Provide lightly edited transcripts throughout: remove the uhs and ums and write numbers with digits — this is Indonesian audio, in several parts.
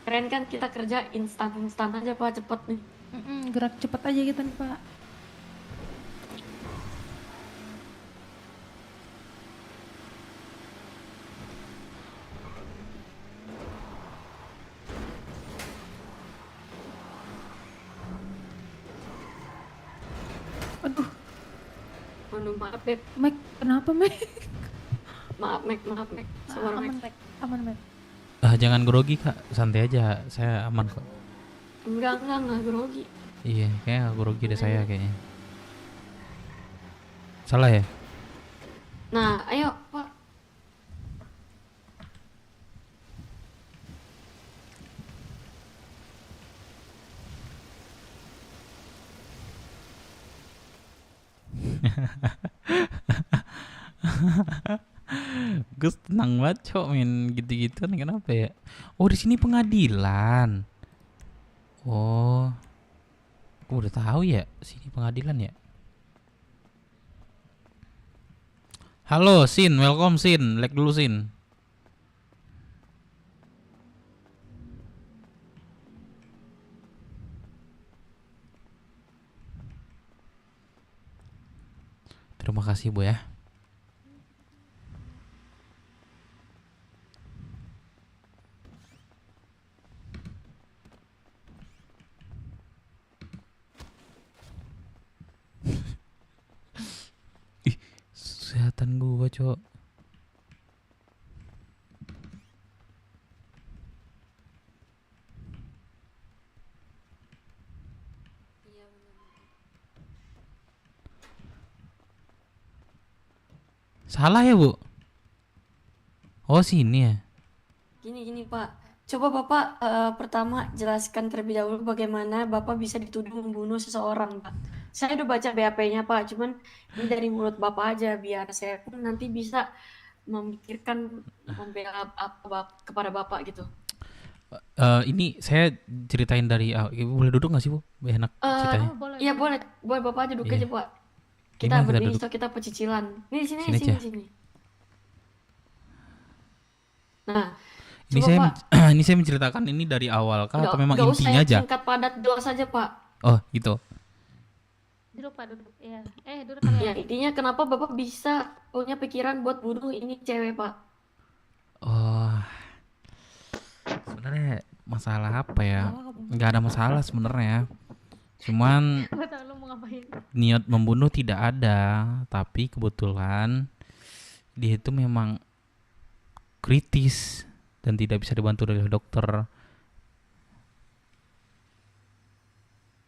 Keren kan kita kerja instan aja Pak, cepet nih. Gerak cepat aja kita nih Pak. Aduh, Waduh, maaf Beb. Mac, kenapa Mac? Maaf Mac. Sabar Mac. Aman Mac, aman Mac. Jangan grogi kak, santai aja, saya aman kok. Enggak grogi. Iya, kayaknya grogi deh saya kayaknya. Salah ya? Nah, ayo Pak. Gus tenang banget cok main gitu-gitu nih, kenapa ya? Oh di sini pengadilan. Oh, aku udah tahu ya, sini pengadilan ya. Halo Sin, welcome Sin, like dulu Sin. Terima kasih Bu ya. Ih, kesehatan gua cok. Salah ya Bu? Oh sini ya. Gini Pak. Coba Bapak pertama jelaskan terlebih dahulu bagaimana Bapak bisa dituduh membunuh seseorang, Pak. Saya udah baca BAP-nya, Pak. Cuman ini dari mulut Bapak aja biar saya pun nanti bisa memikirkan membela kepada Bapak gitu. Ini saya ceritain dari Ibu boleh duduk nggak sih Bu? Biar enak ceritanya. Boleh. Iya boleh Bapak aja duduk Iya. aja, Pak. Kita Gimana kita berdiri, duduk? so kita pecicilan. Ini di sini, Sini aja. sini. Nah, Ini coba saya Pak, ini saya menceritakan ini dari awal kah atau memang nggak usah intinya yang aja? singkat padat jelas aja, Pak. Oh gitu. Duduk Pak, duduk. Iya. Duduk kalian. Ya, intinya kenapa Bapak bisa punya pikiran buat bunuh ini cewek, Pak? Oh, sebenarnya masalah apa ya? Nggak ada masalah sebenarnya. Cuman Gue tau lu mau ngapain. niat membunuh tidak ada, tapi kebetulan dia itu memang kritis dan tidak bisa dibantu oleh dokter.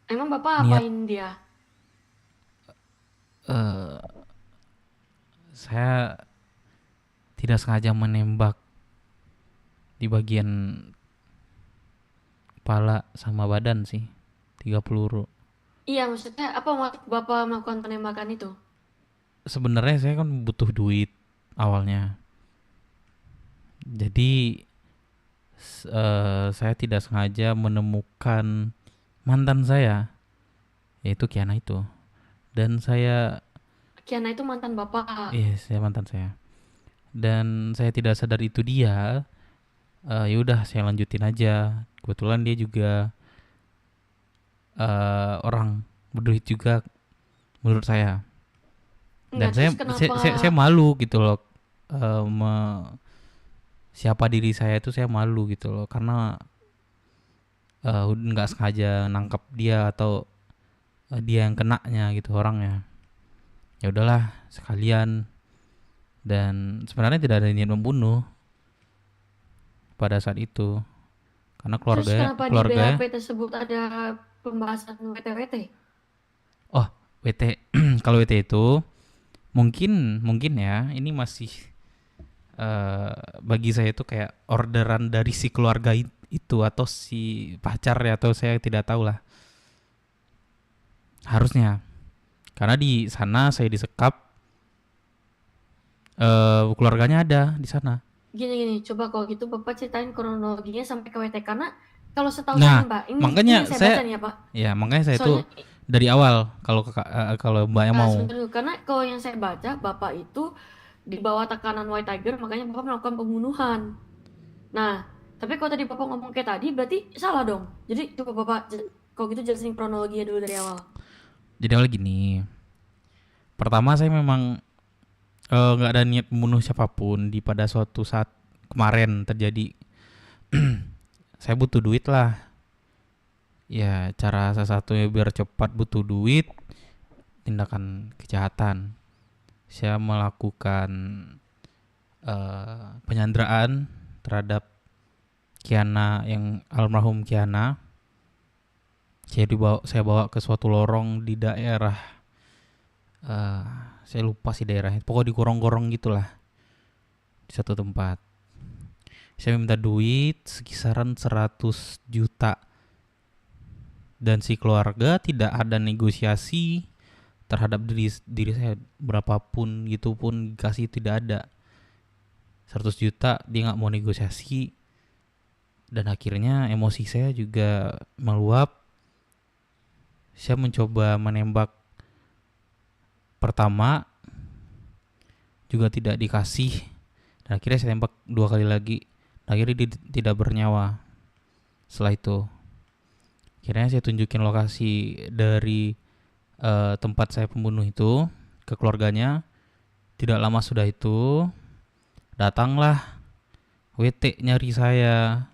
Emang Bapak Niat apain dia? eh saya tidak sengaja menembak di bagian kepala sama badan sih, 3 peluru. Iya, maksudnya apa maksud Bapak melakukan penembakan itu? Sebenarnya saya kan butuh duit awalnya. Jadi saya tidak sengaja menemukan mantan saya, yaitu Kiana itu. Dan saya Kiana itu mantan Bapak. saya mantan saya. Dan saya tidak sadar itu dia. Ya udah saya lanjutin aja. Kebetulan dia juga orang berduit juga menurut saya. Dan Enggak, terus kenapa? saya malu gitu loh. Siapa diri saya itu saya malu gitu loh, karena nggak sengaja nangkap dia atau dia yang kenanya gitu orangnya. Ya udahlah sekalian, dan sebenarnya tidak ada niat membunuh pada saat itu karena Terus kenapa di keluarganya BAP tersebut ada pembahasan WTWT? oh WT. Kalau WT itu mungkin ya ini masih bagi saya itu kayak orderan dari si keluarga itu atau si pacar ya, atau saya tidak tahu lah, harusnya karena di sana saya disekap, keluarganya ada di sana. Gini, coba kalau gitu Bapak ceritain kronologinya sampai ke WT, karena kalau setahu Nah, saya Mbak, ini makanya yang saya saya baca nih ya Pak. makanya saya itu Soalnya dari awal kalau mbaknya mau. sebentar dulu, karena kalau yang saya baca Bapak itu di bawah tekanan White Tiger, makanya Bapak melakukan pembunuhan. Nah, Tapi kalau tadi Bapak ngomong kayak tadi, berarti salah dong. Jadi coba Bapak, kalau gitu jelasin kronologinya dulu dari awal. Jadi awal gini, pertama saya memang nggak ada niat membunuh siapapun. Di pada suatu saat kemarin terjadi, saya butuh duit lah. Ya cara salah satunya biar cepat butuh duit, tindakan kejahatan. Saya melakukan penyanderaan terhadap Kiana, yang almarhum Kiana. Saya bawa ke suatu lorong di daerah, eh, saya lupa sih daerahnya, pokoknya di gorong-gorong gitulah, di satu tempat. Saya minta duit sekisaran 100 juta, dan si keluarga tidak ada negosiasi terhadap diri saya, berapapun gitu pun kasih tidak ada. 100 juta dia nggak mau negosiasi, dan akhirnya emosi saya juga meluap. Saya mencoba menembak pertama, juga tidak dikasih, dan akhirnya saya tembak 2 kali lagi, dan akhirnya dia tidak bernyawa. Setelah itu akhirnya saya tunjukin lokasi dari tempat saya pembunuh itu ke keluarganya. Tidak lama sudah itu datanglah WT nyari saya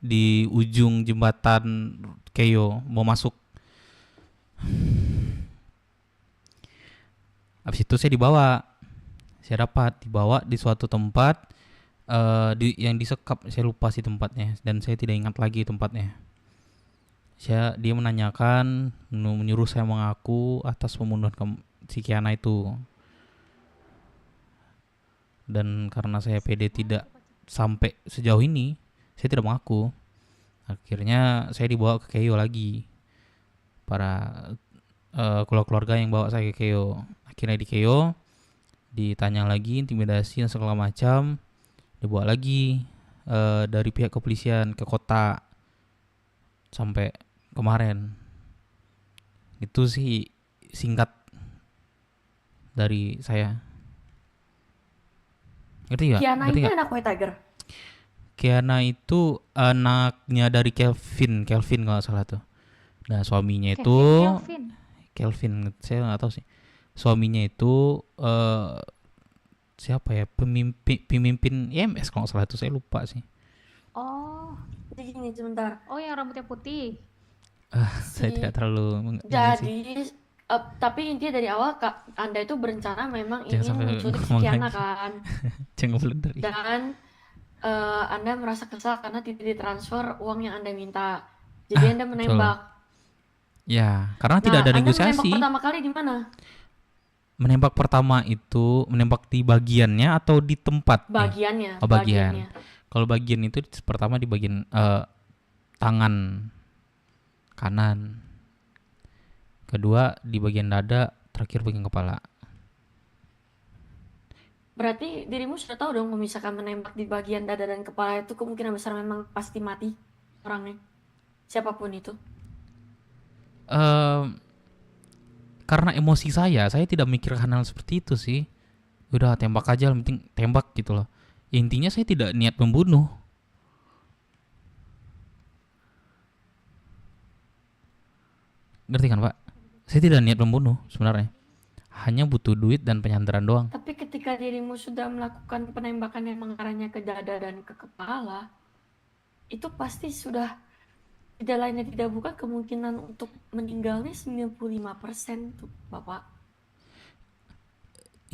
di ujung jembatan Keyo, mau masuk. Habis itu saya dapat dibawa di suatu tempat yang disekap. Saya lupa sih tempatnya, dan saya tidak ingat lagi tempatnya. Dia menanyakan, menyuruh saya mengaku atas pembunuhan si Kiana itu. Dan karena saya pede tidak sampai sejauh ini, saya tidak mengaku. Akhirnya saya dibawa ke Keyo lagi, para keluarga yang bawa saya ke Keyo. Akhirnya di Keyo ditanya lagi, intimidasi dan segala macam. Dibawa lagi dari pihak kepolisian ke kota sampai kemarin. Itu sih singkat dari saya. Ngerti gak? Kiana Ngerti ini gak? anak White Tiger. Kiana itu anaknya dari Kelvin kalau nggak salah tuh. Nah suaminya itu Kelvin. Saya nggak tahu sih. Suaminya itu siapa ya, pemimpin IMS kalau nggak salah, itu saya lupa sih. Oh, Jadi gini sebentar. yang rambutnya putih. Saya Si tidak terlalu ini sih. Jadi tapi intinya dari awal Anda itu berencana memang Jangan ingin sampai menculik si ngomong Kiana lagi. kan. Jangan blunder. Dan Anda merasa kesal karena tidak ditransfer uang yang Anda minta. Jadi Anda Betul. menembak. Ya, karena tidak Nah, ada Anda menembak negosiasi. pertama kali di mana? Menembak pertama itu menembak di bagiannya atau di tempat? Bagiannya, Oh, bagian. bagiannya. Kalau bagian itu pertama di bagian tangan kanan, kedua di bagian dada, terakhir bagian kepala. Berarti dirimu sudah tahu dong, kalau misalkan menembak di bagian dada dan kepala itu kemungkinan besar memang pasti mati orangnya. Siapapun itu. Em, karena emosi saya tidak mikirkan hal seperti itu sih. Udah tembak aja, yang penting tembak gitu loh. Intinya saya tidak niat membunuh. Ngerti kan Pak? Saya tidak niat membunuh sebenarnya. Hanya butuh duit dan penyandaran doang. Tapi ketika dirimu sudah melakukan penembakan yang mengarahnya ke dada dan ke kepala, itu pasti sudah tidak lain dan tidak bukan kemungkinan untuk meninggalnya 95% tuh, Bapak.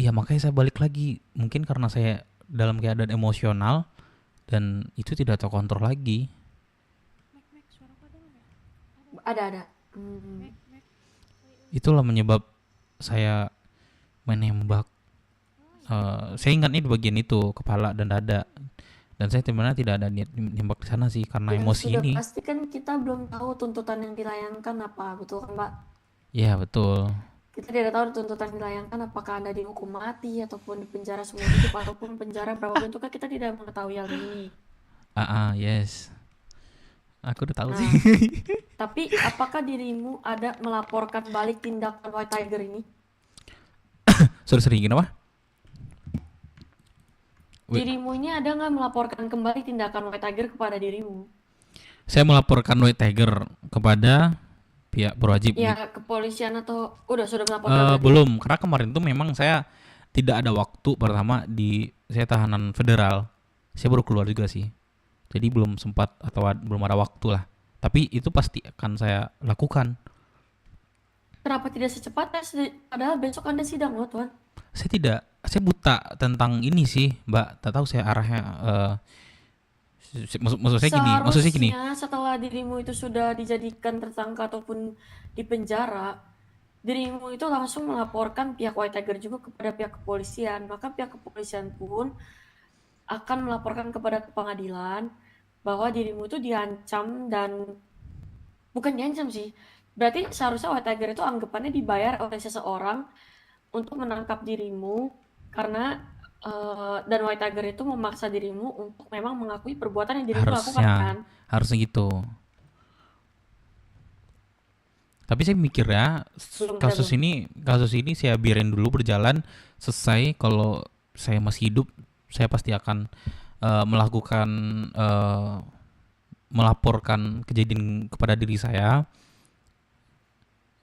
Iya, makanya saya balik lagi. Mungkin karena saya dalam keadaan emosional dan itu tidak terkontrol lagi. Ada. Itulah menyebab saya menembak. Saya ingatnya di bagian itu, kepala dan dada. Dan saya sebenarnya tidak ada niat menembak di sana sih, karena Dan emosi sudah ini. pasti kan kita belum tahu tuntutan yang dilayangkan apa, betul kan, Pak? Ya betul. Kita tidak tahu tuntutan yang dilayangkan apakah Anda dihukum mati ataupun dipenjara seumur hidup ataupun penjara berapa bentuk, kan kita tidak mengetahui hal ini. Yes. Aku udah tahu Nah, sih. tapi apakah dirimu ada melaporkan balik tindakan White Tiger ini? Sorry, kenapa? dirimu ini ada nggak melaporkan kembali tindakan White Tiger kepada dirimu? Saya melaporkan White Tiger kepada pihak berwajib. Ya, kepolisian atau sudah melaporkan berarti? Belum, karena kemarin tuh memang saya tidak ada waktu. Pertama saya tahanan federal, saya baru keluar juga sih, jadi belum sempat atau belum ada waktu lah. Tapi itu pasti akan saya lakukan. Kenapa tidak secepatnya? Padahal besok Anda sidang loh, Tuan. Saya buta tentang ini sih, Mbak. Tak tahu saya arahnya. Maksud saya gini. Seharusnya setelah dirimu itu sudah dijadikan tersangka ataupun di penjara, dirimu itu langsung melaporkan pihak White Tiger juga kepada pihak kepolisian. Maka pihak kepolisian pun akan melaporkan kepada pengadilan bahwa dirimu itu diancam, dan bukan diancam sih. Berarti seharusnya White Tiger itu anggapannya dibayar oleh seseorang untuk menangkap dirimu, karena dan White Tiger itu memaksa dirimu untuk memang mengakui perbuatan yang dirimu lakukan kan. Harusnya gitu. Tapi saya mikir ya, kasus ini saya biarin dulu berjalan, selesai. Kalau saya masih hidup, saya pasti akan melaporkan kejadian kepada diri saya,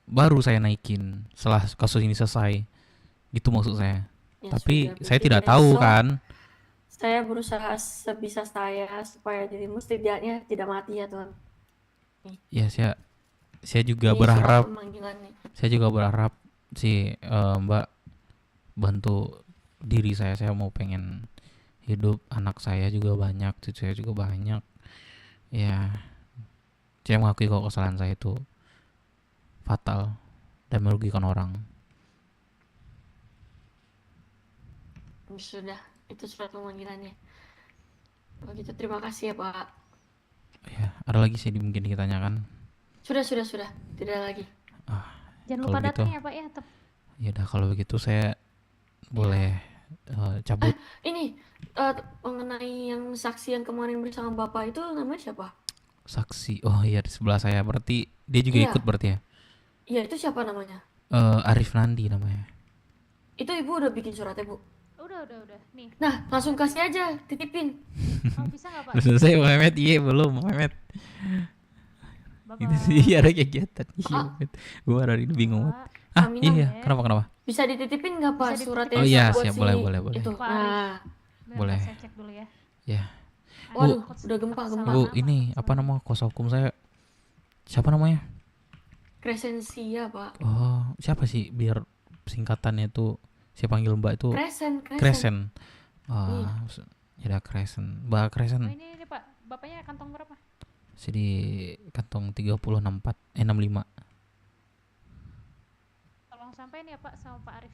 baru saya naikin setelah kasus ini selesai. Itu maksud saya. Ya Tapi sudah, saya berarti tidak tahu besok kan. saya berusaha sebisa saya supaya dirimu setidaknya tidak mati ya, Tuan. Ya saya juga Ini surat berharap, pemanggilannya. si Mbak bantu diri saya. Saya mau pengen hidup, anak saya juga banyak, cucu saya juga banyak. Ya, saya mengakui kalau kesalahan saya itu fatal dan merugikan orang. Sudah, itu surat pemanggilannya. Begitu, terima kasih ya, Pak. Ya, ada lagi sih mungkin ditanyakan. Sudah. Tidak lagi. Jangan Kalau lupa gitu, datang ya Pak ya. ya udah, kalau begitu saya boleh cabut. Ini mengenai yang saksi yang kemarin bersama Bapak itu namanya siapa? Saksi, oh iya, di sebelah saya. Berarti dia juga Iya. ikut berarti ya? Iya, itu siapa namanya? Arif Nandi namanya. Itu Ibu udah bikin suratnya, Bu? Udah. Nih. Nah, langsung kasih aja, titipin. Oh, bisa nggak Pak? Udah selesai Mehmet? Iya belum Mehmet. Bye-bye. Itu sih ada kegiatan. Iya Ah. Mehmet. Gue hari ini bingung. Pak. Aminah, Iya, ya. kenapa? Bisa dititipin nggak, Pak, Bisa suratnya? Oh iya, buat siap, si boleh. Itu. Pak Nah, Bentar, Boleh. Saya cek dulu ya. Ya. waduh, Ada udah gempa. Bu, ini apa nama kuasa hukum saya? Siapa namanya? Kresensia, Pak. Oh, siapa sih biar singkatannya itu saya panggil Mbak itu Kresen. Kresen. Iya. Ya udah Kresen. Mbak Oh, Kresen. ini Pak. Bapaknya kantong berapa? Di kantong 3064 65. Tolong sampaikan ya Pak sama Pak Arif.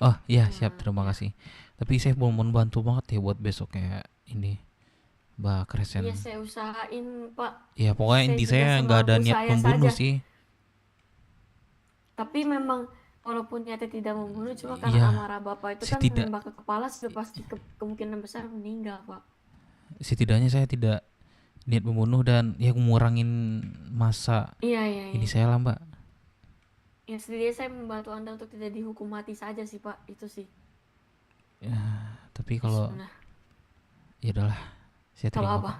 Oh iya, siap, terima kasih. Tapi saya mau bantu banget ya buat besok kayak ini Mbak Kresen. Iya, saya usahain, Pak. Ya pokoknya Saya inti juga saya nggak ada semampu niat saya membunuh saja. sih. Tapi memang walaupun niatnya tidak membunuh, cuma Iya, karena amarah Bapak itu kan setidak- menembak ke kepala, sudah pasti kemungkinan besar meninggal, Pak. Setidaknya saya tidak niat membunuh dan ya ngurangin masa Iya. ini saya lah Mbak. Ya, setidaknya saya membantu Anda untuk tidak dihukum mati saja sih, Pak. Itu sih. Ya, tapi kalau Nah, ya udahlah, saya kalau terima. apa? Pak.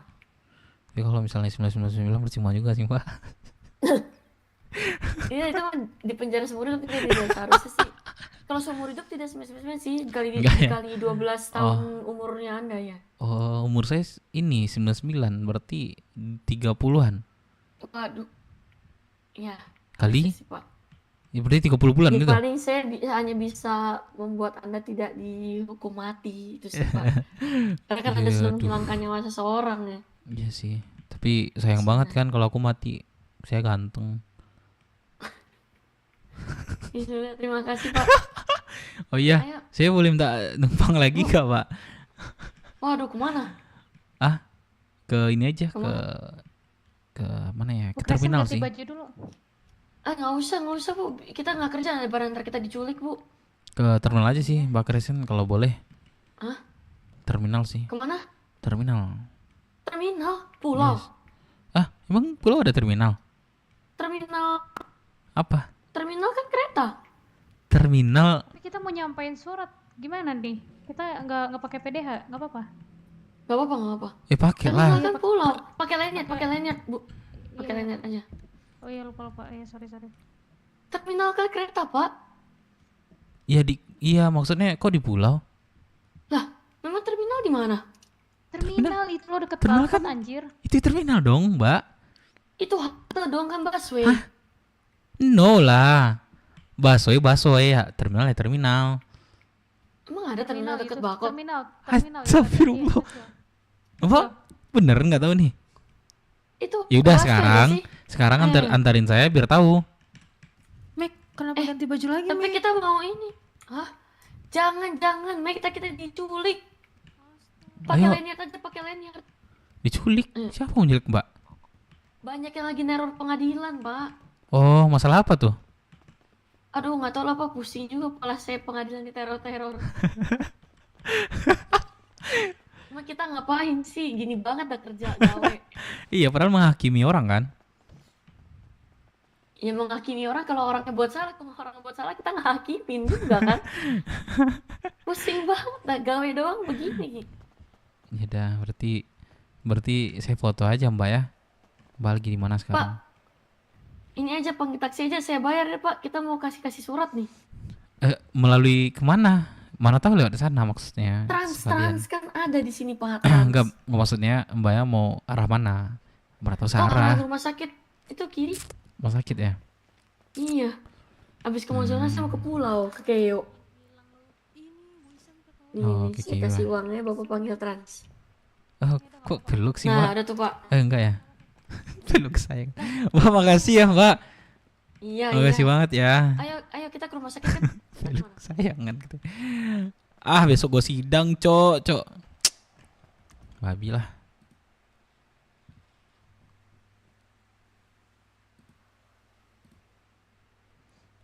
Tapi kalau misalnya 1999 percuma juga sih Mbak. Iya, itu kan di penjara seumur hidup tidak seharusnya sih. Kalau seumur hidup tidak 99 sih, Enggak ya? dikali 12 tahun umurnya Anda ya. Oh, umur saya ini 99, berarti 30-an. Waduh. Ya, Kali? harusnya sih, Pak. Ya berarti 30 bulan Ya, gitu. paling saya hanya bisa membuat Anda tidak dihukum mati itu sih, Pak. Karena kan Anda sudah Aduh. menghilangkan nyawa seseorang ya. Iya sih. Tapi sayang banget kan kalau aku mati. Saya ganteng. Ya sudah, terima kasih, Pak. Oh iya, Ayo. saya boleh minta numpang lagi gak Pak? Waduh, kemana? Ke ini aja, Kemana? ke mana ya? Bu Ke terminal ganti sih. baju dulu. Nggak usah, Bu. Kita nggak kerja, lebaran ntar kita diculik, Bu. Ke terminal aja sih, Mbak Kresen kalau boleh. Hah? Terminal sih. Kemana? Terminal. Terminal? Pulau? Yes. Emang pulau ada terminal? Terminal? Apa? Terminal kan kereta. Terminal Tapi kita mau nyampain surat. Gimana nih? Kita nggak pakai PDH, nggak apa-apa. Gak apa-apa, gak apa. Pakai Terminal lah. kan pulau. Pakai lanyard, Bu. Pakai Iya. lanyard aja. Oh iya, lupa. Iya, sorry. Terminal kan kereta, Pak. Iya maksudnya kok di pulau? Lah, memang terminal di mana? Terminal itu lo deket Terminal banget kan- anjir. Itu terminal dong, Mbak. Itu halte dong kan busway. No lah. Busway ya. Terminal ya terminal. Emang ada terminal itu deket Bakot? terminal Astagfirullah. Apa? Bener nggak tahu nih. Itu Yaudah busway sekarang, nggak sih? sekarang antarin saya biar tahu. Mek, kenapa ganti baju lagi, Tapi Mek? kita mau ini. Hah? Jangan, Mek, kita diculik. Pakai Ayo. lanyard aja, pakai lanyard. Diculik. Siapa mau nyulik, Mbak? Banyak yang lagi neror pengadilan, Pak. Oh, masalah apa tuh? Aduh, nggak tahu lah, Pak. Pusing juga kepala saya pengadilan di teror-teror. Emang kita ngapain sih? Gini banget dah kerja gawe. Iya, padahal menghakimi orang kan? Ya menghakimi orang kalau orangnya buat salah, kalau orang buat salah kita ngehakimin juga kan. Pusing banget dah gawe doang begini. Ya udah, berarti saya foto aja, Mbak ya. Mbak lagi di mana sekarang? Ini aja panggil taksi aja saya bayar ya, Pak. Kita mau kasih surat nih. Melalui kemana? Mana tahu lewat sana maksudnya. sekalian. Trans kan ada di sini, Pak. Enggak, maksudnya Mbak ya mau arah mana? Mana tahu Oh, searah. rumah sakit itu kiri. Rumah sakit ya? Iya. Abis ke Mozonas sama ke pulau, ke Keyo. Nih, Oh, nih, ke saya Keyo kasih lah. uangnya, Bapak panggil trans. Oh, kok belok sih, Nah, Mbak? ada tuh, Pak. Enggak ya? Peluk sayang. Mbak makasih ya, Mbak. Iya, Makasih iya. banget ya. Ayo kita ke rumah sakit kan. Peluk sayang kan gitu. Ah, besok gue sidang, Cok. Babi lah.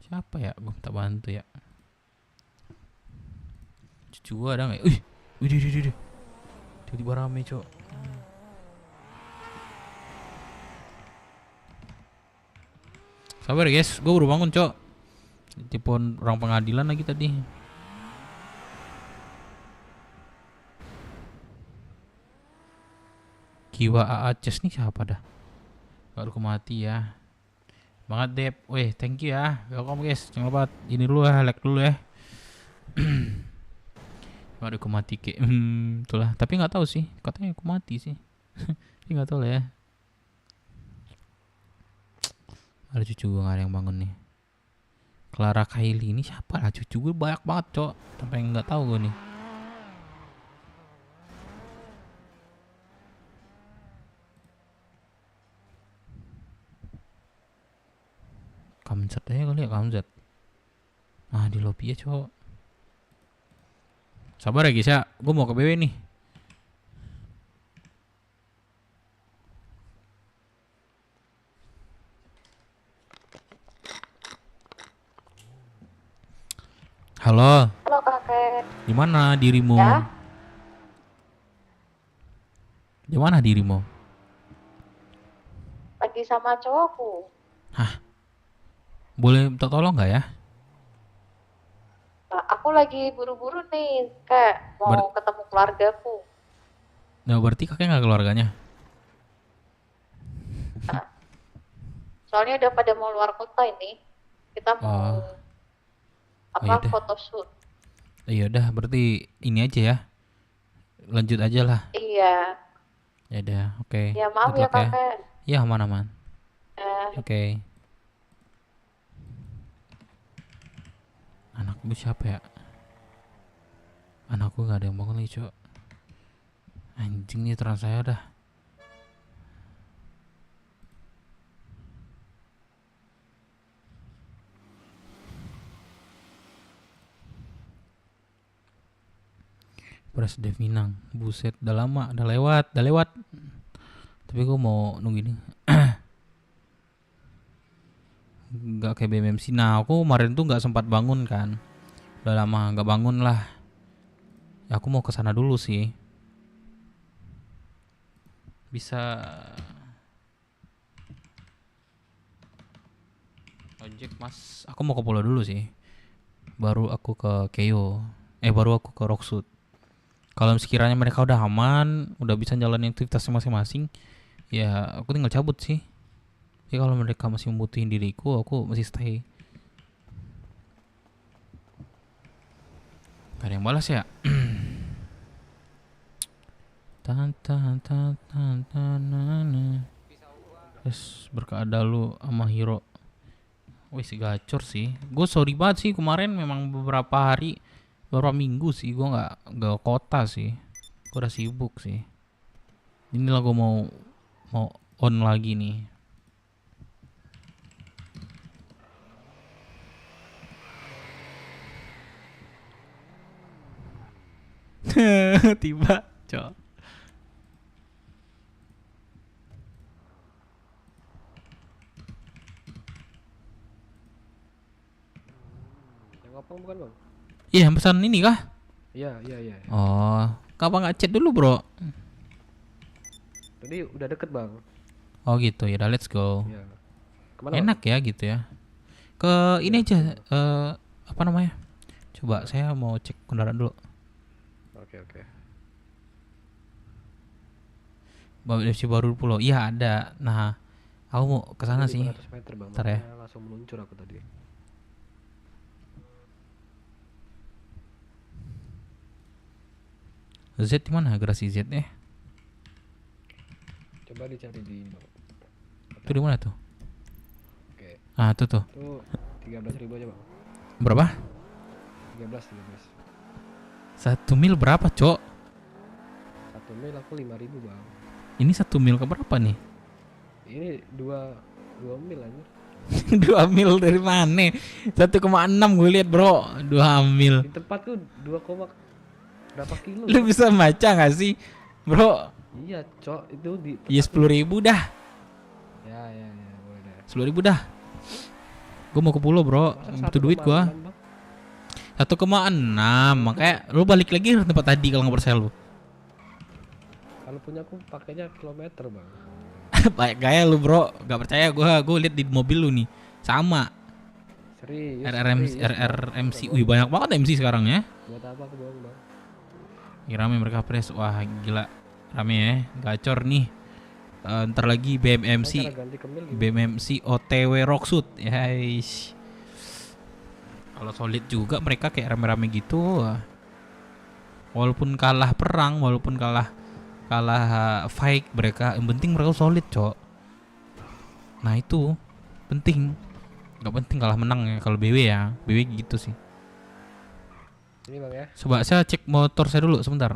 Siapa ya? Gue minta bantu ya. Cucu gua ada nggak? Ya? Wih. Tiba-tiba rame, Cok. Sabar ya, guys, gue baru bangun, Cok. Telepon orang pengadilan lagi tadi. Kiwa Aaces nih siapa dah? Baru mati ya. Banget Dep. Weh, thank you ya. Welcome guys. Jangan lupa ini dulu ya, like dulu ya. Baru mati ke. Itulah. Tapi nggak tahu sih. Katanya aku mati sih. Tapi nggak tahu lah ya. Ada cucu gue nggak ada yang bangun nih. Clara Kylie ini siapa lah, cucu gue banyak banget, Cok. Sampai nggak tahu gue nih. Kamzat aja kali ya, Kamzat. Ah, di lobby ya, Cok. Sabar ya guys ya, gue mau ke BW nih. Halo, Halo kakek. gimana dirimu? Ya. Gimana dirimu? Lagi sama cowokku. Boleh minta tolong nggak ya? Nah, aku lagi buru-buru nih, kak. Mau ketemu keluargaku. Nah, berarti kakek nggak keluarganya? Soalnya udah pada mau luar kota ini. Kita mau yaudah. photoshoot. Iya udah, berarti ini aja ya. Lanjut aja lah. Iya. Ya udah, oke. Ya maaf Good ya luck kakek. Ya aman-aman. Oke. Anak gue siapa ya? Anak gue gak ada yang bangun lagi, Cok. Anjing nih trans saya dah. Pres Dev Minang. Buset, udah lama, udah lewat. Tapi gue mau nunggu ini. Nggak kayak BMMC. Nah, aku kemarin tuh nggak sempat bangun kan. Udah lama nggak bangun lah. Ya, aku mau ke sana dulu sih. Bisa ojek mas. Aku mau ke pulau dulu sih. Baru aku ke Keyo. Baru aku ke Rocksud. Kalau sekiranya mereka udah aman, udah bisa jalanin aktivitasnya masing-masing, ya aku tinggal cabut sih. Ya kalau mereka masih membutuhin diriku, aku masih stay. Gak ada yang balas ya? Tan tan tan tan tan na. Terus berkeada lu sama Hiro. Wih si gacor sih. Gue sorry banget sih kemarin memang beberapa hari, beberapa minggu sih gue nggak ke kota sih. Gue udah sibuk sih. Inilah gue mau on lagi nih. Tiba, cok. Yang ngopong bukan bang? Iya, pesan ini kah? Iya iya iya. Oh, kapan nggak chat dulu bro? Tadi udah deket bang. Oh gitu ya, udah let's go. Iya. Kemana bang? Enak ya gitu ya. Ke ini aja, apa namanya? Coba saya mau cek kendaraan dulu. Oke oke. FC baru pulau. Iya ada. Nah, aku mau ke sana Tadi sih. 500 meter bang. Ntar ya. Makanya langsung meluncur aku tadi. Z di mana? Garasi Z nya? Coba dicari di ini bang. Itu di mana tuh? Oke. Ah, tuh. Itu 13.000 aja bang. Berapa? 13. 1 mil berapa, Cok? 1 mil aku 5.000 bang. Ini 1 mil ke berapa nih? Ini 2 mil aja. 2 mil dari mana? 1,6 gue lihat, Bro. 2 mil. Di tempatku 2, berapa kilo? Lu bisa baca gak sih, Bro? Iya cok itu di. Ya 10.000 dah. Ya boleh deh. 10.000 dah. Gue mau ke pulau, Bro. Masa Butuh duit 1,6, gua. Bang? 1,6. Makanya lu balik lagi ke tempat tadi kalau nggak percaya lu. Kalau punya aku pakainya kilometer bang. Baik gaya lu, Bro. Gak percaya gue lihat di mobil lu nih. Sama. Serius. RRMC. Wih, banyak banget MC sekarang ya. Buat apa aku bohong bang? Ih, rame mereka press. Wah, gila. Rame ya. Gacor nih. Ntar lagi BMMC. Cara ganti kemil gimana? BMMC OTW Rockshoot. Ya, kalau solid juga mereka kayak rame-rame gitu. Walaupun kalah perang, walaupun kalah fight mereka, yang penting mereka solid, Cok. Nah, itu penting. Gak penting kalah menang ya kalau BW ya. BW gitu sih. Ini bang ya. Coba saya cek motor saya dulu sebentar.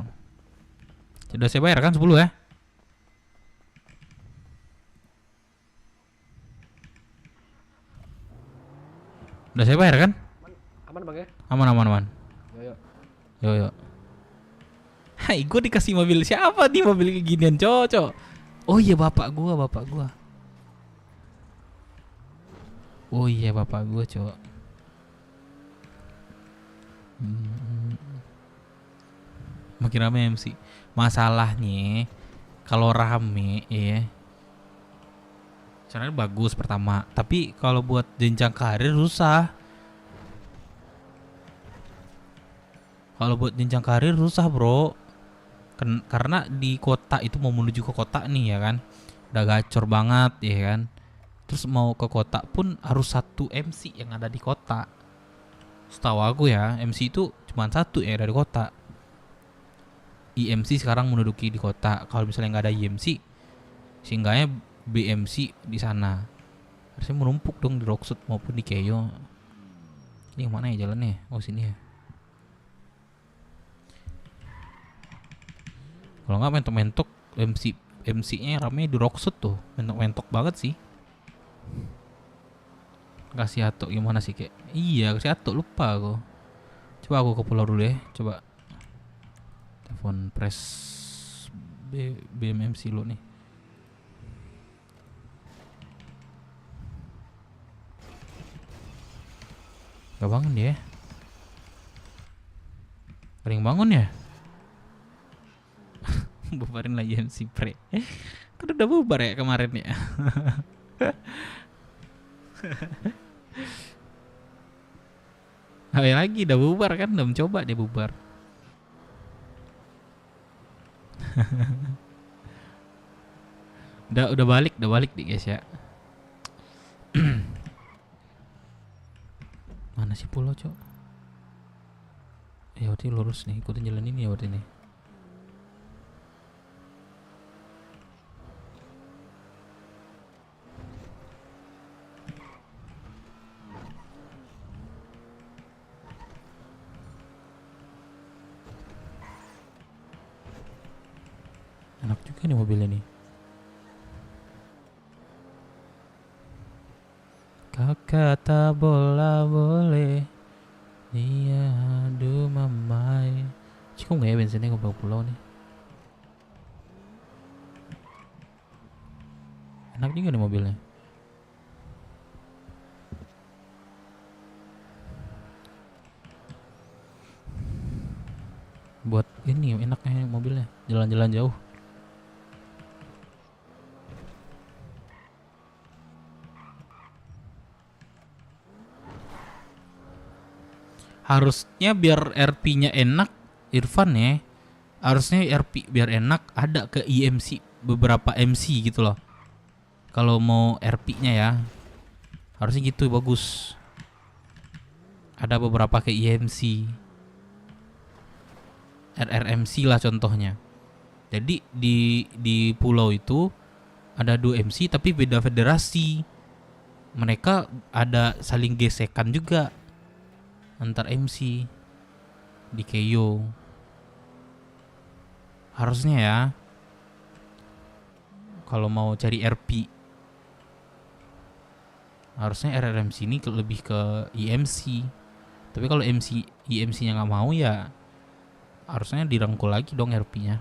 Sudah saya bayar kan 10 ya? Udah saya bayar kan? Aman bang ya. Aman. Yo. Yo. Hai, gue dikasih mobil siapa nih, mobil kayak ginian, cocok. Oh iya bapak gua. Oh iya bapak gua, cok. Makin rame MC. Masalahnya kalau rame ya, caranya bagus pertama, tapi kalau buat jenjang karir susah. Kalau buat jenjang karir susah, Bro. Karena di kota itu mau menuju ke kota nih ya kan, udah gacor banget ya kan. Terus mau ke kota pun harus satu MC yang ada di kota. Setahu aku ya, MC itu cuma satu ya dari kota. IMC sekarang menduduki di kota. Kalau misalnya nggak ada IMC, seenggaknya BMC di sana. Harusnya menumpuk dong di Rockshoot maupun di Keio. Ini yang mana ya jalannya? Oh sini ya. Kalau nggak mentok-mentok MC-nya rame di Rockshoot tuh, mentok-mentok banget sih. Kasih Ato gimana sih kayak? Iya kasih Ato lupa aku. Coba aku ke pulau dulu ya. Coba telepon press BMMC lu nih. Gak bangun dia. Paling bangun ya? Bubarin lagi MC Pre. Kan udah bubar ya kemarin ya. Lagi udah bubar kan, udah mencoba dia bubar. Udah balik nih guys ya. Mana sih pulau, Cok? Ya berarti lurus nih, ikutin jalan ini ya berarti nih. Enak juga nih mobilnya nih. Kakak tak bola boleh dia aduh mamai. Cik, kok nggak ya bensinnya ke pulau nih? Enak juga nih mobilnya. Buat ini enaknya mobilnya, jalan-jalan jauh. Harusnya biar RP-nya enak, Irfan ya. Harusnya RP biar enak ada ke IMC, beberapa MC gitu loh. Kalau mau RP-nya ya. Harusnya gitu bagus. Ada beberapa ke IMC. RRMC lah contohnya. Jadi di pulau itu ada 2 MC tapi beda federasi. Mereka ada saling gesekan juga antar MC di Keio. Harusnya ya. Kalau mau cari RP harusnya RRMC ini lebih ke IMC. Tapi kalau IMC-nya nggak mau ya harusnya dirangkul lagi dong RP-nya.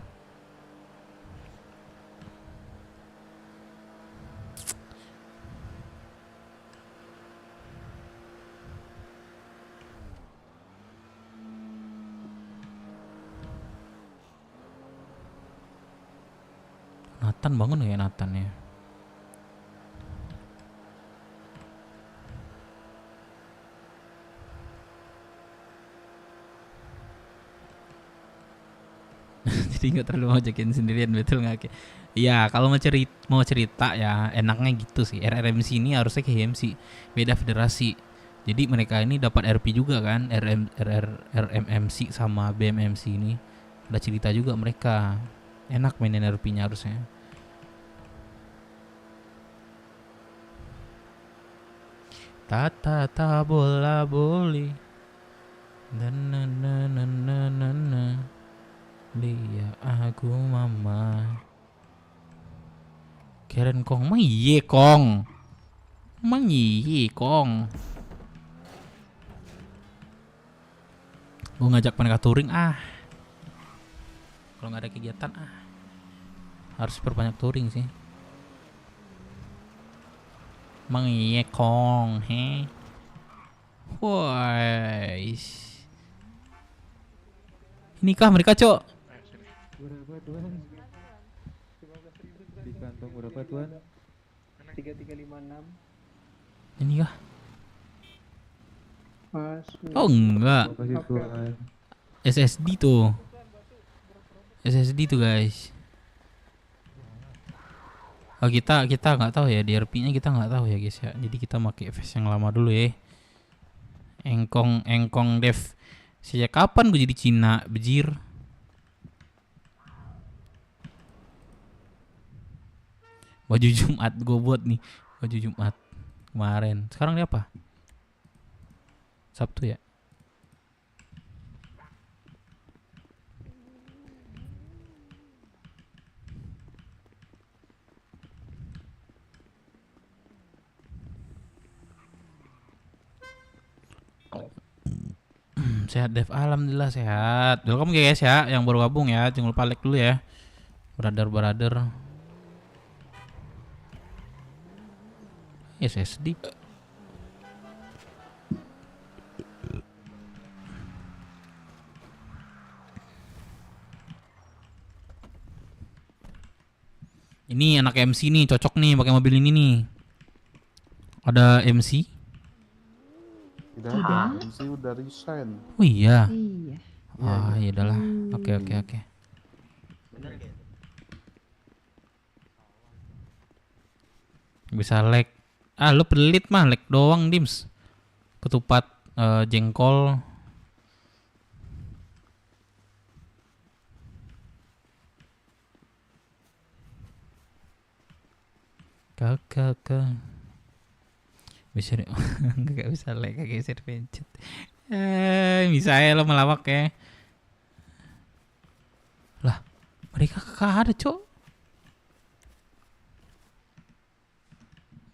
Nathan bangun ya Nathan ya. Jadi nggak terlalu ngajakin sendirian, betul nggak? Iya, kalau mau cerita ya enaknya gitu sih. RRMC ini harusnya ke HMC, beda federasi. Jadi mereka ini dapat RP juga kan, RMMC sama BMMC ini. Ada cerita juga mereka. Enak mainin RP-nya harusnya. Tata bola boli. Na. Dia aku mama. Keren kong, mang iye kong. Mang iye kong. Gue ngajak mereka touring Kalau nggak ada kegiatan harus perbanyak touring sih. Mang iye kong, he. Woi. Inikah mereka, Cok? Berapa tuan? 15.000 di kantong berapa tuan? 3356. Ini kah? Mas. Oh enggak. Makasih tuan. SSD tuh. SSD tuh guys. Oh kita nggak tahu ya, di RP-nya kita nggak tahu ya guys ya. Jadi kita pakai face yang lama dulu ya. Engkong dev. Sejak kapan gue jadi Cina, bejir? Baju Jumat gue buat nih. Baju Jumat kemarin. Sekarang dia apa? Sabtu ya? Sehat Dev, alhamdulillah sehat. Welcome guys ya, yang baru gabung ya, jangan lupa like dulu ya, brother. SSD. Ini anak MC nih, cocok nih pakai mobil ini nih. Ada MC? Tidak ada, MC udah resign. Oh iya. Iya. Ah, ya udahlah. Oke. Benar ya? Bisa lag. Ah, lu pelit mah, lag doang, Dims. Ketupat jengkol. Kakak. Bisa deh. Enggak bisa lag, kagak bisa dipencet. Bisa ya lo melawak ya. Lah, mereka kakak ada, Cok.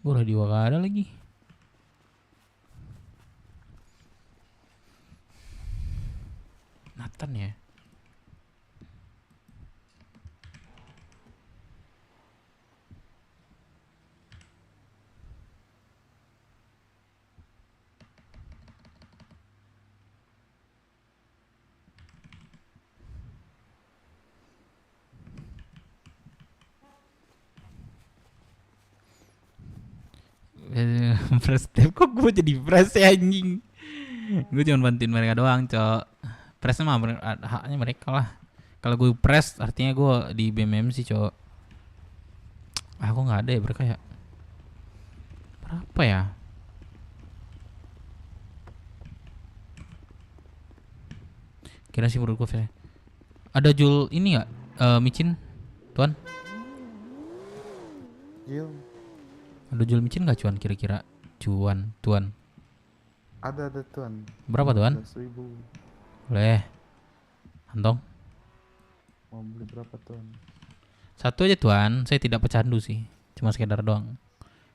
Gua radio kagak ada lagi. Nathan ya. Press tab kok gue jadi press ya anjing. Gue cuma bantuin mereka doang, Cok. Pressnya mah haknya mereka lah. Kalau gue press artinya gue di BMM sih, Cok. Aku nggak ada ya mereka ya. Berapa ya? Kira sih menurut gue ada Jul ini nggak? Micin, Tuan? Gil, Ada Jul micin nggak, Cuan? Kira-kira Cuan, Tuan? ada tuan. Berapa, Tuan? 15.000. Boleh. Kantong? Mau beli berapa tuan? Satu aja, Tuan. Saya tidak pecandu sih. Cuma sekedar doang.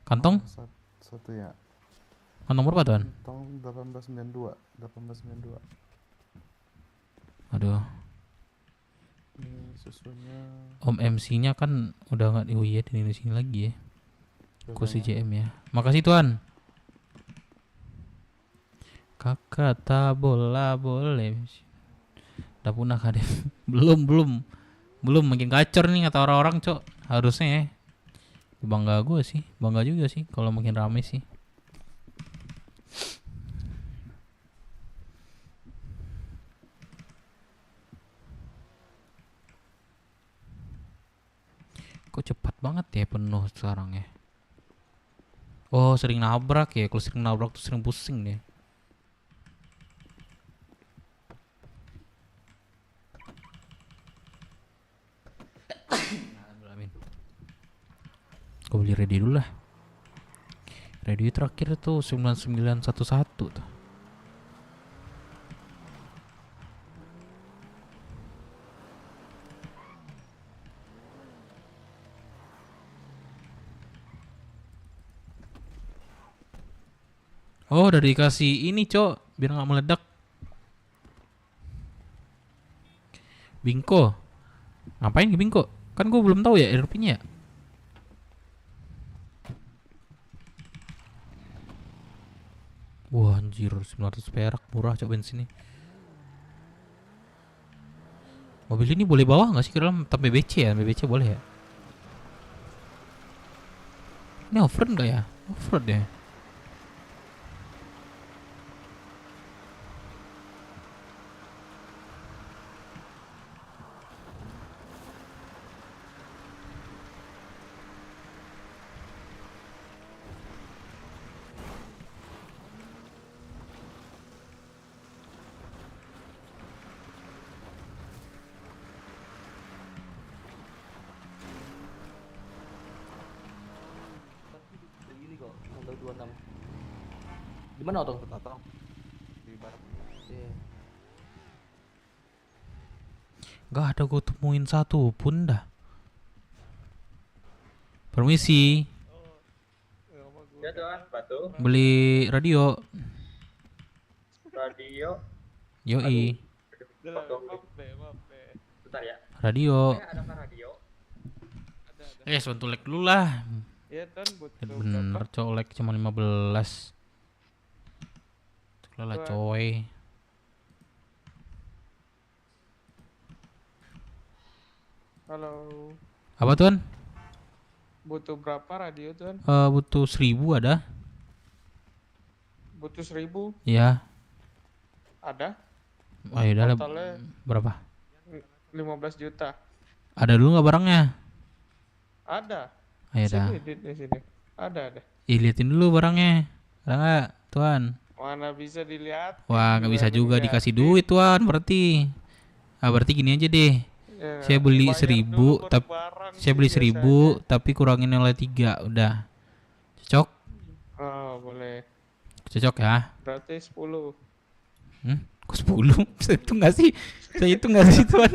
Kantong? Satu ya. Kantong berapa, Tuan? Tong 1892. 1892. Aduh. Ini susunya. Om MC-nya kan udah nggak di sini lagi ya. Kursi JM ya. Makasih, Tuan. Kakak tak bola boleh. Udah punah kadep. belum makin gacor nih kata orang-orang, Cok. Harusnya ya. Bangga gue sih, bangga juga sih kalau makin rame sih. Kok cepat banget ya penuh sekarang ya. Oh, sering nabrak ya. Kalau sering nabrak tuh sering pusing deh. Gue beli radio dulu lah. Radio terakhir tuh 9911 tuh. Oh, udah dikasih ini, Cok, biar nggak meledak. Bingko. Ngapain ke Bingko? Kan gue belum tahu ya RP-nya. Wah, anjir, 900 perak, murah, Cok, bensinnya. Mobil ini boleh bawa nggak sih ke dalam tanpa BBC ya? BBC boleh ya? Ini off-road nggak ya? Off-road ya. Ini kok, tanggal 26. Di mana Otong? Atau di barat. Iya. Gak ada gue temuin satu pun dah. Permisi, Ya tuan, batu. beli radio. Radio. Yoi, Bentar ya. radio. Ada kan radio? Suatu like dulu lah. Iya tuan, butuh Bener, colek cuma 15. Cek lah, coy. Halo. Apa, Tuan? Butuh berapa radio tuan? Butuh 1000 ada? Butuh 1.000. Ya. Ada? Oh, yaudah lah. Totalnya Berapa? 15 juta. Ada dulu nggak barangnya? Ada. Ayo dah. Sini, di sini. Ada. Liatin dulu barangnya. Ada nggak, Tuan? Mana bisa dilihat? Wah, nggak bisa juga dikasih duit, Tuan. Berarti. Berarti gini aja deh. Ya, Saya beli bayar 1000, dulu baru tapi barang saya sih beli biasanya. 1000, tapi kurangin oleh 3, udah. Cocok? Oh, boleh. Cocok ya? Berarti 10. Kok 10? Saya itu nggak sih? Saya itu nggak sih, Tuan?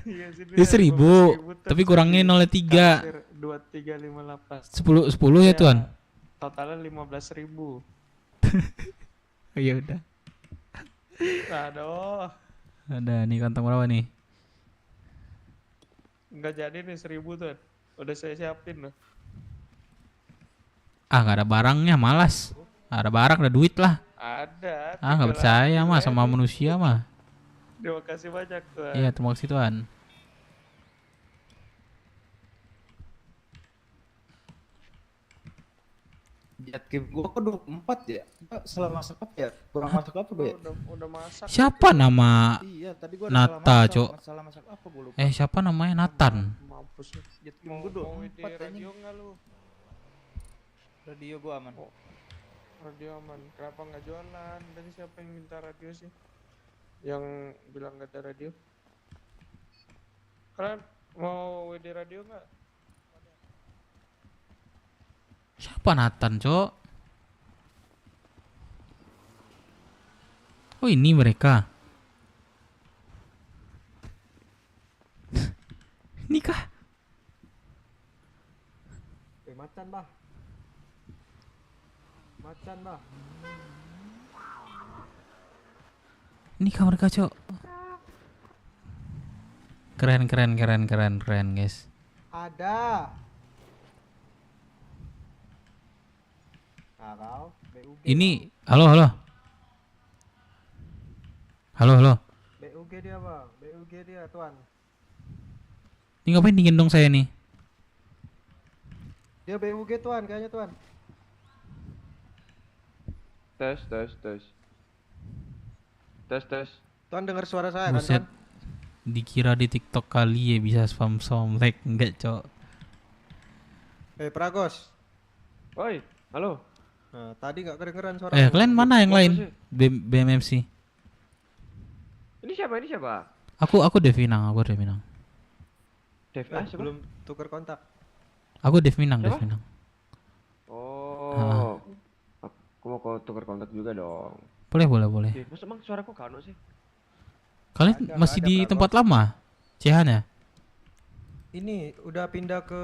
Iya sini. Ya 1000, tapi kurangin oleh 3. 2358. 10 ya, Tuan? Totalnya 15.000. Oh, ya udah. Aduh, Ada nih kantong berapa nih? nggak jadi nih 1.000 tuh. Udah saya siapin loh. Nggak ada barangnya, malas. Ada barang, ada duit lah. Ada. Nggak percaya mah sama manusia mah. Terima kasih banyak tuh. Iya, terima kasih, Tuan. Jet game gua kok 24 ya? Gua salah masak apa ya? Kurang masak apa gue ya? Udah masak. Siapa nama? Iya, tadi gua Nata, Cok. salah masak apa gua lupa. Siapa namanya? Nathan. Mampus lu. Jet game gua Mau di 24 radio anjing. nggak lu? Radio gua aman. Radio aman. Kenapa nggak jualan? Tadi siapa yang minta radio sih? Yang bilang nggak ada radio? Kalian mau WD radio nggak? Siapa Nathan, Cok? Oh, ini mereka. Ini kah? Macan bah. Macan bah. Ini kah mereka, Cok? Keren, guys. Ada. Kalau BUG. Ini, halo. BUG dia bang. BUG dia tuan. Ini ngapain digendong saya nih? Dia BUG tuan kayaknya tuan. Tes. Tuan dengar suara saya kan Buset. tuan? Dikira di TikTok kali ya bisa spam like, enggak, Cok. Pragos. Oi, halo. Nah, tadi nggak kedengeran suara. Kalian mana yang Apa lain? sih? BMMC. Ini siapa? Aku Dev Minang. Dev, siapa? Belum tukar kontak. Aku Dev Minang. Oh. Aku mau kau tukar kontak juga dong. Boleh. Mas emang suaraku kano sih? Kalian Ada, masih ada, di Pragos. tempat lama? Cehan ya? Ini udah pindah ke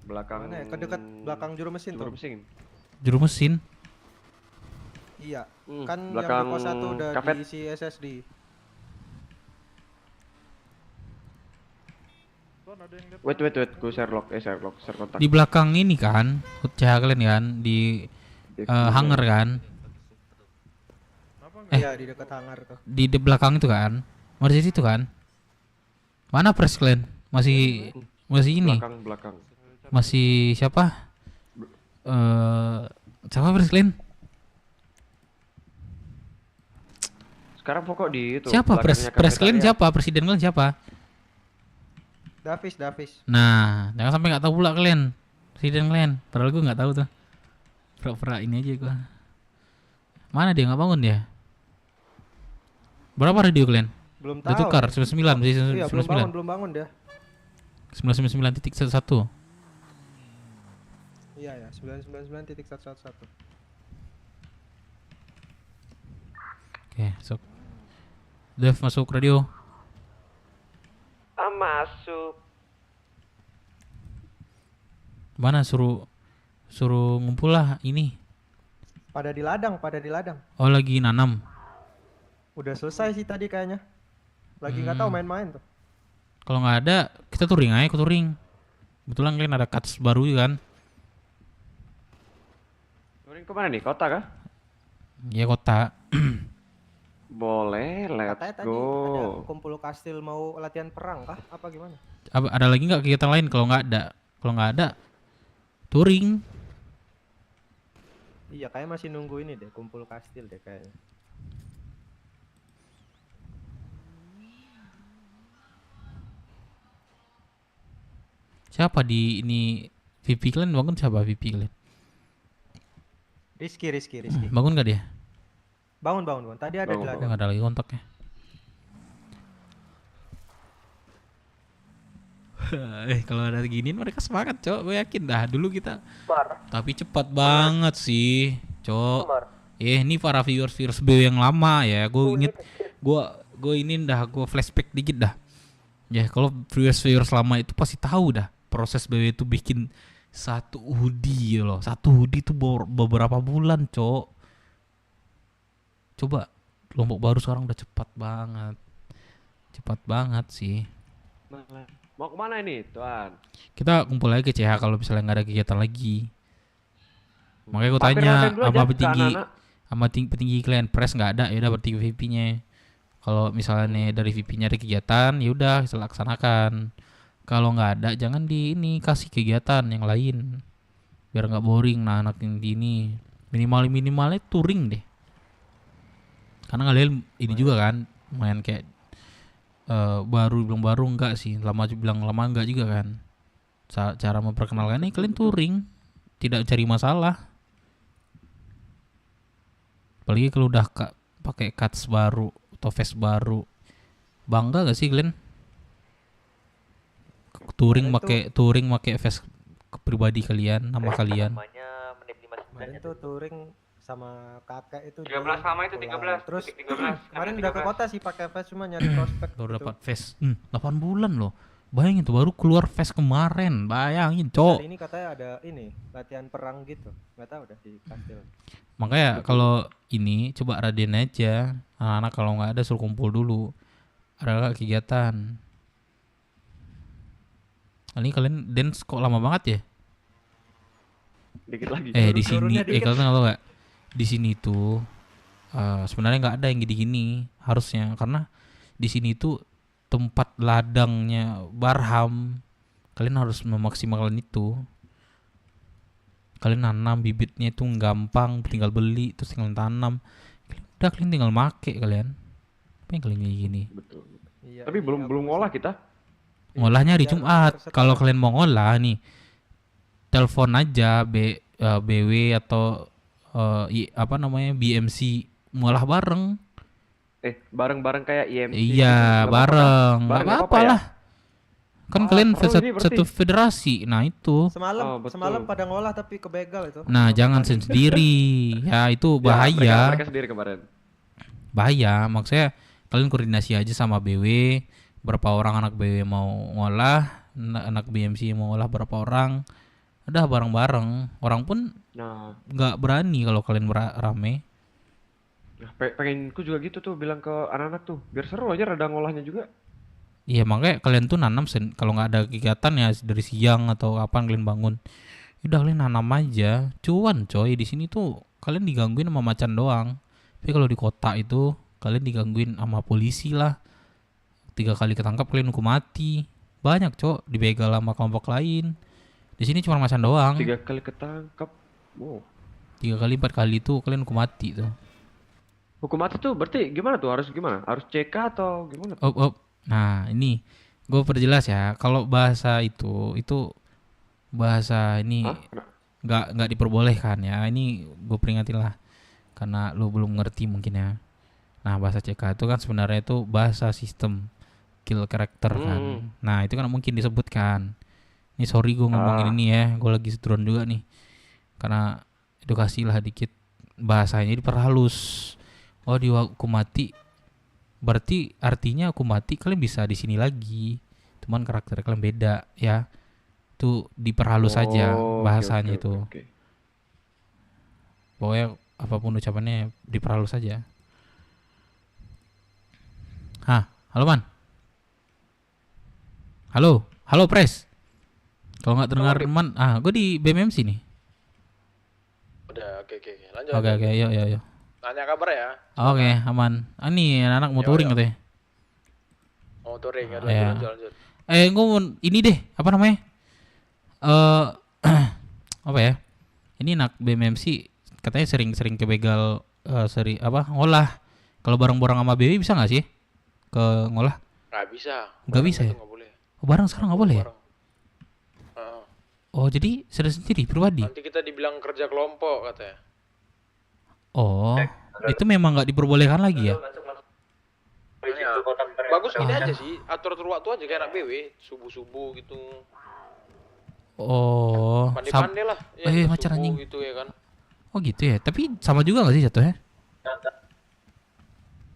Belakang. mana ya? Ke dekat belakang juru mesin tuh. Juru mesin. Iya. Kan belakang yang di pos 1 udah kafet. diisi SSD. Wait, ku share kontak. Di belakang ini kan, CH kalian kan, di hangar kan, Iya, di dekat hangar tuh. di belakang itu kan, masih situ kan. Mana press kalian? Masih ini, Belakang. masih siapa? Siapa press kalian? Sekarang pokok di itu. Siapa press kalian? Siapa? Presiden kalian siapa? Davis. Nah, jangan sampai nggak tahu pula kalian presiden kalian. Padahal gue nggak tahu tuh. Pura-pura ini aja gue. Mana dia, nggak bangun dia? Berapa radio kalian? Belum Udah tahu. tukar 99, masih Iya, 99. belum bangun dia. 999.11. Iya ya, 999.111. Oke, masuk. Dev masuk radio. Masuk. Mana suruh ngumpul lah ini. Pada di ladang. Oh, lagi nanam. Udah selesai sih tadi kayaknya. Lagi nggak tahu main-main tuh. Kalau nggak ada, kita touring aja, ke touring. Kebetulan kalian ada cuts baru juga kan? Touring kemana nih? Kota kah? Ya, kota. Boleh, let's Katanya tadi go. ada kumpul kastil mau latihan perang kah? Apa gimana? Ada lagi nggak kegiatan lain? Kalau nggak ada, touring. Iya, kayak masih nunggu ini deh, kumpul kastil deh kayaknya. Siapa di ini VP kalian bangun siapa VP kalian? Rizky. Bangun gak dia? Bangun. Tadi ada di Bangun, Oh, ladang. nggak ada lagi kontaknya. Kalau ada giniin mereka semangat, Cok. Gue yakin dah. Dulu kita. Tapi cepat banget sih, Cok. Ini para viewers BW yang lama ya. Gue inget, gue ini dah, gue flashback dikit dah. Ya, kalau viewers lama itu pasti tahu dah proses BW itu bikin satu hoodie loh. Satu hoodie itu beberapa bulan, Cok. Coba Lombok Baru sekarang udah cepat banget sih. Mau kemana ini, Tuan? Kita kumpul lagi ke CH kalau misalnya nggak ada kegiatan lagi. Makanya gue Mampir tanya ngapain dulu sama aja, petinggi, ke anak-anak. sama petinggi klien press nggak ada, ya udah berarti VP-nya. Kalau misalnya nih dari VP-nya ada kegiatan, ya udah kita laksanakan. Kalau nggak ada, jangan kasih kegiatan yang lain, biar nggak boring. Nah, anak yang di ini minimalnya touring deh. Karena kalian ini juga kan main kayak bilang baru enggak sih, lama bilang lama enggak juga kan. Cara memperkenalkan kalian touring, tidak cari masalah. Apalagi kalau udah pakai cuts baru atau face baru, bangga gak sih kalian? Touring pakai face pribadi kalian, nama kalian. Kemarin tuh touring sama kakek itu 13 sama itu, pulang. 13. Terus 13. kemarin udah ke kota sih pakai face, cuma nyari prospek Baru gitu. dapat face 8 bulan loh. Bayangin tuh, baru keluar face kemarin. Bayangin, Cok. Kali ini katanya ada latihan perang gitu, nggak tahu udah di kastil. Makanya kalau ini coba Raden aja. Anak-anak kalau nggak ada suruh kumpul dulu. Ada nggak kegiatan? Ini kalian dance kok lama banget ya? Dikit lagi. Di sini, turunnya dikit. kalian tahu nggak? Di sini tuh sebenarnya nggak ada yang gini-gini harusnya, karena di sini tuh tempat ladangnya Barham. Kalian harus memaksimalkan itu. Kalian nanam bibitnya itu gampang, tinggal beli terus tinggal tanam. Udah kalian tinggal make kalian. Apa yang kalian gini? Betul. Iya, Tapi belum ngolah kita. Ngolahnya hari Biar Jumat. tersetor. Kalau kalian mau ngolah nih, telepon aja BW atau BMC, ngolah bareng. Bareng-bareng kayak IMC. Iya, gitu. bareng. Nggak Bareng nggak apa-apa apa-apa ya? lah. Kan kalian seru ini berarti. satu federasi. Nah, itu. Semalam Oh, betul. semalam pada ngolah tapi kebegal itu. Nah, jangan sendiri. Ya, itu Ya, bahaya. mereka sendiri kemarin. Bahaya. Maksudnya kalian koordinasi aja sama BW. Berapa orang anak BW mau ngolah, anak BMC mau ngolah berapa orang. Udah bareng-bareng. Orang pun Nah, nggak berani kalau kalian rame. pengenku juga gitu tuh, bilang ke anak-anak tuh, biar seru aja rada ngolahnya juga. Iya, makanya kalian tuh nanam kalau nggak ada kegiatan ya dari siang atau kapan kalian bangun. Udah kalian nanam aja. Cuan coy, di sini tuh kalian digangguin sama macan doang. Tapi kalau di kota itu kalian digangguin sama polisi lah. 3 kali ketangkap kalian hukum mati. Banyak cok, dibegal sama kelompok lain. Di sini cuma macan doang. 3 kali ketangkap. Wow. 3 kali 4 kali tuh kalian hukum mati tuh. Hukum mati tuh berarti gimana tuh? Harus gimana? Harus CK atau gimana? Nah, ini gue perjelas ya. Kalau bahasa itu bahasa ini Hah? nggak diperbolehkan ya. Ini gue peringatin lah karena lu belum ngerti mungkin ya. Nah, bahasa CK itu kan sebenarnya itu bahasa sistem kill karakter kan. Nah, itu kan mungkin disebutkan. Ini sorry gue ngomongin ini ya. Gue lagi setron juga nih. Karena edukasi lah dikit, bahasanya diperhalus. Oh, di hukum mati berarti artinya hukum mati kalian bisa di sini lagi. Cuman karakter kalian beda ya. Itu diperhalus saja bahasanya itu. Oke. Pokoknya apapun ucapannya diperhalus saja. Hah, halo Man. Halo Pres. Kalau nggak dengar Man, gue di BMMC nih. Udah, oke. Lanjut. Oke, yuk. Tanya kabar ya. Oke, aman. Nih anak mau touring katanya. Oh, touring ya. Iya. Lanjut. Gue mau ini deh, apa namanya? Apa ya? Ini anak BMMC katanya sering kebegal ngolah. Kalau bareng-bareng sama BW bisa nggak sih ke ngolah? Nggak bisa. Nggak bisa ya? Nggak boleh. Oh, bareng sekarang nggak boleh ya? Bareng. Oh, jadi sudah sendiri pribadi. Nanti kita dibilang kerja kelompok katanya. Oh, itu memang nggak diperbolehkan lagi ya? Makanya, bagus gini aja sih, atur-atur waktu aja kayak anak BW, subuh-subuh gitu. Oh, Pandai-pandai lah, ya macan subuh anjing. gitu ya kan. Oh gitu ya. Tapi sama juga nggak sih jatuhnya?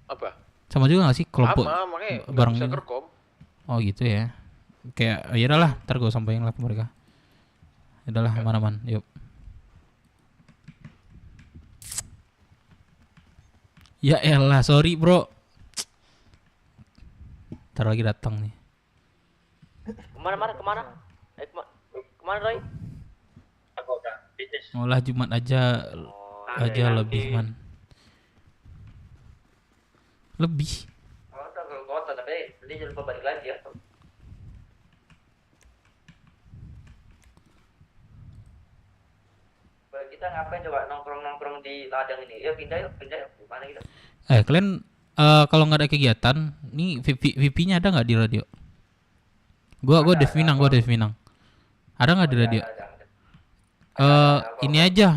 Apa? Sama juga nggak sih kelompok Sama, makanya nggak bareng bisa gitu? kerkom. Oh gitu ya. Kayak ya udahlah, ntar gue sampaikan lah ke mereka. Ya udahlah, aman-aman. Yuk. Ya elah, sorry bro. Ntar lagi datang nih. Kemana? Kemana Roy? Malah Jumat aja lebih man. Lebih. Kota ke kota, tapi nanti jangan lupa balik lagi ya. Kita ngapain coba nongkrong di ladang ini? Ya pindah yuk. Mana gitu? Kalian kalau nggak ada kegiatan, nih VP-nya ada nggak di radio? Gua Dev Minang. Ada nggak di radio? Ini aja,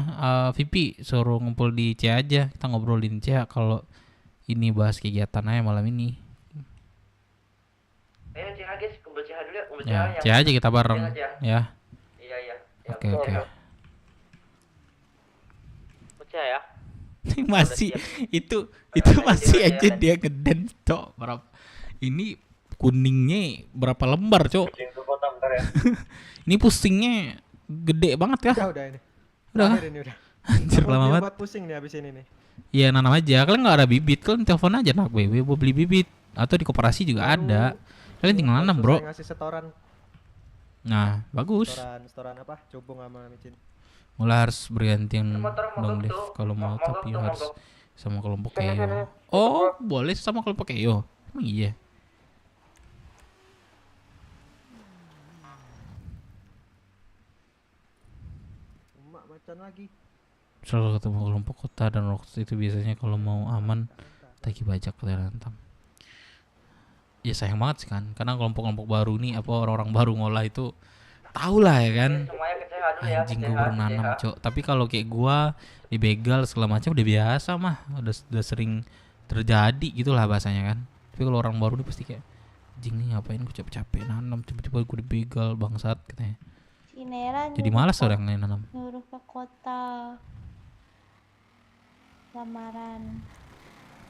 VP suruh ngumpul di C aja, kita ngobrolin C kalau ini bahas kegiatan aja malam ini. Ayo CH guys, kumpul CH dulu ya. Kumpul Ya, CH C aja kita bareng, ya. Iya. Oke. CH ya. Masih itu masih aja dia ngedance cok berapa ini kuningnya berapa lembar cok. Ini pusingnya gede banget ya. Udah ini. Udah. Akhir ini udah. Anjir lama banget. Buat pusing nih abis ini nih. Iya nanam aja. Kalian nggak ada bibit, kalian telepon aja nak BW buat beli bibit atau di koperasi juga ada. Kalian tinggal nanam bro. Saya ngasih setoran. Nah bagus. Setoran apa? Cubung sama micin. Mulai harus bergantian dong Dev kalau mau tapi harus sama kelompok Keyo. Oh boleh sama kelompok Keyo. Emang iya. Emak macan lagi. Selalu ketemu kelompok kota dan waktu itu biasanya kalau mau aman tagih pajak ke Rantam. Ya sayang banget sih kan, karena kelompok-kelompok baru nih apa orang-orang baru ngolah itu tahu lah ya kan. Anjing gue baru nanam cok. Tapi kalau kayak gua dibegal segala macam udah biasa mah, udah sering terjadi gitulah bahasanya kan. Tapi kalau orang baru nih pasti kayak anjing nih ngapain gue capek-capek nanam tiba-tiba gue dibegal bangsat katanya. Jadi malas orang lain nanam. Nyuruh ke kota lamaran.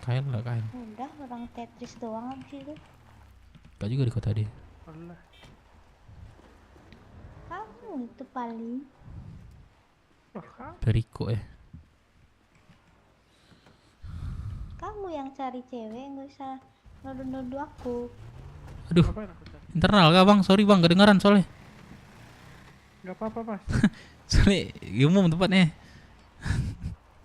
Kain lah kain. Udah orang Tetris doang abis itu. Gak juga di kota dia. Kamu itu paling. Periko ya. Kamu yang cari cewek, nggak usah nuduh-nuduh aku. Aduh. Internal kah bang? Sorry bang, kedengaran soalnya. Gak apa-apa mas. Soalnya umum tempatnya.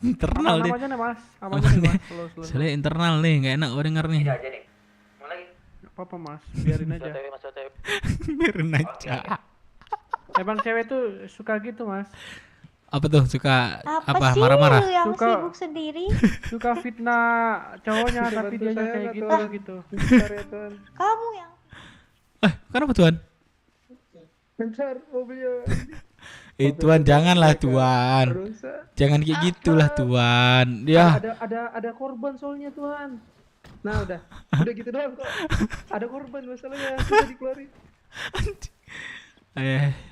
Internal Aman deh. aja nih mas. Aman aja nih mas. Slow. Soalnya internal nih, nggak enak gue denger nih. Tidak aja nih. Mau lagi? Gak apa-apa mas. Biarin aja. Mas OTW. Biarin aja. Emang cewek tuh suka gitu mas. Apa tuh suka Apa sih marah-marah? lu yang Suka- sibuk sendiri? Suka fitnah cowoknya tapi dia kayak gitu. Kamu yang Kenapa Tuan? Bentar mobilnya. Tuan janganlah Tuan. Jangan kayak gitulah Tuan. Ya. Ada korban soalnya Tuhan. Nah udah gitu doang kok. Ada korban masalahnya sudah dikeluarin.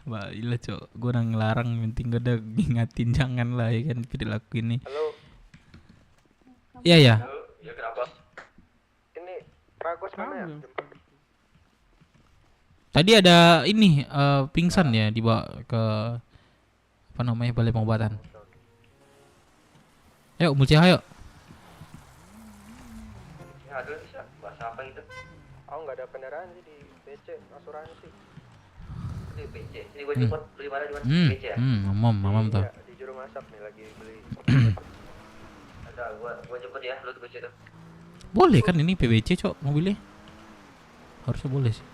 Mbak Ila cok, gue udah ngelarang, penting gue udah ngingatin jangan lah ya kan tidak lakuin nih. Halo. Iya ya. Halo. Ya kenapa? Ini Bagus mana ya? Tadi ada ini pingsan ya dibawa ke apa namanya balai pengobatan. Ayo Mulci ayo. Ya aduh bisa bahasa apa gitu? Aku nggak ada kendaraan sih di BC asuransi. Di BC. Sini gue jemput beli mana di mana? BC ya? Mamam tuh. Di juru masak nih lagi beli. Ada gua jemput ya, lu ke situ. Boleh kan ini PBC cok mobilnya? Harusnya boleh sih.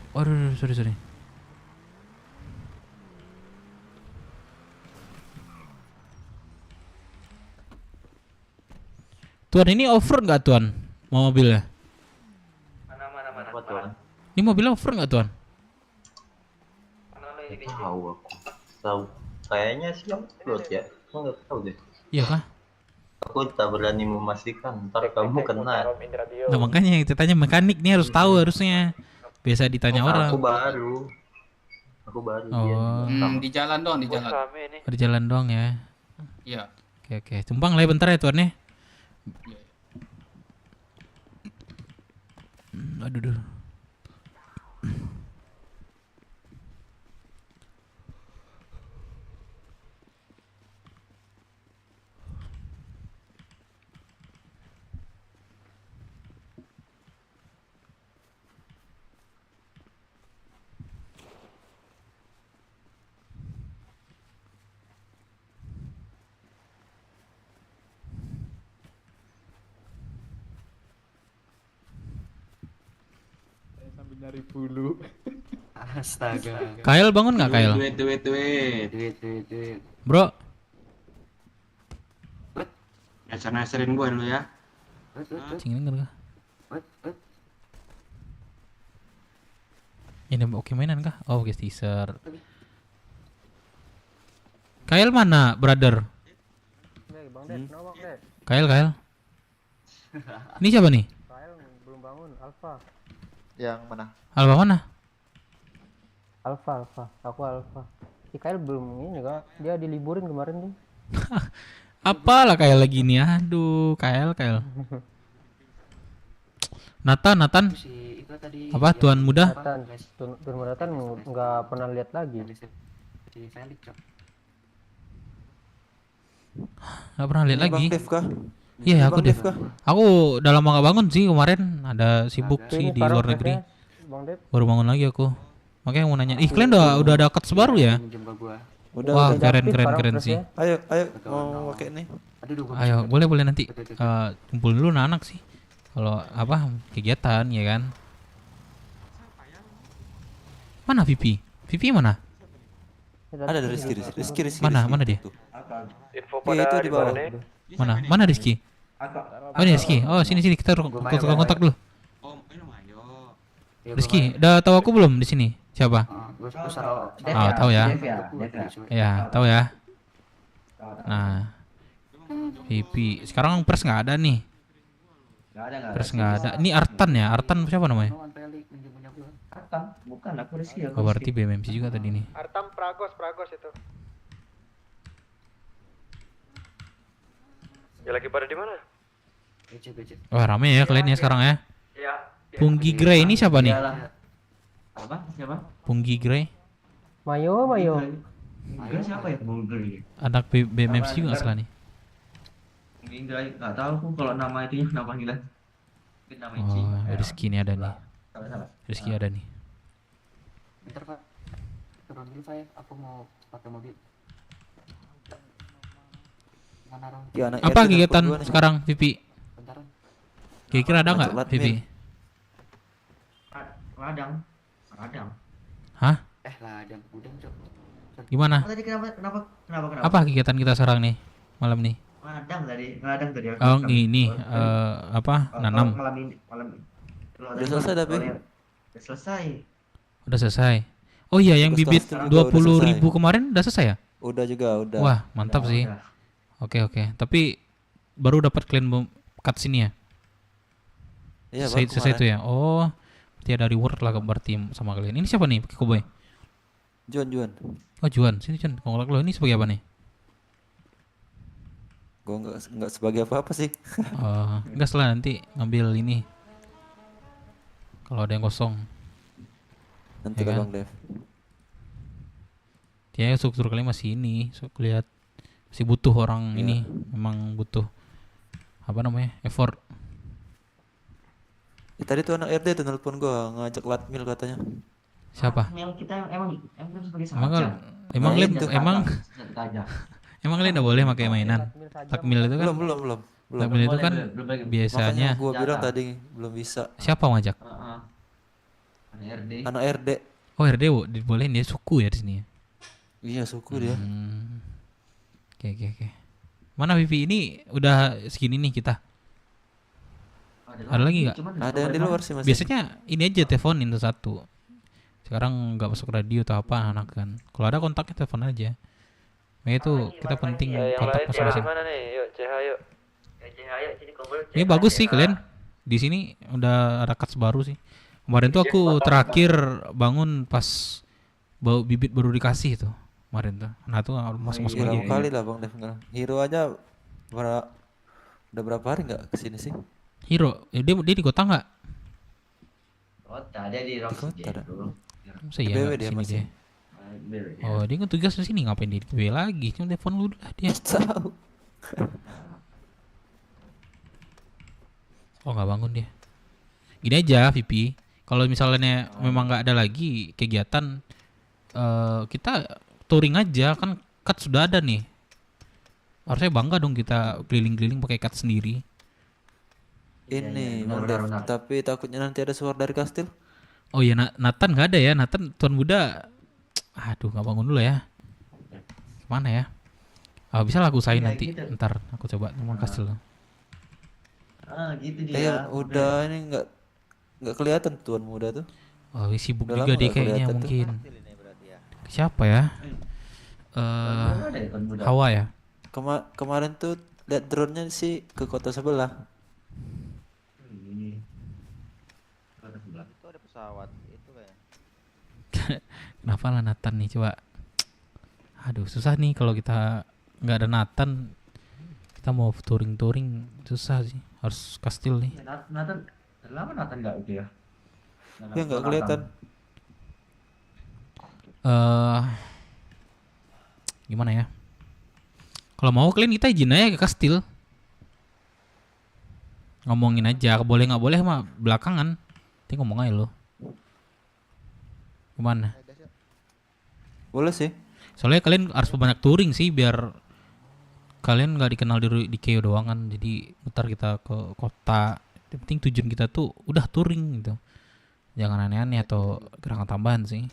Waduh, sorry. Tuan, ini off-road nggak tuan? Mau mobilnya? Apa tuan? Ini mobilnya off-road nggak tuan? Tahu aku. Tahu. Kayaknya sih upload ya. Aku nggak tahu deh. Iya kah? Aku tak berani memastikan. Ntar kamu kena. Nah makanya yang tanya mekanik nih harus tahu harusnya. Biasa ditanya orang. Aku baru. Oh, Di jalan doang, di jalan. di jalan doang ya. Iya. Oke. Tumpang lah ya bentar ya tuan ya. Aduh. Sambil nyari bulu. Astaga. Kail bangun nggak Kail? Duit. Bro, Nasar-nasarin gua dulu ya. cing denger kah? Ini oke mainan kah? Oh, oke teaser. Kail mana, brother? Bang Ded, no Bang Ded. Kail. Ini siapa nih? Kael belum bangun, Alfa. Yang mana? Alba mana? Alfa. Aku Alfa. Si Kael belum ini kak, dia diliburin kemarin nih. Apalah Kail lagi nih? Aduh, Kail. Nathan. Apa tuan muda? Tuan Muratan nggak pernah lihat lagi. Nggak pernah lihat lagi. Bang Dev kah? Iya, aku Bang Dev. Dev kah? Aku udah lama gak bangun sih kemarin. Ada sibuk sih di luar negeri. Bang Ded. Baru bangun lagi aku. Makanya mau nanya. Ih, kalian udah ada cuts baru ya? Wah, keren sih. Ayo, mau pakai ini. Ayo, boleh nanti kumpul dulu anak sih. Kalau apa kegiatan ya kan? Mana Vivi? Vivi mana? Ada Rizky. Mana dia? Info Iya, itu di bawah. Mana Rizky? Oh ini Rizky. Oh sini kita kontak dulu. Rizky, udah tahu aku belum di sini? Siapa? Oh, tahu ya. Ya, tahu ya. Nah, Vivi. Sekarang pers nggak ada nih. Pers nggak ada. Ini Artan ya? Artan siapa namanya? Bukan aku Rizky. Oh, berarti BMMC juga tadi nih. Artam Pragos itu. Ya lagi pada di mana? Wah, rame ya kalian ya sekarang ya. Iya. Punggi Grey ini siapa nih? Apa? Siapa? Punggi Grey. Mayo. Siapa ya? Bulgari. Anak BMMC juga nggak salah nih. Nggak tahu aku kalau nama itu nama panggilan. Nama Oh, Rizky ini ada nih. Salah. Rizky ada nih. Bentar Pak. Turun dulu Pak ya. Aku mau pakai mobil. Mana orang? Ya, anak Apa RT kegiatan telepon gua nih. sekarang, Vivi? Bentaran. Kira-kira ada nggak, Macet Vivi? Ladang. Hah? Ladang. Udang, Cok. Gimana? Tadi kenapa? Apa kegiatan kita sekarang nih? Malam nih? Ladang tadi. Oh, ini apa? Nanam. Malam ini. Udah selesai tapi. Udah selesai. Udah selesai. Oh iya, yang Tugas bibit tahun juga udah 20.000 selesai. kemarin udah selesai ya? Udah juga. Wah, mantap sih. Oke. Tapi baru dapat klien cut sini ya? Iya, Selesai itu ya? Oh, berarti ada reward lah berarti sama kalian. Ini siapa nih? Pakai Cowboy? Juan. Oh, Juan. Sini Juan. Konglak lo ini sebagai apa nih? Gua enggak sebagai apa-apa sih. Oh, enggak salah nanti ngambil ini. Kalau ada yang kosong. Nanti Ya kan? Bang Dev. Ya struktur kalian masih ini. So, lihat masih butuh orang Iya. ini. Memang butuh apa namanya? Effort. Tadi tuh anak RT tuh nelpon gua ngajak latmil katanya. Siapa? Kita emang sebagai Emang Nah, Lem, itu. emang Lem udah boleh pakai mainan. Takmil itu kan? Belum. Takmil itu kan biasanya Makanya gua bilang tadi belum bisa. siapa ngajak? Anak RD. Oh RD dibolehin dia suku ya di sini ya. Iya suku dia. Oke. Mana Vivi ini udah segini nih kita. Ada lagi nggak? Ada yang di luar sih masih. Biasanya ini aja teleponin satu. Sekarang nggak masuk radio atau apa anak kan. Kalau ada kontaknya telepon aja. Nah itu kita penting kontak masing-masing. Mana nih? Yuk, CH yuk. CH yuk, sini kumpul. Ini bagus sih kalian. Di sini udah ada cuts baru sih. Kemarin tuh aku terakhir bangun pas bau bibit baru dikasih tuh. Kemarin tuh. Nah tuh masuk-masuk Berapa lagi. kali lah Bang Dev. Hero aja udah berapa hari nggak kesini sih? Hero, dia di kota nggak? Kota, dia di Roxy dulu. Masa iya BW nggak dia kesini masih. dia? Oh dia kan tugas di sini ngapain dia di PB lagi? Cuma telepon lu lah dia. Tahu. Oh nggak bangun dia. Gini aja Vipi, kalau misalnya memang nggak ada lagi kegiatan, kita touring aja kan, cut sudah ada nih. Harusnya bangga dong kita keliling-keliling pakai cut sendiri. Ini Bang Dev, tapi takutnya nanti ada suara dari kastil. Oh iya Nathan nggak ada ya, Nathan Tuan Muda. Aduh nggak bangun dulu ya. Mana ya? Oh, bisa lah aku usahain nanti. Ntar aku coba ngomong kastil. Gitu dia. Udah ini nggak kelihatan Tuan Muda tuh. Oh sibuk Udah juga lama dia nggak kayaknya kelihatan mungkin. Siapa ya? Hawa ya. Kemarin tuh lihat drone-nya sih ke kota sebelah. Itu ada pesawat itu kayak. Kenapa lah Nathan nih coba. Aduh susah nih kalau kita nggak ada Nathan. Kita mau touring susah sih. Harus kastil nih. Nathan, lama Nathan nggak itu ya? Ya nggak kelihatan. Gimana ya? Kalau mau kalian kita izin aja ke kastil. Ngomongin aja, boleh nggak boleh mah belakangan. Nanti ngomong aja lo. Gimana? Boleh sih. Soalnya kalian harus banyak touring sih biar kalian nggak dikenal di Keo doang kan. Jadi mutar kita ke kota. Yang penting tujuan kita tuh udah touring gitu. Jangan aneh-aneh atau gerakan tambahan sih.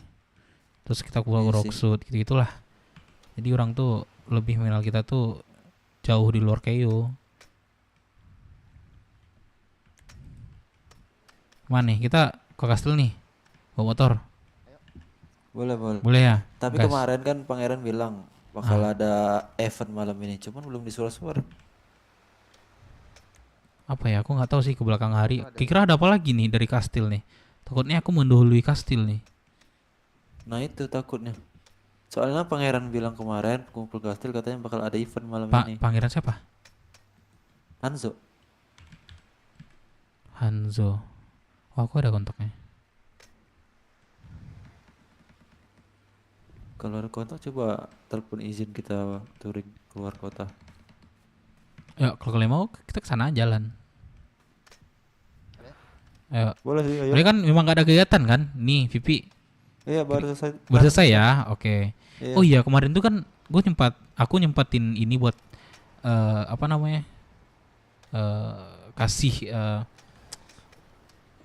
Terus kita keluar rockshoot gitu-gitulah. Jadi orang tuh lebih mengenal kita tuh jauh di luar Keo. Mana nih? Kita ke kastil nih. Bawa motor. Boleh. Boleh ya? Tapi Gas. kemarin kan Pangeran bilang bakal ada event malam ini, cuman belum disuruh-suruh. Apa ya? Aku nggak tahu sih ke belakang hari. Kira-kira ada apa lagi nih dari kastil nih? Takutnya aku mendahului kastil nih. Nah itu takutnya. Soalnya Pangeran bilang kemarin kumpul kastil katanya bakal ada event malam ini. Pangeran siapa? Hanzo. Oh, aku ada kontaknya. Kalau ada kontak coba telepon izin kita touring keluar kota. Ya kalau kalian mau kita kesana jalan. Ayo. Boleh sih, ayo. Ini kan memang gak ada kegiatan kan? Nih Vivi. Iya baru selesai. Baru selesai ya, oke. Iya. Oh iya kemarin tuh kan aku nyempatin ini buat kasih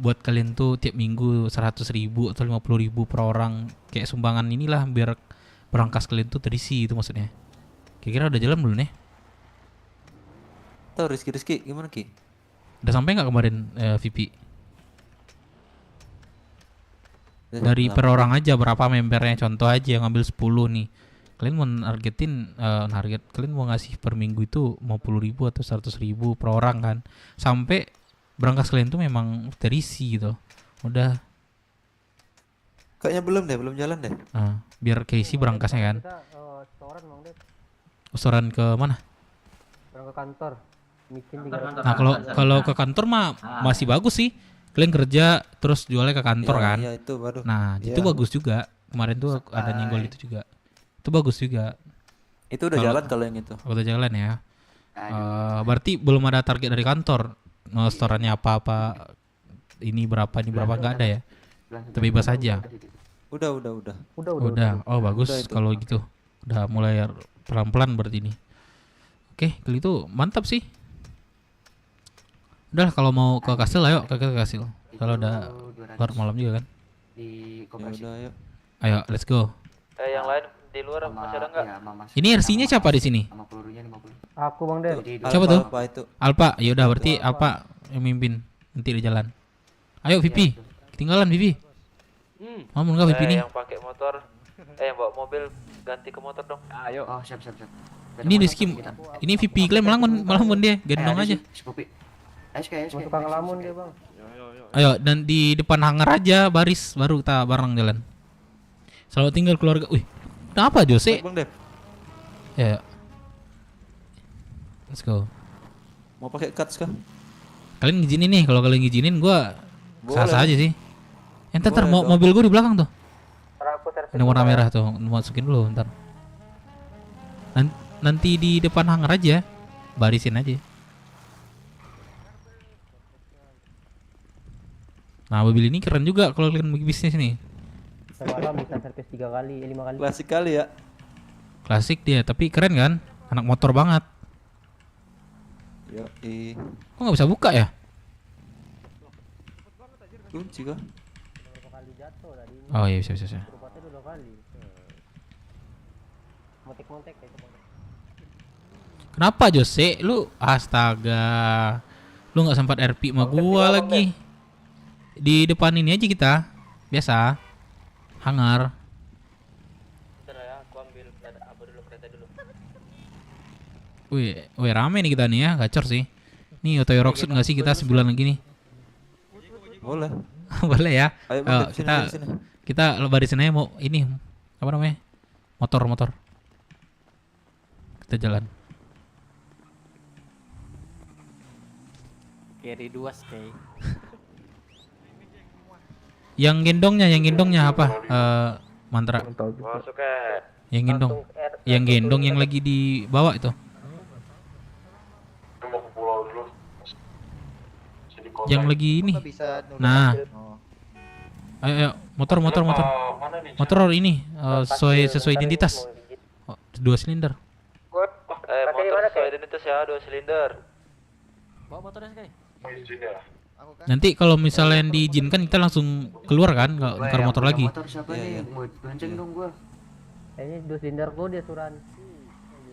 buat kalian tuh tiap minggu 100.000 atau 50.000 per orang kayak sumbangan inilah biar berangkas kalian tuh terisi itu maksudnya. Kira-kira udah jalan belum nih? Tahu Rizky gimana Ki? Udah sampai nggak kemarin VP? Dari per orang aja berapa membernya, contoh aja ngambil 10 nih. Kalian mau kalian mau ngasih per minggu itu 50.000 atau 100.000 per orang kan. Sampai berangkas kalian tuh memang terisi gitu. Udah. Kayaknya belum jalan deh. Biar keisi berangkasnya kan. Setoran ke mana? Orang ke kantor. Nah kalau ke kantor mah masih bagus sih. Kalian kerja terus jualnya ke kantor kan. Iya itu baru. Nah itu bagus juga. Kemarin tuh ada nyenggol itu juga. Itu bagus juga. Itu udah jalan kalau yang itu. Udah jalan ya. Berarti belum ada target dari kantor. Setorannya apa-apa. Ini berapa nggak ada ya. Terbebas aja. Udah. Oh bagus kalau gitu. Udah mulai pelan-pelan berarti ini. Oke, kalau itu mantap sih. Udah kalau mau ke kastil ayo ke kastil. Kalau udah keluar malam juga kan. di Ya koperasi. udah ayo. Ayo, let's go. Yang lain di luar masih ada nggak? Iya, Mama. Ini RC-nya siapa di sini? Sama pelurunya 50. Aku Bang Den. Siapa tuh? Alpha itu. Alpa. Yaudah berarti Alpa yang mimpin nanti di jalan. Ayo Vivi. Ketinggalan Vivi. Mau nggak Vivi nih? Yang pakai motor, yang bawa mobil ganti ke motor dong. Ayo. Oh, siap. Ini Rizky. Ini Vivi klaim melamun dia. Gendong aja. Sepupi. Ayo, Sky. Suka ngelamun dia Bang. Ayo dan di depan hangar aja baris baru kita bareng jalan. Selamat tinggal keluarga. Wih, kenapa Jose? Bang Dev. Ya. Let's go. Mau pakai cuts kah? Kalian ngizinin nih, kalau kalian ngizinin gua sah-sah aja sih. Ntar Boleh dong. mobil gua di belakang tuh. Ini warna merah tuh, masukin dulu ntar. Nanti di depan hangar aja, barisin aja. Nah mobil ini keren juga kalau kalian mau bisnis nih. Semalam bisa servis 3 kali, 5 kali. Klasik kali ya. Klasik dia, tapi keren kan? Anak motor banget. Yo, Kok nggak bisa buka ya? kunci kah? Berapa kali jatuh tadi ini. Oh iya bisa. Rupanya 2 kali. Montek-montek kayak itu. Kenapa Jose? Lu astaga. Lu nggak sempat RP sama gua lagi. Di depan ini aja kita. Biasa. Hangar. Bentar ya, aku ambil kereta dulu. Wih, rame nih kita nih ya, gacor sih. Nih Otoy Rocksuit nggak sih kita sebulan lagi nih? Boleh. Boleh ya. Ayo, Ayo, Bang, sini. kita barisin aja mau ini apa namanya? Motor. Kita jalan. Carry 2 stay. Yang gendongnya apa? Mantra. Masuk ke. Yang gendong yang lagi dibawa itu. Yang lagi ini. Nah. Ayo, motor. Motor ini sesuai identitas. Oh, 2 silinder. Motor sesuai identitas ya, 2 silinder. Bawa motornya Sky. Nanti kalau misalnya diizinkan kita langsung keluar kan, nggak nukar motor lagi. Motor siapa nih? Gonceng dong gua. Ini 2 silinder gua dia suran.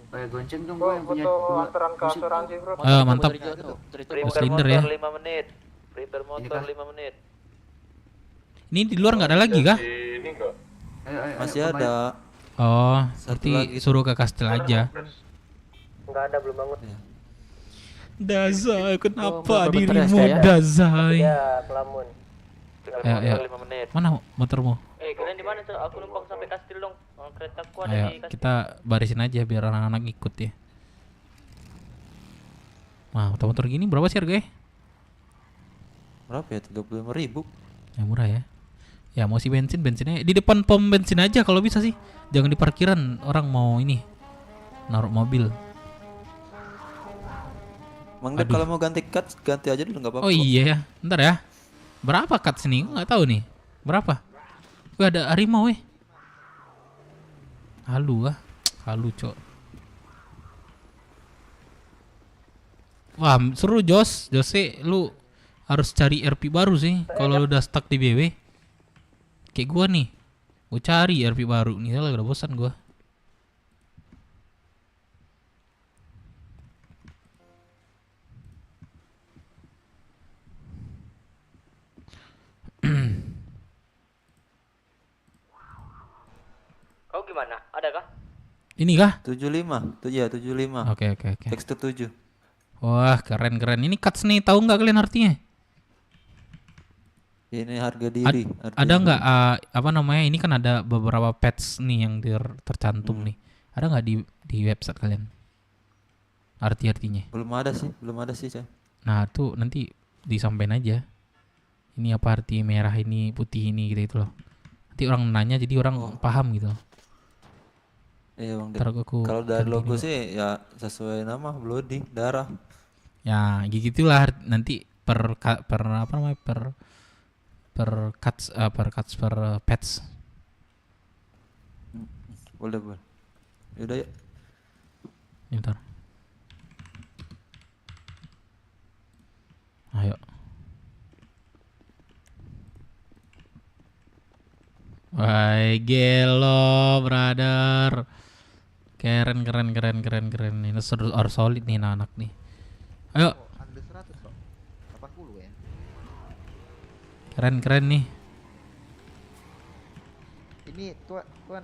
Gonceng dong gua yang punya 2. Ayo mantap. Prepare silinder motor ya. 5 menit. Prepare motor 5 menit. Ini di luar nggak ada lagi kah? Masih ada. Oh, Satu berarti lagi. suruh ke kastel aja. Enggak ada, belum bangun. Dazai, kenapa motor dirimu betres ya? Dazai? Ya, kelamun. Ayo. 5 menit. Mana motormu? Kalian di mana tuh? Aku numpang sampai kastil dong. Keretaku ada Ayo, di kastil. kita barisin aja biar anak-anak ikut ya. Nah, motor gini berapa sih harganya? Berapa ya? 35.000. Ya murah ya. Ya mau si bensinnya di depan pom bensin aja kalau bisa sih. Jangan di parkiran, orang mau ini naruh mobil. Mang Dev kalau mau ganti cuts ganti aja dulu nggak apa-apa. Oh iya ya, ntar ya. Berapa cut sini? Nggak tahu nih. Berapa? Wih ada harimau Halu cok. Wah seru Jose, lu harus cari RP baru sih. Kalau lu udah stuck di BW, kayak gua nih, gua cari RP baru nih. Lah udah bosan gua. Kau gimana? Ada kah? Ini kah? 75. Tuh ya 75. Oke. Tekstur 7. Wah keren. Ini cuts nih, tahu nggak kalian artinya? Ini harga diri. Ada nggak apa namanya? Ini kan ada beberapa patch nih yang tercantum nih. Ada nggak di website kalian? Artinya? Belum ada sih, Cah. Nah tuh nanti disampaikan aja. Ini apa arti merah ini, putih ini gitu loh. Nanti orang nanya jadi orang paham gitu. Iya Bang Dev. Ntar aku Kalau dari cari logo dulu. sih ya sesuai nama bloody darah. Ya gitulah nanti per apa namanya per cuts per patch. Boleh. Yaudah ya. Bentar. Ayo. Wah, gelo, brother. Keren. Ini harus solid nih anak nih. Ayo. Under 100 kok. 80 ya. Keren nih. Ini tuan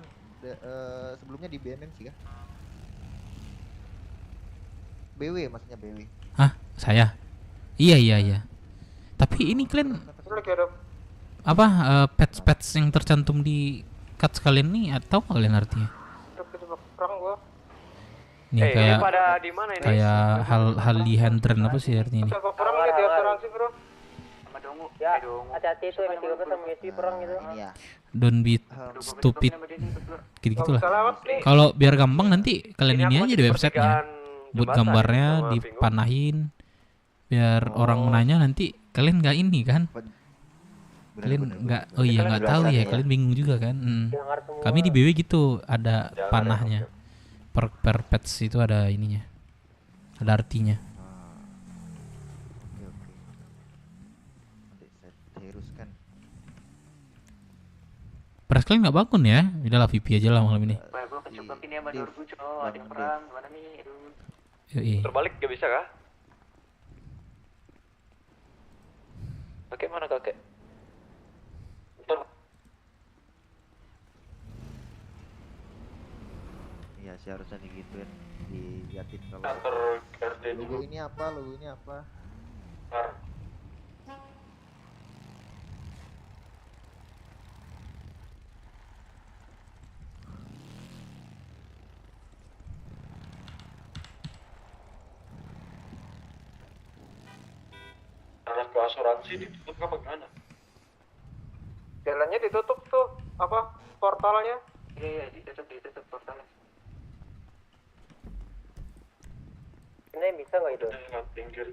sebelumnya di BNN sih kah? BW maksudnya BW. Hah? Saya? Iya. Tapi ini kalian apa pets yang tercantum di cut sekalian nih atau kalian artinya? Nih kayak pada di mana ini? kayak hal di handren apa sih artinya ini? Perang lihat di asuransi, Bro. Sama Dongu. Ya, hati-hati itu M13 sama Messi perang gitu. Ini ya. Don't be stupid. Gitu-gitulah. Salawat nih. Kalau biar gampang nanti kalian ini aku aja masih di websitenya. pertigaan Buat jembatan gambarnya sama dipanahin biar orang menanya nanti kalian nggak ini kan? Kalian nggak, oh iya nggak tahu ya, kalian bingung juga kan? Kami di BW gitu ada panahnya. Per pets itu ada ininya, ada artinya. Oke. Nanti saya teruskan. Pres kalian nggak bangun ya? Udahlah VP aja lah malam ini. Wah, gua kecebak ini sama Dorgu, coy. Ada yang perang, gimana nih? Aduh. Yoi. Terbalik gak bisa kah? Kakek mana kakek? Iya sih harusnya digituin, diliatin kalau Kantor RT logo ini apa. Anak ke asuransi ditutup apa gimana? Jalannya ditutup tuh, apa portalnya? Iya, ditutup portalnya. Ini bisa nggak itu?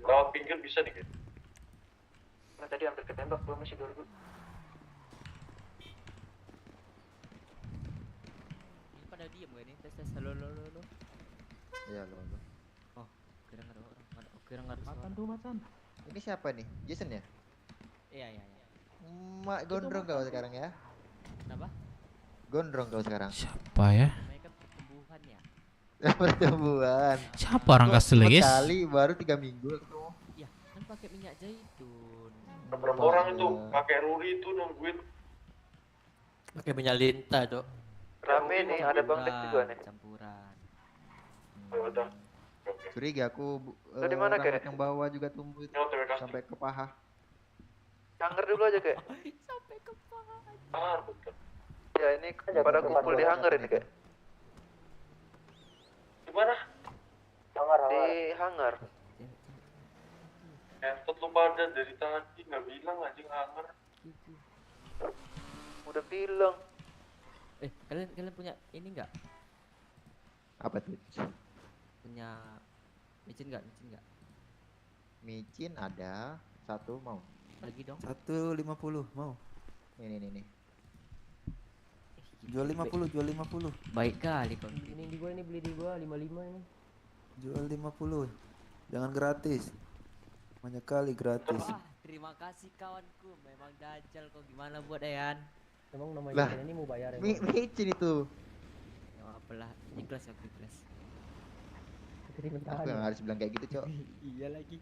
Lewat pinggir bisa nih kan? Nah, tadi hampir ketembak, gua masih Dorgu. Ini pada diem gak ini? Tes halo. Iya lo. Oh, kira nggak ada orang. Kira nggak ada suara. Macan. Ini siapa nih? Jason ya? Iya. Mak gondrong kau sekarang ya? Kenapa? Gondrong kau sekarang. Siapa ya? Mereka pertumbuhan ya. Pertumbuhan. Siapa orang kastil guys? Sekali baru 3 minggu tuh. Iya, kan pakai minyak zaitun. Berapa orang itu? Kakek Ruri itu nungguin. Pakai minyak lintah, Dok. Rame nih, ada Bang Dek juga nih. Campuran. Udah. Curiga aku Lu di mana, rambut Kek? yang bawah juga tumbuh itu sampai ke paha. Hanger dulu aja kayak. Sampai ke paha. Betul. Ya ini pada kumpul di hanger ini kayak. Di mana? Di hanger. Entot lu pada dari tadi nggak bilang anjing hanger. Udah bilang. Kalian punya ini enggak? Apa tuh? Punya micin enggak? Micin ada satu mau. Lagi dong. 150 mau. Ini. Jual 50. Baik kali kau. Ini di gua ini beli di gua 55 ini. Jual 50. Jangan gratis. Banyak kali gratis. Wah, terima kasih kawanku. Memang dajal kau gimana buat Ayan? Emang nama Lah, ini mau bayar ya? micin itu. Ya apalah, ikhlas aku ikhlas. Aku yang harus bilang kayak gitu, Cok. Iya lagi.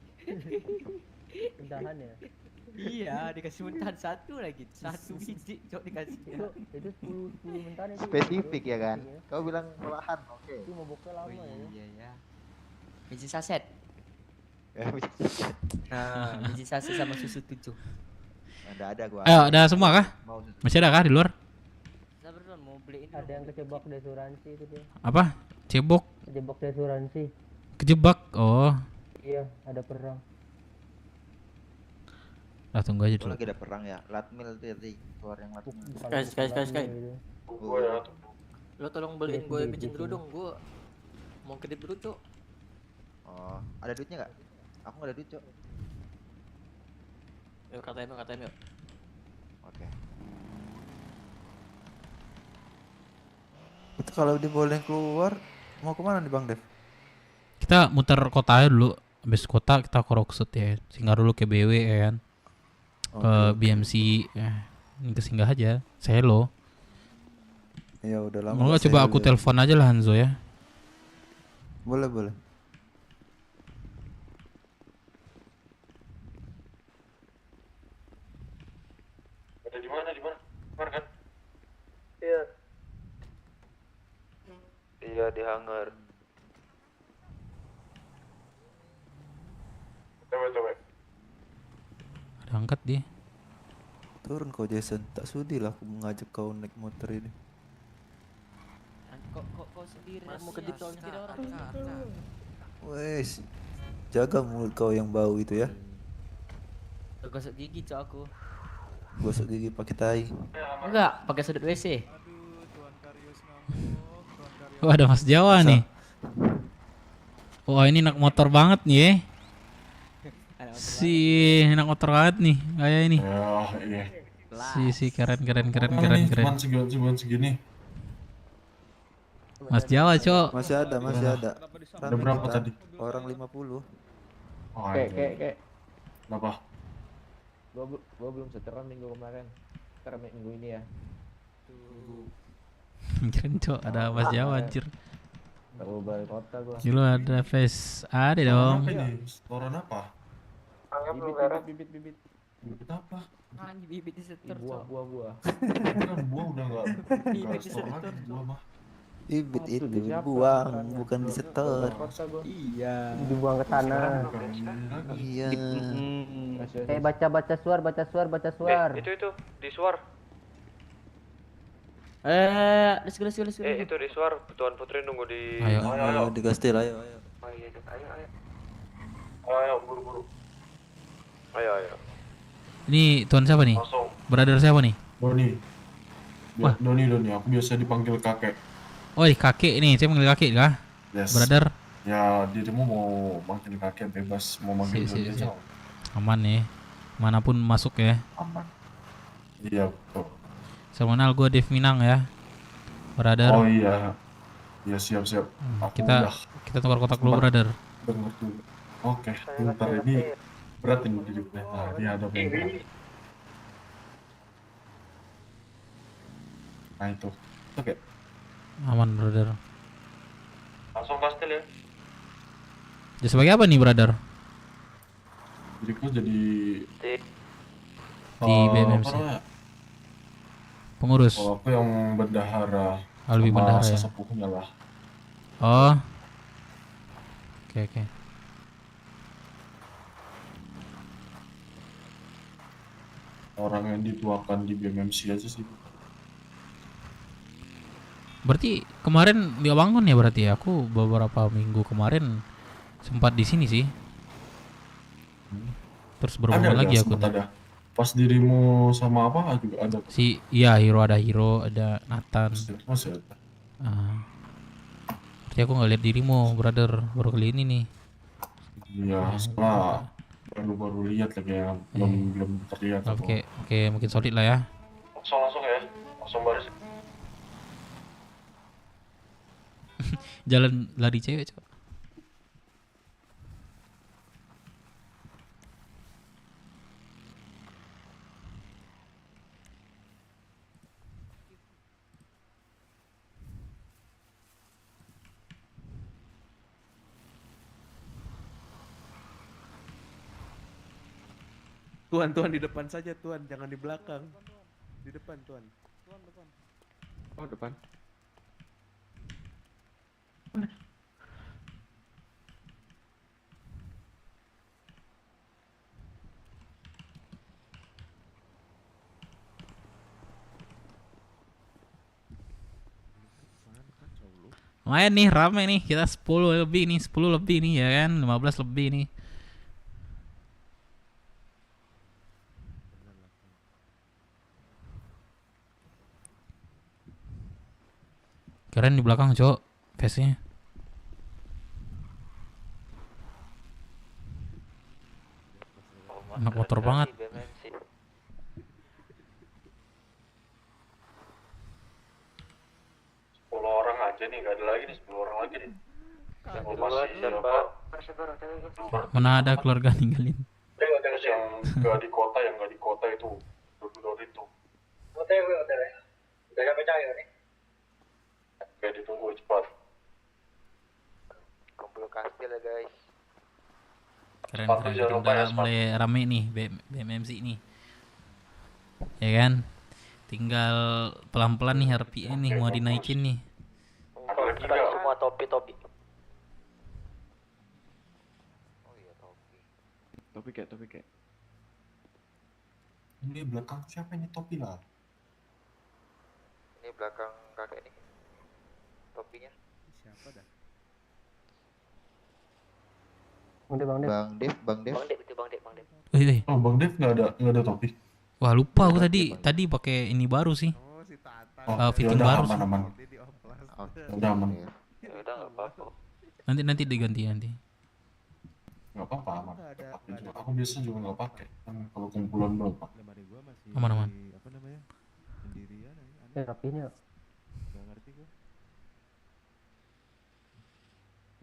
Pindahan ya? Iya, dikasih mentahan satu lagi. Satu biji, Cok dikasih. Itu 10 mentahan itu. Spesifik ya kan? Kau bilang olahan, oke. Itu mabuknya lama ya. Iya ya. Biji saset. Ya, Nah, biji saset sama susu 7. ada gua. Ayo, udah semua kah? Masih ada kah di luar? Sabar dong, mau beli ini. Ada yang kejebak di asuransi itu dia. Apa? Cebok? Kejebak di asuransi. Kejebak? Oh. Iya, ada perang. Lah tunggu aja dulu. Lagi ada perang ya. Latmil tuh tadi keluar yang latmil. Sekali. Gua ya. Lo tolong beliin gue micin dulu dong, gue mau kedip dulu, Cok. Oh, ada duitnya nggak? Aku nggak ada duit, Cok. Yuk, KTM yuk. Oke. Itu kalau dibolehin keluar mau kemana nih Bang Dev? Kita muter kota aja dulu. Habis kota kita ke Rockset ya. Singgah dulu ke BW ya kan. Ke BMC ya. Ini ke singgah aja. Selo. Ya udah lama. Mau nggak coba aku telepon aja lah Hanzo ya? Boleh boleh. Ada di mana? Di mana? Hangar kan? Iya. Iya di hangar. Coba. Ada angkat dia. Turun kau Jason, tak sudi lah aku mengajak kau naik motor ini. Kok sendiri mau kedip soalnya tidak orang. Wes, jaga mulut kau yang bau itu ya. Gosok gigi cok aku. Gosok gigi pakai tai. Enggak, pakai sudut WC. Oh ada Mas Jawa nih. Wah ini nak motor banget nih ya. Si enak motor banget nih kayak ini. Iya. Si keren. Cuman segini. Mas Jawa, Cok. Masih ada. Ada berapa tadi? Orang 50. Kayak. Kenapa? Gua belum seteran minggu kemarin. Seteran minggu ini ya. Keren, Cok. Ada Mas Jawa anjir. Baru balik kota gua. Dulu ada face. Ada dong. Setoran apa? Bibit. Bibit apa? Anjing bibit disetor. Buah. Kan buah udah enggak Bibit setor lagi disetor. buah mah. Bibit itu dibuang, bukan disetor. Iya. Dibuang ke sana. Iya. Baca suar. Itu di suar. Let's go. Itu di suar. Tuan Putri nunggu di. Ayo di Gastil, ayo. Ayo buru-buru. Ayo. Ini tuan siapa nih? Langsung. Brother siapa nih? Doni. Wah. Doni. Aku biasa dipanggil kakek. Oh, kakek nih. Saya manggil kakek kah? Yes. Brother. Ya, dirimu mau manggil kakek bebas, mau manggil Doni aja. Aman nih. Manapun masuk ya. Aman. Iya, betul. Semanal gue Dev Minang ya. Brother. Oh iya. Ya siap. Kita tukar kotak dulu, brother. Dengar dulu. Oke, bentar ini berat ini hidupnya. Nah, ini ada berat. Nah itu. Oke. Aman, brother. Langsung pastel ya. Jadi sebagai apa nih, brother? Jadi gue jadi di BMMC. Pengurus. Kalau aku yang bendahara. Lebih bendahara ya. Sesepuhnya lah. Oh. Oke. Orang yang dituakan di BMMC aja sih. Berarti kemarin dia bangun ya berarti ya? Aku beberapa minggu kemarin sempat di sini sih. Terus berhubungan lagi aku. Ada. Pas dirimu sama apa juga ada. Hero, ada Nathan. Masih ada. Berarti aku nggak lihat dirimu, brother, baru kali ini nih. Iya, setelah baru lihat lagi ya, belum terlihat. Oke, mungkin solid lah ya. Langsung ya, langsung baris. Jalan lari cewek, Cok. Tuan di depan saja tuan, jangan di belakang. Di depan tuan. Oh depan. Lumayan nih, rame nih. Kita 10 lebih nih ya kan, 15 lebih nih. Keren di belakang, Cok. Face-nya. Anak motor banget. Orang aja nih, nggak ada lagi nih, 10 orang lagi nih. Mana ada keluarga ninggalin. Terus yang nggak di kota itu, duduk itu. Hotel. Udah sampai cair nih. Oke, ditunggu cepat. Kumpul kastil ya guys. Keren Sepatu keren. jangan lupa Udah ya, sepatu. mulai rame nih BMMC nih. Ya kan? Tinggal pelan-pelan nih RPM nih mau dinaikin nih. Sekali semua topi. Topi kayak. Ini belakang siapa ini topi lah? Ini belakang kakek nih. Topinya. Siapa dah? Bang Dev. Bang Dek itu Bang Dek. Wih. Oh, Bang Dev nggak ada topi. Wah lupa aku tadi pakai ini baru sih. Fitting yaudah, baru sih. aman. Udah aman. Ya udah nggak apa-apa. Nanti diganti nanti. Nggak apa-apa, aman. Pakai juga. Aku biasa juga nggak pakai. Kan kalau kumpulan berapa? Aman. Apa namanya? Pendirian rapinya. Gak ngerti gua.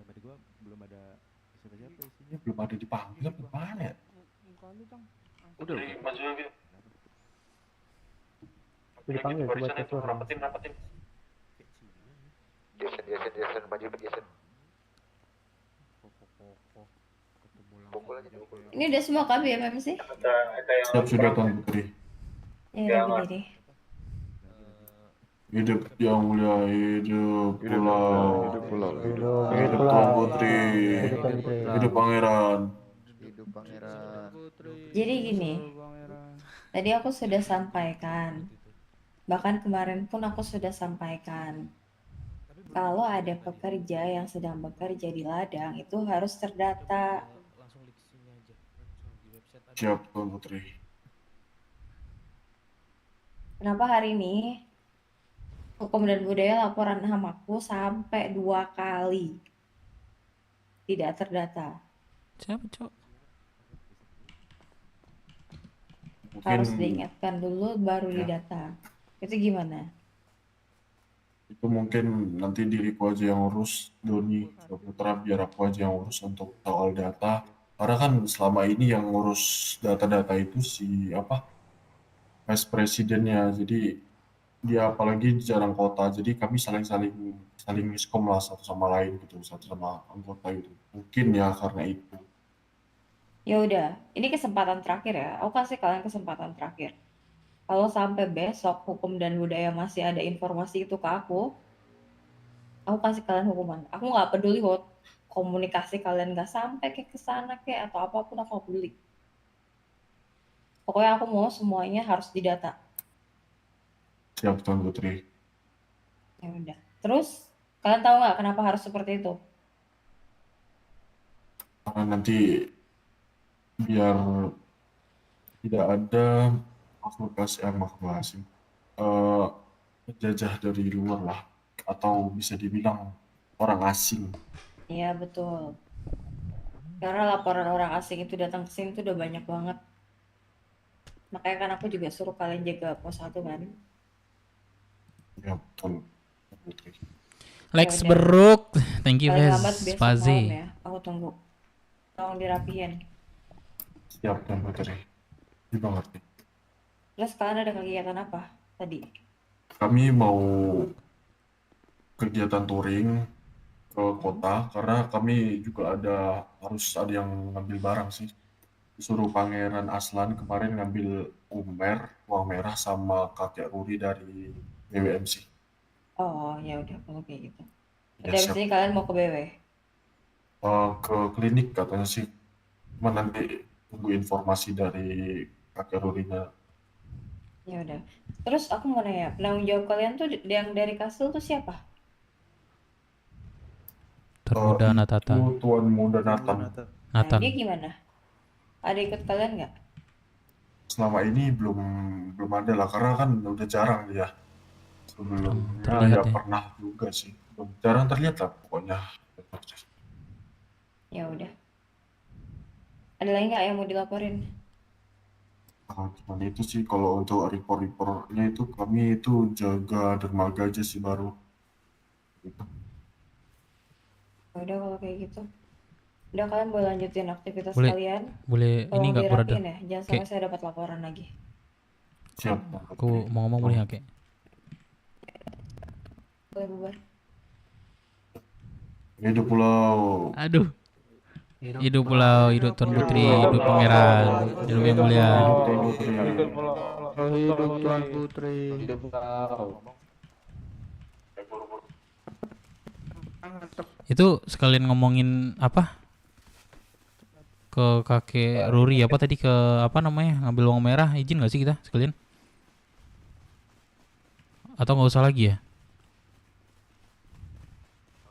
Tadi gua belum ada siapa isinya. Belum ada dipanggil apa gimana ya? Udah. Maju gitu. Dipanggil coba cek suara. Rapetin. Jason, maju Jason. Pukul aja pukul. Ini udah semua kan BMMC? Siap sudah Tuan Putri. Ya udah berdiri. Hidup yang mulia, hidup pulau. Hidup Tuan Putri. Hidup Pangeran. Jadi gini, tadi aku sudah sampaikan, bahkan kemarin pun aku sudah sampaikan, kalau ada pekerja yang sedang bekerja di ladang itu harus terdata. Siap Tuan Putri. Kenapa hari ini Hukum dan Budaya laporan hamaku sampai 2 kali tidak terdata? Siapa cok? Harus diingatkan dulu baru didata. Itu gimana? Itu mungkin nanti diriku aja yang urus, Doni, Putra, biar aku aja yang urus untuk soal data. Karena kan selama ini yang ngurus data-data itu si Vice Presidennya. Jadi dia apalagi di jarang kota, jadi kami saling miskom lah satu sama lain gitu, satu sama anggota itu. Mungkin ya karena itu. Ya udah, ini kesempatan terakhir ya. Aku kasih kalian kesempatan terakhir. Kalau sampai besok Hukum dan Budaya masih ada informasi itu ke aku kasih kalian hukuman. Aku nggak peduli komunikasi kalian nggak sampai ke sana atau apapun, aku nggak peduli. Pokoknya aku mau semuanya harus didata. Siap Tuan Putri. Ya udah. Terus kalian tahu nggak kenapa harus seperti itu? Karena nanti biar tidak ada makhluk asing penjajah dari luar lah, atau bisa dibilang orang asing. Iya betul. Karena laporan orang asing itu datang ke sini tuh udah banyak banget. Makanya kan aku juga suruh kalian jaga pos 1 kan. Ya betul. Lex Yaudah. Beruk, thank you Paling guys. lambat besok Spazi. malam ya. Aku tunggu. Tolong dirapihin. Siap Tuan Putri. Juga ngerti. Terus kalian ada kegiatan apa tadi? Kami mau kegiatan touring ke kota karena kami juga harus ada yang ngambil barang sih. Disuruh Pangeran Aslan kemarin ngambil uang merah sama kakek Ruri dari BWMC. Oh ya udah kalau kayak gitu. Ya, Udah siap. abis ini kalian mau ke BW? Ke klinik katanya sih. Cuma nanti tunggu informasi dari kakek Rurinya. Ya udah. Terus aku mau nanya, penanggung jawab kalian tuh yang dari kastil tuh siapa? Termuda Natata. Itu Tuan Muda Nathan. Nah, dia gimana? Ada ikut kalian nggak? Selama ini belum ada lah karena kan udah jarang dia. Sebelumnya terlihat ya ya. pernah juga sih. Jarang terlihat lah pokoknya. Ya udah. Ada lagi nggak yang mau dilaporin? Cuman itu sih kalau untuk report-reportnya itu kami itu jaga dermaga aja sih baru. Gitu. Ya udah kalau kayak gitu. Udah kalian boleh lanjutin aktivitas Boleh- kalian. boleh Tolong ini nggak, dirapiin brother? ya, jangan Oke. sampai saya dapat laporan lagi. Siap. Aku mau ngomong boleh nggak, Kek? Boleh bubar. Hidup pulau. Aduh. Hidup pulau, hidup Tuan Putri, hidup pangeran, hidup yang mulia. Hidup Tuan Putri. Hidup pulau. Itu sekalian ngomongin apa? Ke kakek Ruri apa tadi ke apa namanya? Ngambil uang merah, izin gak sih kita sekalian? Atau nggak usah lagi ya?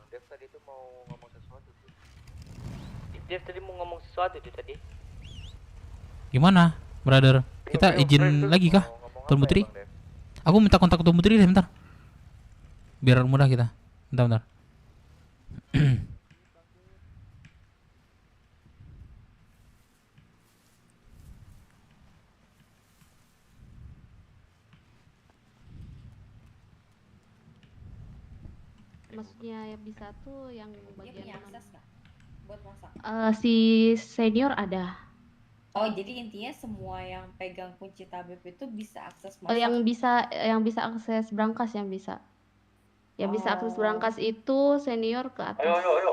Dev tadi tuh mau ngomong sesuatu tuh. Dev tadi mau ngomong sesuatu tuh tadi. Gimana, brother? Kita izin lagi kah, Tuan Putri? Aku minta kontak Tuan Putri deh, bentar. Biar mudah kita. Bentar. Maksudnya yang bisa tuh yang Dia bagian punya mana? akses nggak buat masak? Si senior ada. Oh, jadi intinya semua yang pegang kunci tabib itu bisa akses masak. Yang bisa akses brankas yang bisa. Yang bisa akses brankas itu senior ke atas.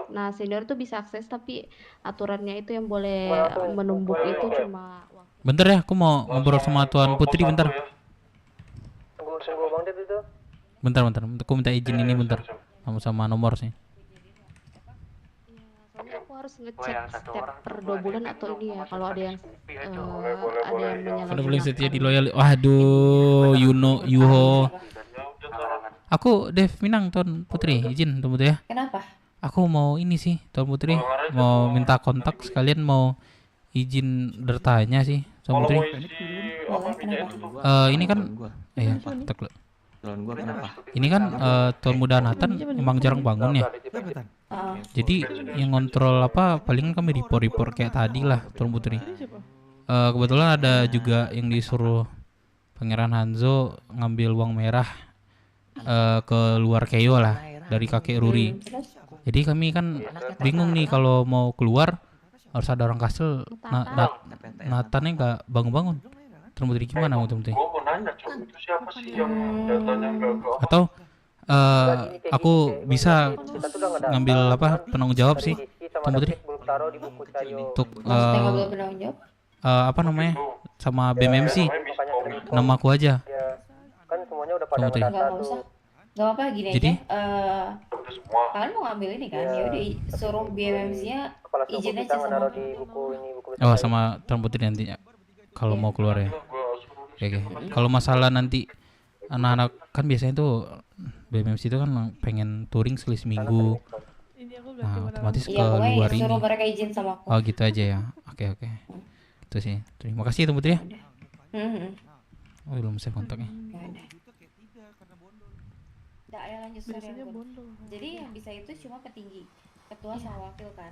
Nah, senior tuh bisa akses tapi aturannya itu yang boleh menumbuk itu cuma Bentar ya, aku mau ngobrol sama Tuan Putri bentar. Tunggu Bang Dev itu. Bentar. Aku minta izin ini bentar. Sama nomor sih. soalnya aku harus ngecek setiap per 2 bulan atau ini ya kalau ada yang menyalahgunakan. Sudah boleh setia di loyal. Waduh, Yuho. Aku Dev Minang Tuan Putri, izin Tuan Putri ya. Kenapa? Aku mau ini sih Tuan Putri, mau minta kontak sekalian mau izin bertanya sih Tuan Putri. Ini kan ya, kontak lo. Ini kan Tuan Muda Nathan emang jarang bangun ya. Jadi yang ngontrol apa paling kami report kayak tadi lah Tuan Putri. Kebetulan ada juga yang disuruh Pangeran Hanzo ngambil uang merah ke luar Keio lah dari kakek Ruri. Jadi kami kan bingung nih kalau mau keluar harus ada orang kastel. Nathannya nggak bangun-bangun. Tuan Putri gimana mau Tuan Putri? Gua mau nanya coba itu siapa sih yang datanya nggak ke Atau aku bisa ngambil apa penanggung jawab sih Tuan Putri untuk apa namanya sama BMMC nama aku aja Kan semuanya udah pada Tuan Putri. Gak apa-apa gini Jadi? aja. Kalian mau ngambil ini kan? Ya udah suruh BMMC-nya izin aja sama aku. Oh sama Tuan Putri nantinya kalau mau keluar ya. Oke. Kalau masalah nanti anak-anak kan biasanya tuh BMMC itu kan pengen touring sekali seminggu. Nah, otomatis ke luar ini. Suruh mereka izin sama aku. Oh gitu aja ya. Oke. Itu sih. Terima kasih Tuan Putri ya. Oh belum saya kontaknya. Nggak ada lanjut sorry aku. Jadi yang bisa itu cuma petinggi, ketua sama wakil kan?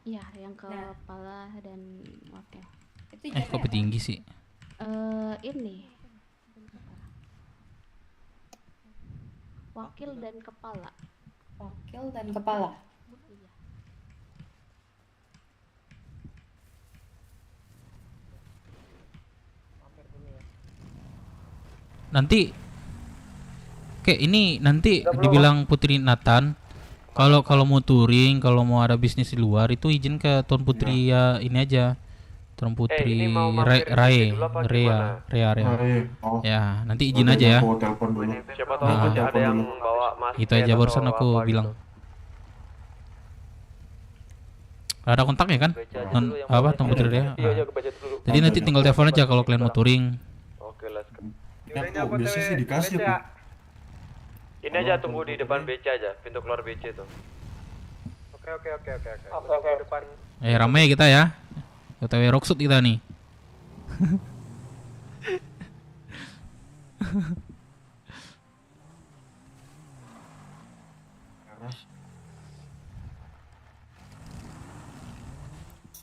Iya, yang kepala dan wakil. Itu Kok petinggi sih? Ini wakil dan kepala. Wakil dan kepala. Nanti kayak ini nanti dibilang Putri Nathan kalau mau touring, kalau mau ada bisnis di luar itu izin ke Tuan Putri ya ini aja. Tuan Putri Rea. Oh. Ya, nanti izin aja ya. Aku telepon dulu. Siapa tahu ada yang bawa mas. Itu aja barusan aku bilang. Ada kontaknya kan? Apa Tuan Putri Rea? Jadi nanti tinggal telepon aja kalau kalian mau touring. Oke, let's go. Aku biasanya sih dikasih aku. Ini aja tunggu di depan BC aja, pintu keluar BC tuh. Oke. Depan. Ramai kita ya. OTW Rockshoot kita nih.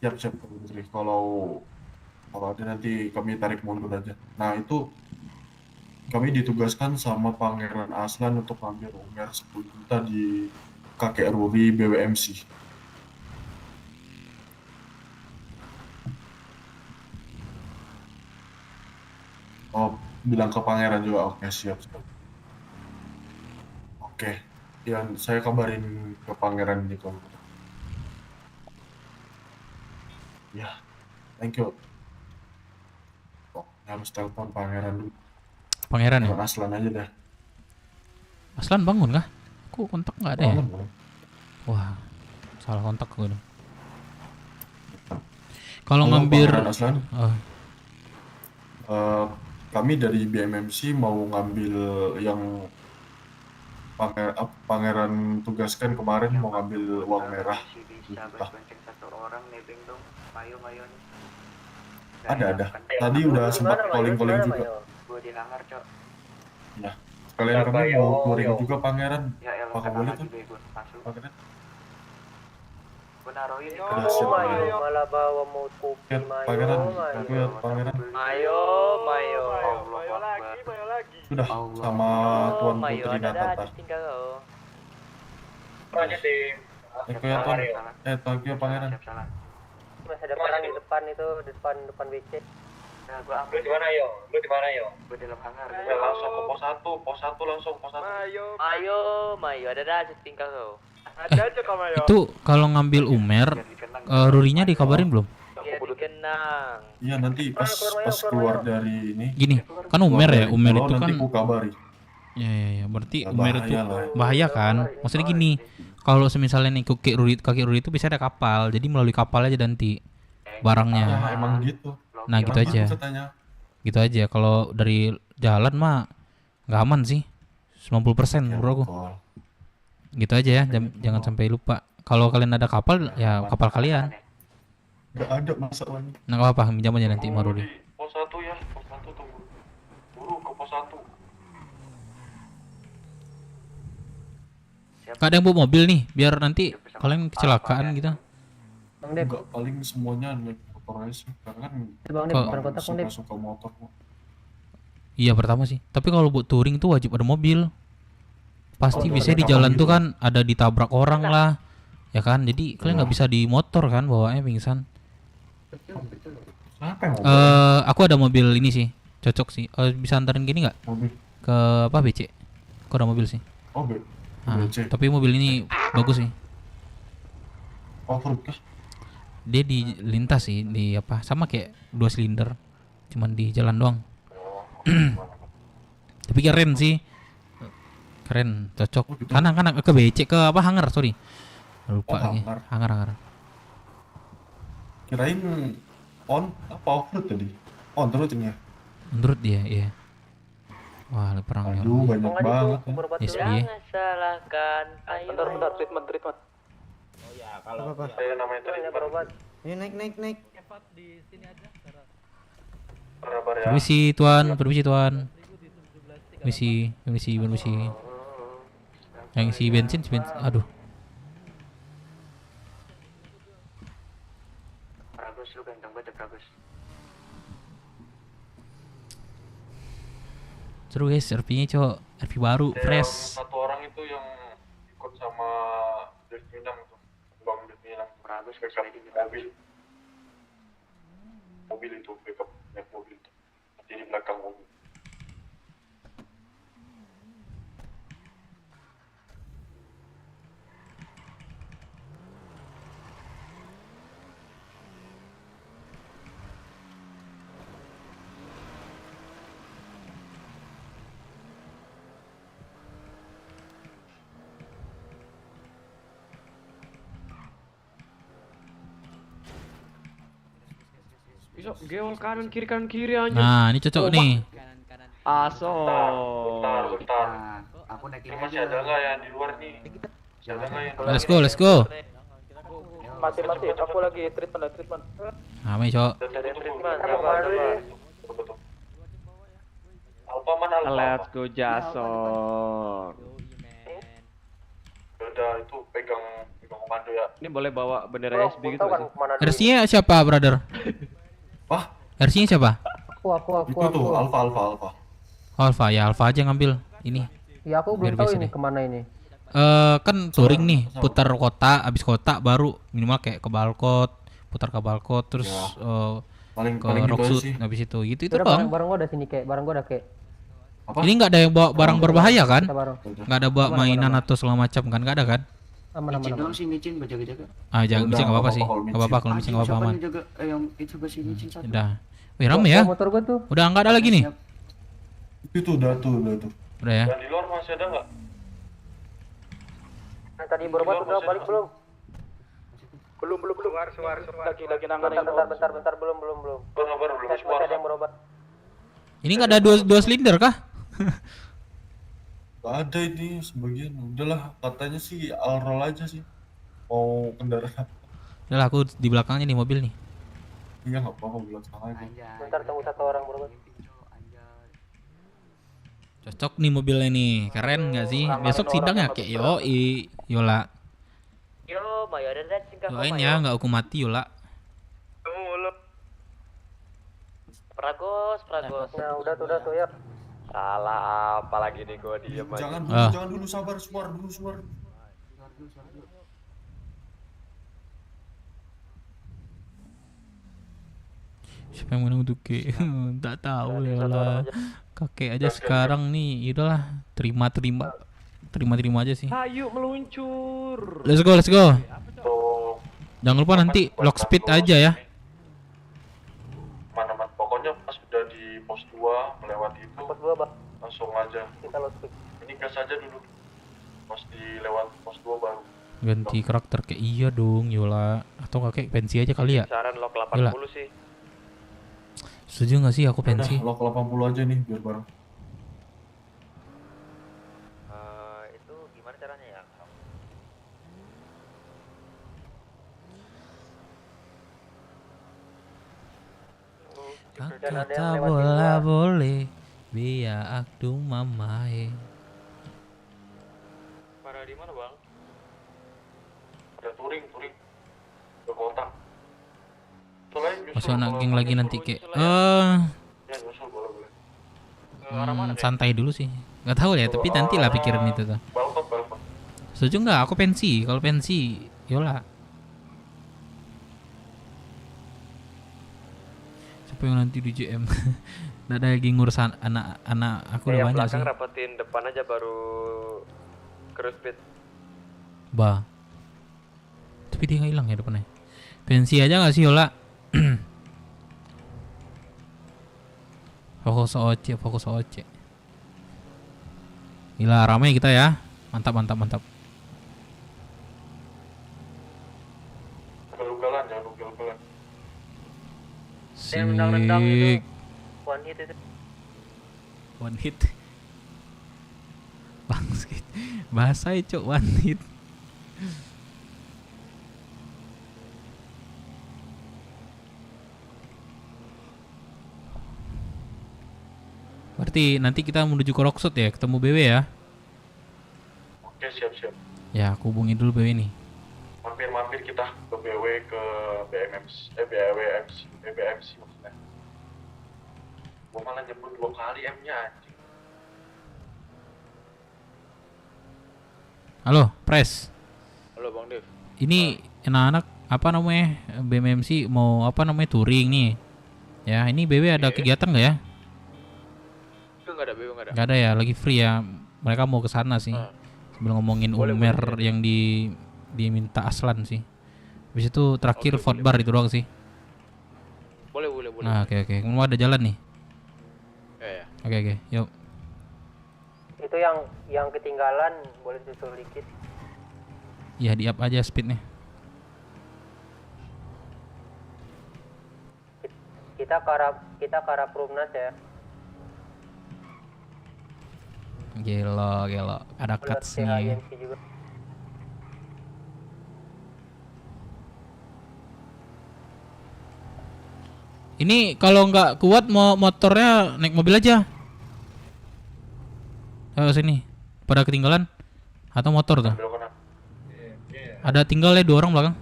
Siap Putri. Kalau ada nanti kami tarik mundur aja. Nah itu kami ditugaskan sama Pangeran Aslan untuk ngambil uang 10 juta di kakek Ruri BWMC. Oh, bilang ke Pangeran juga. Oke, siap. Oke, Ya, saya kabarin ke pangeran ini kalau. Ya, thank you. Oh, harus telepon pangeran dulu. Pangeran ya? Telepon Aslan aja dah. Aslan bangun kah? Kok kontak nggak ada ya? Bangun. Wah, salah kontak gue dong. Kalau Halo, ngambil Pangeran Aslan. Kami dari BMMC mau ngambil yang pangeran tugaskan kemarin, mau ngambil uang merah. Ada. Tadi udah sempat calling juga. Gue di hangar, Cok. Ya, sekalian kami mau touring juga pangeran. Apakah boleh tuh? Pangeran? Gue naruhin di Udah siap, Pangeran. malah bawa mau kopi, Ya, pangeran. Aku ya, pangeran. Mayo lagi. Sudah, sama Tuan Putri Natata. Thank you ya, Tuan. Thank you ya, pangeran. Masih ada perang di depan itu, depan WC. Nah, gua ambil. Lu di mana, Yo? Gua di dalam hangar. Ya, langsung ke pos 1 langsung pos 1. Mayo, ada dah tinggal kau. Eh, itu kalau ngambil Umer, Rurinya dikabarin belum? Iya, dikenang. Iya, nanti pas keluar dari ini. Gini, kan Umer ya, Umer itu nanti kan. ku kabari. Ya, berarti Ya, Umer itu bahaya lah. bahaya kan? Maksudnya gini, kalau semisalnya nih kaki Ruri itu bisa ada kapal, jadi melalui kapal aja nanti barangnya. Ya, emang gitu. Nah, gitu aja. Gitu aja. Kalau dari jalan mah nggak aman sih. 90% bro aku. Gitu aja ya, jangan sampai lupa. Kalau kalian ada kapal, ya kapal kalian. Nggak ada masalahnya. Nah, nggak apa-apa, minjam aja nanti sama Ruri. Pos 1 ya, pos 1 tunggu. Buru ke pos 1. Gak ada yang bawa mobil nih, biar nanti kalian kecelakaan gitu. Enggak, paling semuanya naik motor aja sih. Karena kan suka motor. Iya pertama sih. Tapi kalau buat touring tuh wajib ada mobil. Pasti biasanya di jalan tuh kan ada ditabrak orang lah, ya kan. Jadi kalian nggak bisa di motor kan bawaannya pingsan. Aku ada mobil ini sih, cocok sih. Bisa antarin gini nggak? Ke apa BC? Aku ada mobil sih. Oh, BC. Tapi mobil ini bagus sih. Off-road kah? Dia di lintas sih, di apa? Sama kayak 2 silinder, cuman di jalan doang. Tapi keren sih. Keren, cocok. Kanan ke BC, ke apa hangar, sorry. Lupa lagi. Hangar. Kirain on apa off-road tadi? On terus ini ya? Menurut dia, iya. Wah, perang ya. Aduh, banyak banget. Yes, iya. Salahkan. Bentar, treatment. Oh ya, kalau saya namanya tadi berobat. Ini naik. di sini aja. Permisi tuan. Permisi. Yang isi bensin. Aduh. Bagus, lu ganteng banget, bagus. Seru guys, RP-nya cok. RP baru, fresh. Satu orang itu yang ikut sama Dev Minang tuh. Bang Dev Minang. Bagus, mobil itu, backup naik mobil itu. Nanti di belakang mobil. Bisa geol kanan kiri aja. Nah, ini cocok nih. Aso. Bentar. Aku naik Ini masih ada nggak yang di luar nih? Masih ada nggak yang Let's go. Masih, aku lagi treatment. Amin cok. Alpha mana Alpha? Let's go Jason. Udah itu pegang komando ya. Ini boleh bawa bendera SB gitu gak sih? RC-nya siapa, brother? Wah, RC-nya siapa? Aku. Itu tuh Alpha. Alpha ya, Alpha aja ngambil ini. Ya aku belum Biar tahu biasa ini deh. kemana ini. Kan touring nih, putar kota, abis kota baru minimal kayak ke Balkot, putar ke Balkot, terus paling ke gitu Rocksuit, sih. habis itu gitu Udah doang. barang gua ada sini barang gua ada Apa? Ini nggak ada yang bawa barang berbahaya kan? Kita baru. Nggak ada bawa Aman, mainan aman. atau segala macam kan? Nggak ada kan? Aman aman Micin aman. doang sih, micin berjaga-jaga. Ah, jangan Udah, micin nggak apa-apa sih. kalau Nggak apa-apa kalau micin nggak apa-apa Siapa aman. nih jaga yang itu kasih micin satu. Udah. Wih, rame ya? Motor gua tuh. Udah nggak ada lagi nih. Itu udah tuh. Udah ya. Dan di luar masih ada nggak? Tadi berobat udah balik belum? Belum. Lagi nangan Bentar belum. Baru Masih ada yang berobat. Ini nggak ada dua silinder kah? Gak ada ini sebagian. Udahlah, katanya sih all-roll aja sih. Mau kendaraan. Udah lah, aku di belakangnya nih mobil nih. Iya nggak apa-apa belakang aja. Bentar tunggu satu orang berobat. Cocok nih mobilnya nih, keren nggak sih? Besok sidang ya kayak Yola. Yo, mayo ada singkat Doain ya nggak hukum mati Yola. Pragos. Nah, udah tuh ya. Salah apa lagi nih gua diem aja. Jangan dulu sabar, suar dulu. Siapa yang menang tuh ke? Tak tahu lah. Kakek aja sekarang nih, udahlah terima aja sih. Ayo meluncur. Let's go. Jangan lupa nanti lock speed aja ya. Mana pokoknya pas udah di pos 2 melewati itu Pos 2, Bang. langsung aja. Kita lost pick. Ini gas aja dulu. Pas dilewat pos 2 baru. Ganti karakter kayak iya dong Yola. Atau kakek pensi aja kali ya. Saran lock Yola. 80 sih. Setuju nggak sih aku pensi? Lock 80 aja nih biar bareng. Itu gimana caranya ya? Kata bola boleh biar aku mamae. Pada di mana, Bang? Ada touring. Ke kota. Masuk anak geng lagi nanti kayak Ya nyusul boleh. santai dulu sih. Nggak tahu ya, tapi nanti lah pikiran itu tuh. Balkon. Setuju nggak? Aku pensi. Kalau pensi Yola. Siapa yang nanti di JM? Nggak ada lagi ngurusan anak aku udah Yang banyak sih. belakang rapetin depan aja baru cruise speed. Bah. Tapi dia nggak hilang ya depannya. Pensi aja nggak sih Yola? Fokus OC. Gila ramai kita ya. Mantap. Ugal-ugalan, jangan ugal-ugalan. Sik. One hit itu. One hit. Bangsit. Bahasa itu one hit. Berarti nanti kita menuju ke Rockshot ya, ketemu BW ya. Oke, siap. Ya, aku hubungi dulu BW nih. Mampir kita ke BW ke BBMC maksudnya. Gua malah nyebut 2 kali M-nya anjing. Halo, Pres. Halo Bang Dev. Ini anak-anak apa namanya BMMC mau apa namanya touring nih. Ya, ini BW ada kegiatan nggak ya? Enggak ada, Beo enggak ada. Nggak ada ya, lagi free ya. Mereka mau ke sana sih. Sebelum ngomongin Umer yang diminta Aslan sih. Habis itu terakhir vote bar itu doang sih. Boleh. Nah, oke. Mau ada jalan nih. Ya. Oke, yuk. Itu yang ketinggalan boleh susul dikit. Ya, di-up aja speednya. Kita ke arah Prumnas ya. Gelo. Ada Buat cuts-nya. CHMC juga. Ini kalau nggak kuat mau motornya naik mobil aja. Ayo sini. Pada ketinggalan atau motor tuh? Ada tinggal ya 2 orang belakang.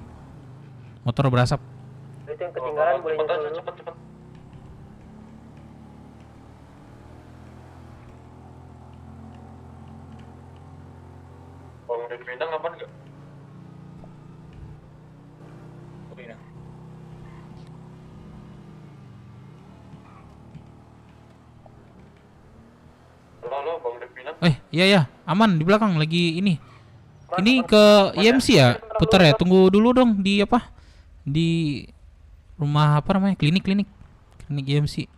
Motor berasap. Itu yang ketinggalan boleh nyusul dulu. Cepet. Bang Devina ngapain enggak? Iya aman di belakang lagi ini. Ini ke IMC ya, putar ya. Tunggu dulu dong di apa? Di rumah apa namanya? Klinik IMC.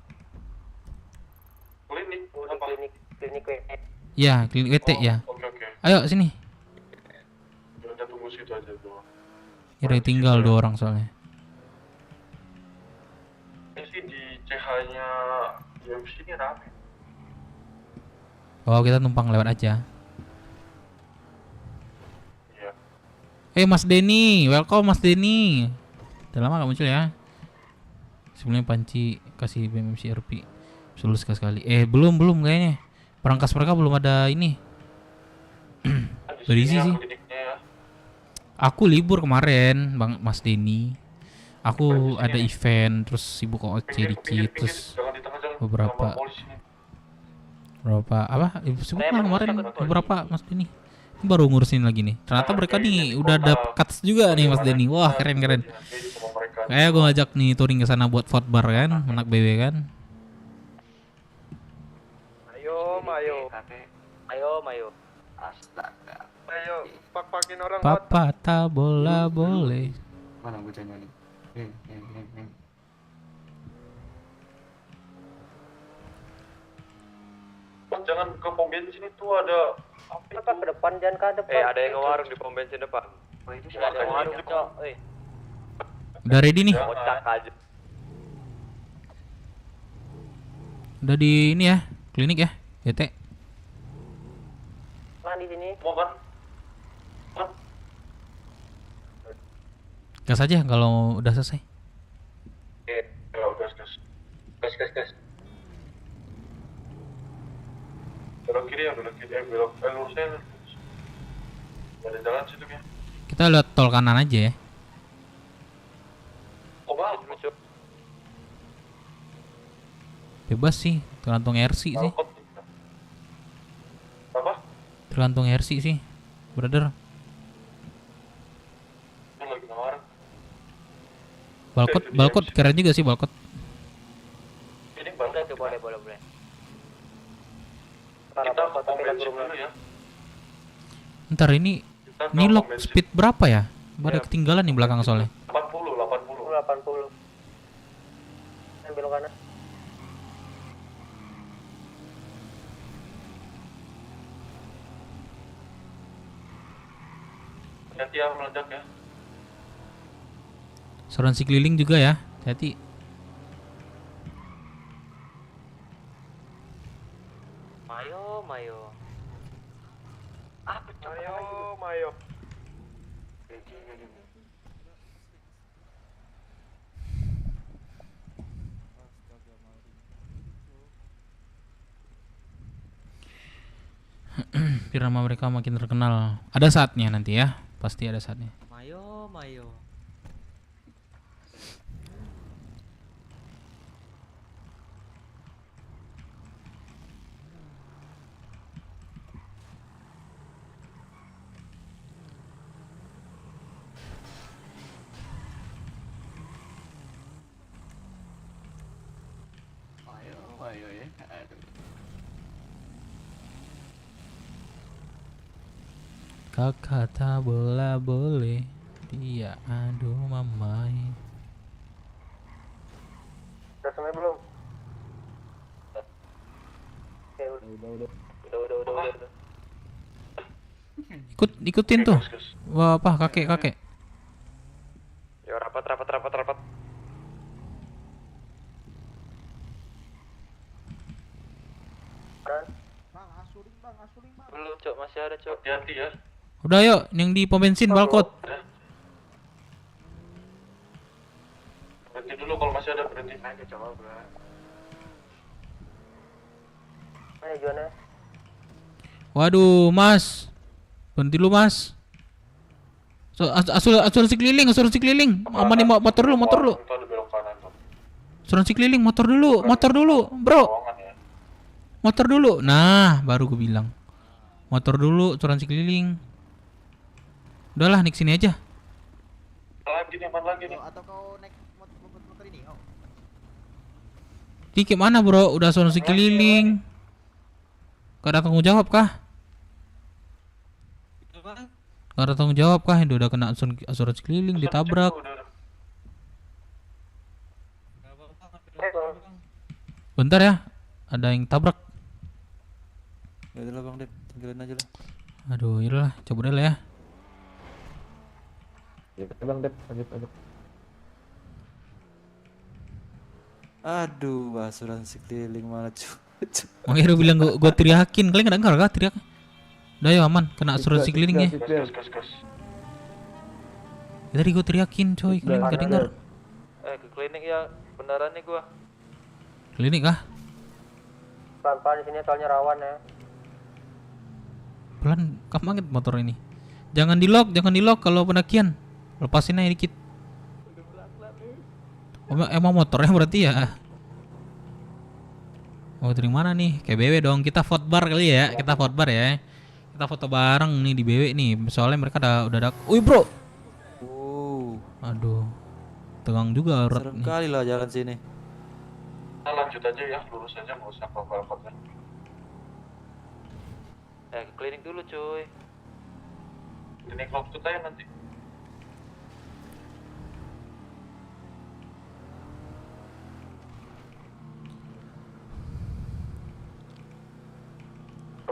Klinik WT. Ya, klinik WT ya. Ayo sini. Kita tunggu situ aja tuh. Kira tinggal 2 orang soalnya. Ini sih di CH-nya UFC ini rame. Oh, kita numpang lewat aja. Iya. Mas Denny, welcome Mas Denny. Udah lama gak muncul ya. Sebelumnya Panci kasih BMC RP. Sulus sekali. Belum kayaknya. Perangkas mereka belum ada ini. Berisi sih. Aku libur kemarin, Bang Mas Denny. Aku ada event, terus sibuk OC dikit, terus beberapa apa? Sibuk lah kemarin beberapa Mas Denny. Ini baru ngurusin lagi nih. Ternyata mereka nih udah ada cuts juga nih Mas Denny. Wah, keren. Kayak gue ngajak nih touring ke sana buat vote bar kan, anak BW kan. Ayo. Astaga. Ayo, pakin orang. Papa tak bola boleh. Mana bocahnya nih? Jangan ke pom bensin itu ada Apa ke depan, jangan ke depan. Ada yang ngewarung di pom bensin depan. Ada yang ngewarung, Cok. Udah ready nih. Kocak aja. Udah di ini ya, klinik ya, YT. Di sini. Mau kan? Gas aja kalau udah selesai. Gas. Belok kiri. Belok lurusnya. Ada jalan situ ya. Kita lihat tol kanan aja ya. Bebas sih, tergantung RC sih. Apa? Tergantung RC sih, brother. Balkot keren juga sih balkot. Ini balkot boleh. Kita ke pom bensin dulu ya. Ntar ini lock speed berapa ya? Baru ketinggalan nih belakang soalnya. 80. Belok kanan. Hati ya meledak ya. Asuransi keliling juga ya, hati. Mayo. Mayo. Biar nama mereka makin terkenal. Ada saatnya nanti ya, pasti ada saatnya. Mayo. Ya. Aduh. Kakak tak bola boleh. Dia aduh mamai. Udah sampai belum? Udah. Ikutin tuh. Wah, apa kakek. Ya rapat. Belum, Cok, masih ada, Cok. Hati-hati ya. Udah yuk, yang di pom bensin balkot. Berhenti dulu kalau masih ada, berhenti. Ayo coba, bro. Ayo Juana. Waduh, Mas. Berhenti lu, Mas. Asuransi keliling. Aman nih motor dulu. Asuransi keliling motor dulu, bro. Motor dulu. Nah, baru gue bilang. Motor dulu, asuransi keliling. Udahlah, naik sini aja. Lagi nih. Atau kau naik motor ini? Tiket mana, bro? Udah asuransi keliling. Gak ada tanggung jawab kah? Gak ada tanggung jawab kah? Udah kena asuransi keliling, ditabrak. Bentar ya, ada yang tabrak. Ya udahlah Bang Dep, tinggalin aja lah. Aduh, yaudah cabut aja lah ya. Ya Bang Dep, lanjut. Aduh, asuransi keliling malah Makanya udah bilang gue teriakin, kalian gak dengar kah teriak? Udah ya aman, kena asuransi keliling ya. Tadi gue teriakin coy, kalian gak dengar. Ke klinik ya, beneran nih gua. Klinik kah? Pelan-pelan di sini tolnya rawan ya. Pelan, kap banget motor ini. Jangan di lock kalau pendakian. Lepasin aja dikit. Emang motornya berarti ya? Oh dari mana nih? Kayak BW dong. Kita vote bar kali ya. Kita vote bar ya. Kita foto bareng nih di BW nih. Soalnya mereka udah ada. Wih bro. Aduh. Tegang juga urat. Serem kali lah jalan sini. Kita lanjut aja ya, lurus aja, nggak usah apa-apa kan. Ke klinik dulu cuy. Klinik Lockwood aja nanti.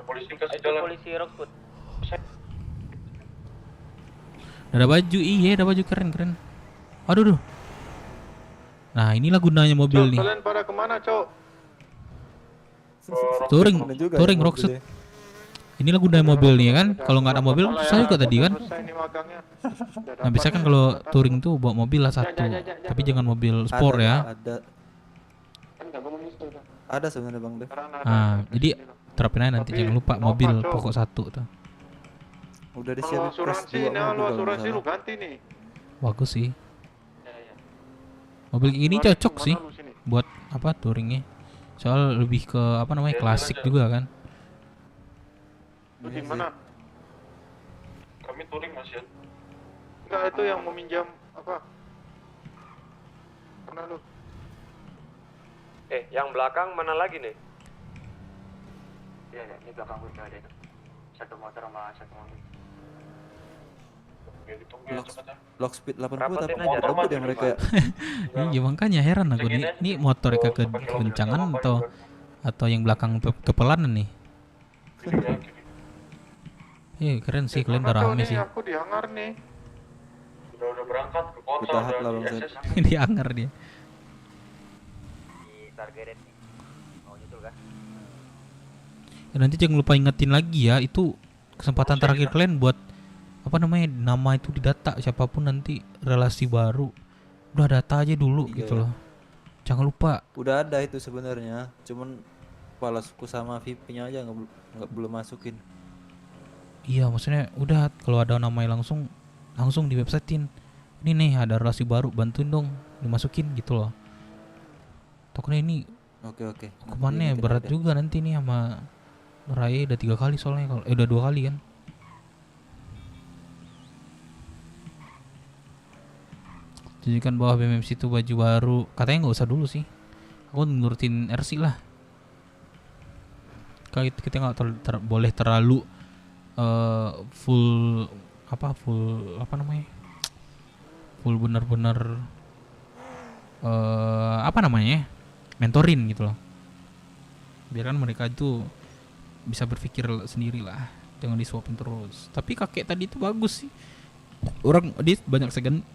Polisi kasih jalan. Polisi Rockwood. Ada baju, iya ada baju keren. Aduh. Nah inilah gunanya mobil nih. Kalian pada kemana, Cok? Touring Rockwood. Inilah gunanya mobil nih kan. Kalau nggak ada mobil susah juga tadi kan. Nah bisa kan kalau touring tuh bawa mobil lah satu, tapi jangan mobil sport ya. Ada sebenarnya Bang Dev. Nah jadi terapin aja nanti, jangan lupa mobil pokok satu tuh. Udah disiapin asuransi nih, asuransi lu ganti nih. Bagus sih. Mobil ini cocok sih buat apa touringnya. Soal lebih ke apa namanya klasik juga kan. Lu di mana? Kami touring Mas ya. Enggak, itu yang meminjam apa? Mana lu? Yang belakang mana lagi nih? Iya, ini belakang gue ada itu. Satu motor sama satu mobil. Lock speed 80 tapi aja, robot ya mereka ya. Iya makanya heran aku nih. Ini motor kekencangan atau yang belakang kepelanan nih. Keren sih, kalian udah rame sih. Aku di hangar nih. Udah berangkat ke kota. Bertahan lah Bang Dev. Di hangar dia. Di target mau nyusul kah? Nanti jangan lupa ingetin lagi ya, itu kesempatan terakhir kalian buat apa namanya, nama itu didata, siapapun nanti relasi baru udah data aja dulu gitu loh. Jangan lupa. Udah ada itu sebenarnya, cuman kepala suku sama VIP-nya aja nggak belum masukin. Iya maksudnya udah kalau ada namanya langsung di websitein. Ini nih ada relasi baru, bantuin dong dimasukin gitu loh. Takutnya ini Oke. hukumannya berat juga nanti nih sama Raya. Udah 3 kali soalnya, kalau udah 2 kali kan. Tunjukkan bahwa BMMC itu baju baru. Katanya nggak usah dulu sih. Aku nurutin RC lah. Kalau kita nggak boleh terlalu full apa namanya? Full benar-benar apa namanya? Mentorin gitu loh. Biarkan mereka itu bisa berpikir sendiri lah. Jangan disuapin terus. Tapi kakek tadi itu bagus sih. Orang dia banyak segan.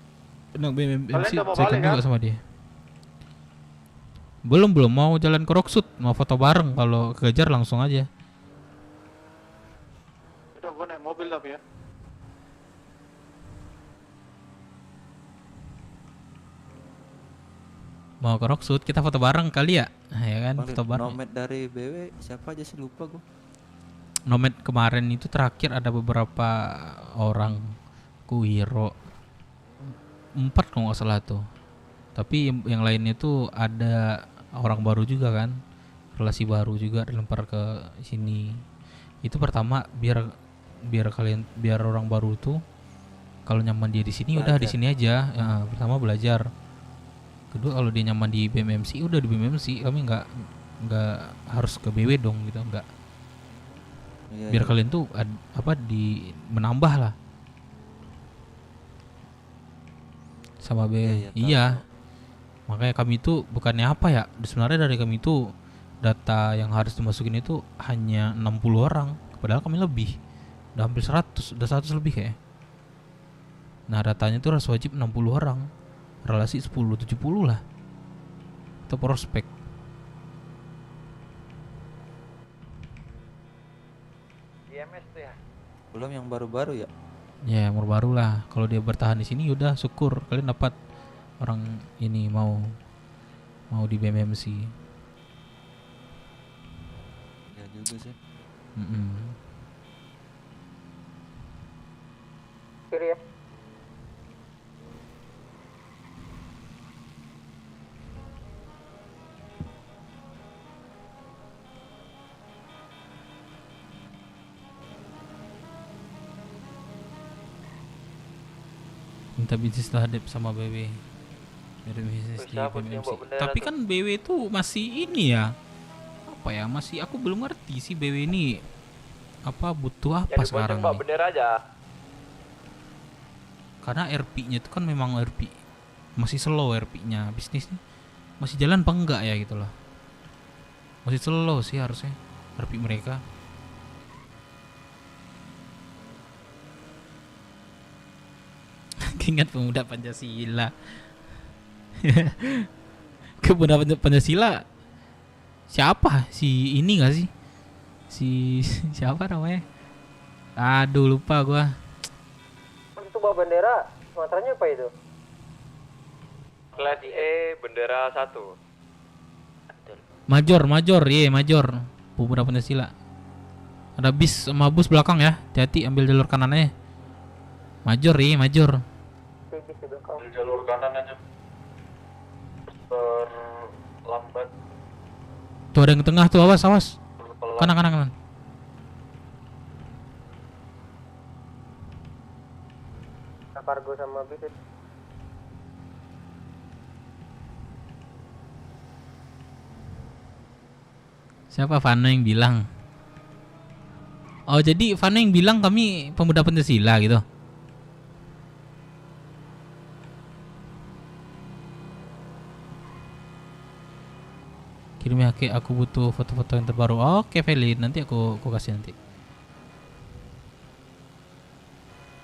Enak BMMC saya juga sama dia. Belum mau jalan ke Rockwood, mau foto bareng, kalau kejar langsung aja. Udah gue naik mobil tapi ya. Mau ke Rockwood kita foto bareng kali ya? Ya kan, Bang, foto bareng. Nomad dari BW siapa aja sih, lupa gue. Nomad kemarin itu terakhir ada beberapa orang, Kuhiro 4 kalau nggak salah tuh. Tapi yang lainnya tuh ada orang baru juga kan, relasi baru juga dilempar ke sini. Itu pertama biar orang baru tuh kalau nyaman dia di sini udah di sini aja. Ya, pertama belajar. Kedua kalau dia nyaman di BMMC udah di BMMC. Kami nggak harus ke BW dong gitu, nggak. Iya, biar iya. kalian tuh menambah lah sama Iya, iya. tahu. Makanya kami itu bukannya apa ya, sebenarnya dari kami itu data yang harus dimasukin itu hanya 60 orang, padahal kami lebih, udah hampir 100, udah 100 lebih kayak. Nah datanya itu harus wajib 60 orang, relasi 10-70 lah, itu prospek. IMS tuh ya. Belum yang baru-baru ya. Ya yang baru lah, kalau dia bertahan di sini udah syukur kalian dapat orang ini mau di BMMC. Ya juga sih. Kiri ya. Minta bisnis terhadap sama BW dari bisnis di BMMC. Tapi kan BW itu masih ini ya, apa ya, masih aku belum ngerti sih BW ini apa butuh apa sekarang Mbak nih. bendera aja. Karena RP-nya itu kan memang RP masih slow, RP-nya bisnisnya masih jalan apa enggak ya gitu loh, masih slow sih harusnya RP mereka. Ingat pemuda Pancasila. Pemuda Pancasila siapa? Si ini gak sih? Siapa namanya? Aduh lupa gua. Itu bawa bendera, Sumateranya apa itu? Kelas E bendera 1. Major, major. Pemuda Pancasila. Ada bis sama bus belakang ya. Hati-hati ambil jalur kanannya. Major, major. Di jalur kanan aja. Terlambat. Tuh ada yang tengah tuh, awas. Kanan. Kargo sama bis itu. Siapa Vano yang bilang? Oh jadi Vano yang bilang kami pemuda Pancasila gitu. Kirim ya, aku butuh foto-foto yang terbaru. Oke Feli, nanti aku kasih nanti.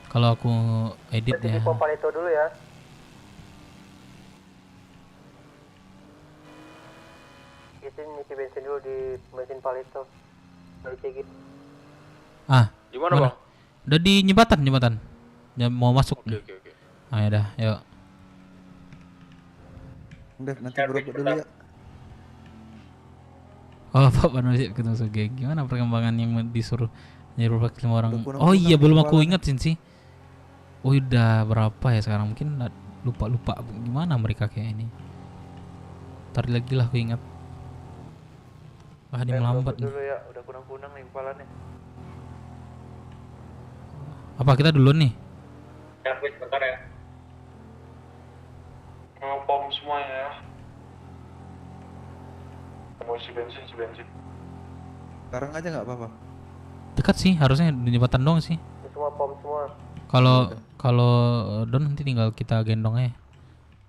Kalau aku edit ya. Di pompa itu dulu ya. Itu ngisi bensin dulu di bensin Palito. Dari Cegit. Gimana bang? Udah di jembatan. Ya, mau masuk. Oke. Ah ya dah, yuk. Udah nanti berobat dulu ya. Oh Pak Panusi ketemu Sugeng. Gimana perkembangan yang disuruh nyuruh pakai 5 orang? Oh iya belum aku ingetin sih. Oh udah berapa ya sekarang, mungkin lupa gimana mereka kayak ini. Ntar lagi lah aku ingat. Ah ini melambat nih. Dulu ya, udah kunang-kunang nih kepalanya. Apa kita dulu nih? Ya, sebentar ya. Ngepom semuanya ya. Mau isi bensin. Sekarang aja nggak apa-apa. Dekat sih, harusnya di jembatan dong sih. Semua pom semua. Kalau Don nanti tinggal kita gendong aja.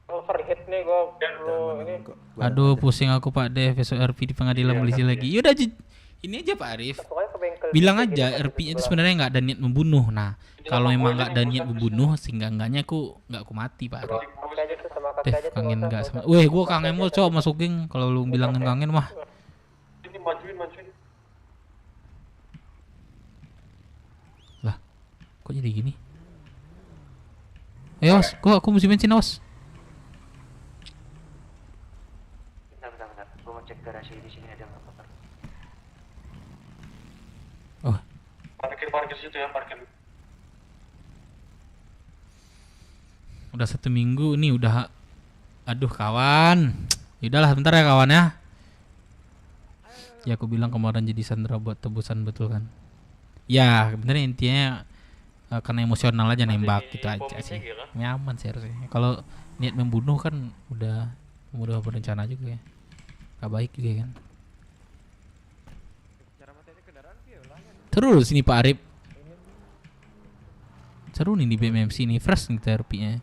Overheat nih gua perlu ini. Aduh pusing aku Pak Dev, besok RP di pengadilan polisi lagi. Yaudah ini aja Pak Arif. Bilang aja RP itu sebenarnya nggak ada niat membunuh. Nah kalau memang nggak ada niat membunuh, sehingga-enggaknya aku mati Pak Arif. Dev kangen nggak sama? Weh gua kangen mau coba masukin. Kalau lu bilangin kangen mah. Ini majuin. Lah, kok jadi gini? Os, aku mesti bensin os. Bentar. Gua mau cek garasi di sini ada nggak apa-apa. Oh. Parkir situ ya, parkir. Udah 1 minggu nih udah. Aduh kawan. Yaudahlah bentar ya kawan ya. Ya aku bilang kemarin jadi Sandra buat tebusan betul kan. Ya benernya intinya karena emosional aja nembak gitu aja sih. Nyaman sih harusnya. Kalau niat membunuh kan udah berencana juga ya. Gak baik juga kan. Seru loh sini Pak Arif. Seru nih di BMMC nih, fresh nih terapinya.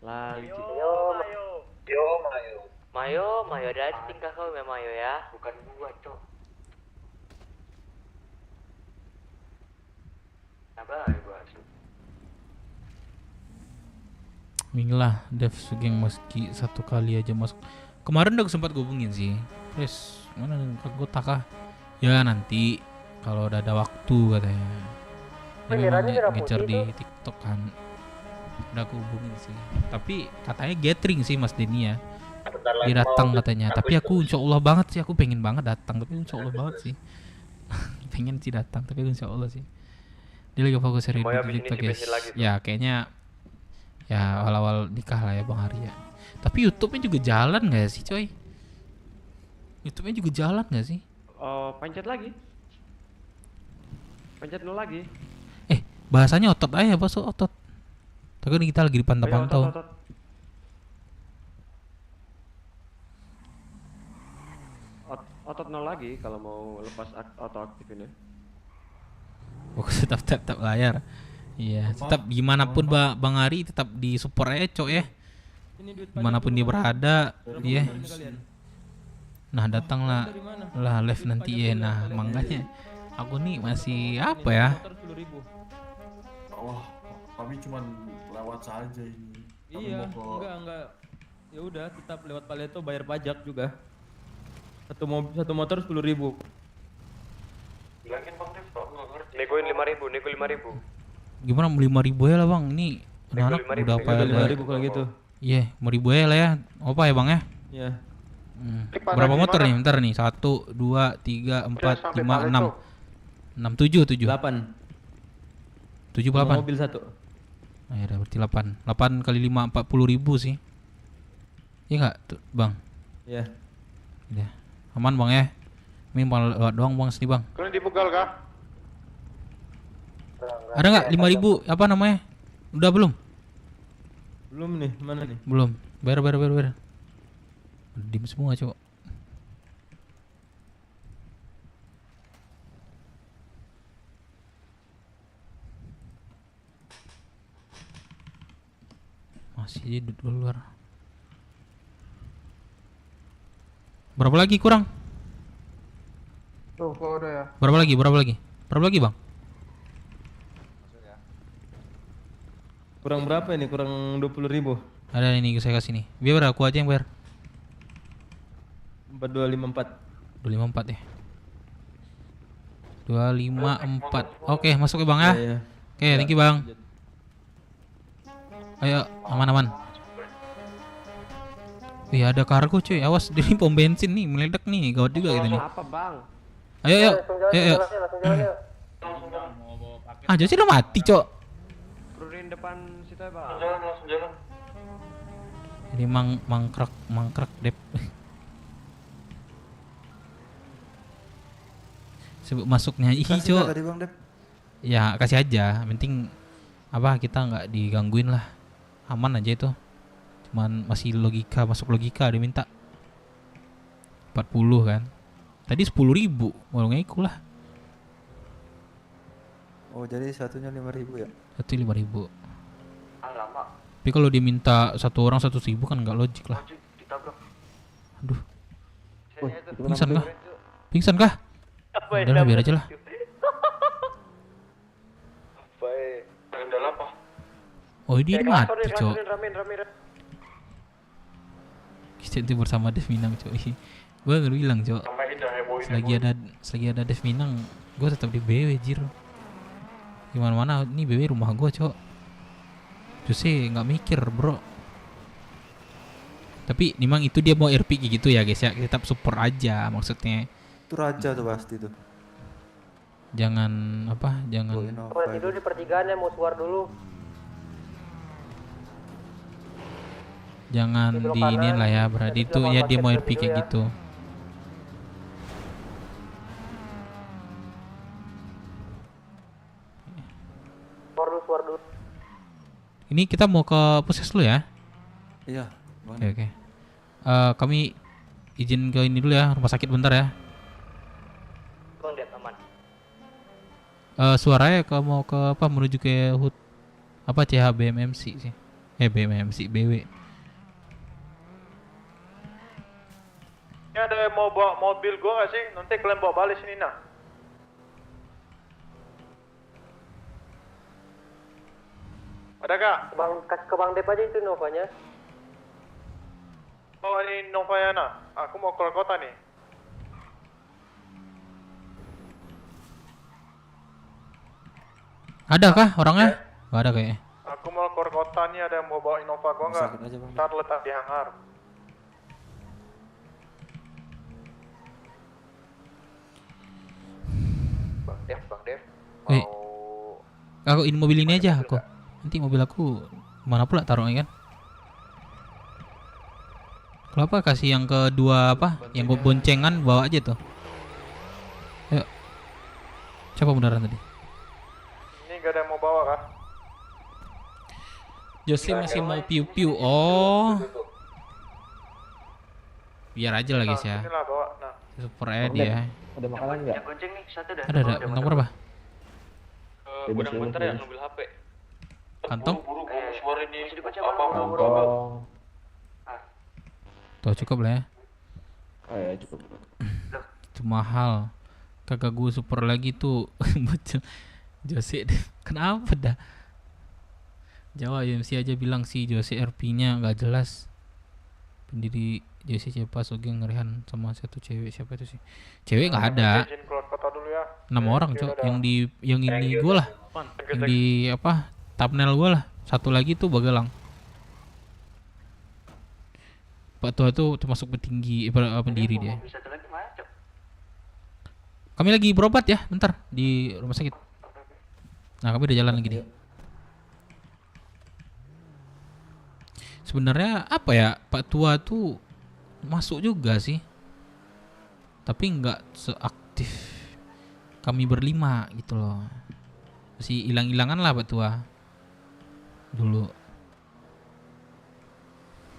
Lali. Mayo dari tingkah kau memang Mayo ya. Bukan gua, Cok. Apa gua? Minglah Dev Sugeng meski satu kali aja masuk. Kemarin udah sempat hubungin sih. Terus mana gue takah? Ya nanti kalau udah ada waktu katanya. Dia memang ngejar di TikTok kan. Udah aku hubungin sih. Tapi katanya gathering sih Mas Denny ya. Dia datang katanya. Tapi aku insya Allah banget sih. Aku pengen banget datang. Tapi insya Allah banget sih. Pengen sih datang. Tapi insya Allah sih. Dia lagi fokus serius di TikTok guys. Ya kayaknya ya awal-awal nikah lah ya Bang Hari ya. Tapi YouTube-nya juga jalan gak sih coy? YouTube-nya juga jalan gak sih? Pencet lagi. Pencet 0 lagi. Bahasanya otot aja, bos otot. Tapi ini kita lagi dipantau-pantau. Otot 0 lagi kalau mau lepas auto aktif ini. Fokus tetap layar. Iya, tetap gimana pun Bang Ari tetap di support aja cok ya. Dimanapun dia berada, iya. Nah datanglah live nanti ya. Nah makanya aku nih masih apa ya? Wah, kami cuman lewat saja ini. Kami Iya, mau ke... enggak. Ya udah, tetap lewat Paleto bayar pajak juga. Satu motor 10.000. Bilangin Bang Dev, kok nggak ngerti. Negoin 5.000. Gimana 5.000 ya lah bang? Ini anak udah pada 5.000 kalau gitu. Iya, 5.000 ya lah ya. Apa ya bang ya? Iya. Berapa motor nih? Bentar nih. 1, 2, 3, 4, 5, 6, 7. 8. 7 8. Mobil 1. Nah, ya berarti 8. 8 kali 5 40.000 sih. Iya enggak, Bang? Iya. Udah. Aman Bang ya. Ini lewat doang Bang sini Bang. Kalian dibegal kah? Ada enggak 5.000 apa namanya? Udah belum? Belum nih, mana nih? Belum. Bayar. Dim semua, Cok. Masih di luar. Berapa lagi kurang? Tuh, kok udah ya? Berapa lagi, Bang? Kurang berapa ini? Kurang 20.000. Ada ini saya kasih nih. Biar aku aja yang bayar. 4254. 254 ya. 254. Oke, masuk ya Bang ya. Iya. Oke, thank you Bang. Ayo, aman. Wih, ada kargo cuy. Awas, ini pom bensin nih, meledak nih. Gawat juga gitu nih. Apa Bang? Ayo. Ah, jadi udah mati, Cok. Turunin depan situ ya Bang. Langsung jalan. Ini mangkrak dep. Sebut masuknya Cok. Tadi Bang Dep. Ya, kasih aja. Penting apa kita nggak digangguin lah. Aman aja itu. Cuman masih masuk logika dia minta 40 kan. Tadi 10.000, mau ngiku lah. Oh, jadi satunya 5.000 ya? Satu 5.000. Lama. Tapi kalau dia minta satu orang 100.000 kan nggak logik lah. Ditabrak. Aduh. Pingsan kah? Udah lah, biar aja lah. Apa ya? Kendala apa? Oh, ini mati, Cok. Ramin. Kita itu bersama Dev Minang, Cok. Gue nggak bilang, Cok. Selagi ada Dev Minang, gue tetap di BW, jir. Gimana ini BW rumah gue, Cok. Justru nggak mikir, bro. Tapi memang itu dia mau RP gitu ya, guys ya. Kita tetap support aja maksudnya. Itu raja tuh pasti tuh. Jangan Kalau tidur di pertigaan ya, mau suar dulu. Jangan di ini lah ya, berarti itu ya dia mau RP kayak gitu. Suar dulu. Ini kita mau ke puskes dulu ya? Iya, Bang. Oke. Kami izin ke ini dulu ya, rumah sakit bentar ya. Bang Dep aman. Suaranya mau ke apa, menuju ke HUT apa CHBMMC sih. BMMC BW. Ini ada yang mau bawa mobil gua nggak sih? Nanti kalian bawa balik sini nah. Ada kak? Kasih ke Bang Dep aja itu Novanya. Oh ini Novanya nah. Aku mau keluar kota nih. Ada kah orangnya? Gak ada kayaknya. Aku mau keluar kota nih, ada yang mau bawa Innova gua nggak? Sakit aja, Bang. Ntar letak di hangar. Bang Dev. Aku ini mobil ini aja aku. Nanti mobil aku mana pula taruhnya kan? Kalau apa kasih yang kedua apa? Yang boncengan bawa aja tuh. Ayo. Siapa beneran tadi? Ini gak ada yang mau bawa kah? Jose masih mau piu-piu. Oh. Biar aja lah guys ya. Inilah bawa. Nah. Super dia. Ada makanan nggak? Yang gonceng nih satu dah. Ada. Bintang berapa? Gudang bentar ya ngambil HP. Kantong? Buru suara ini. Kantong. Tuh cukup lah ya. Oh ya cukup. Itu mahal. Kakak gue super lagi tuh. Bocil. Jose kenapa dah? Jawa UMC aja bilang si Jose RP-nya nggak jelas. Pendiri Jose siapa Sugeng Rehan sama satu cewek, siapa itu sih? Cewek nggak ada. Izin keluar kota dulu ya. 6 orang cok. Yang ini gue lah. Yang di apa? Thumbnail gue lah. Satu lagi tuh Bagelang. Pak Tua tuh termasuk petinggi pendiri dia. Kami lagi berobat ya, bentar di rumah sakit. Nah, kami udah jalan lagi nih. Sebenarnya apa ya, Pak Tua tuh masuk juga sih, tapi nggak seaktif kami berlima gitu loh. Masih hilang-hilangan lah Pak Tua dulu.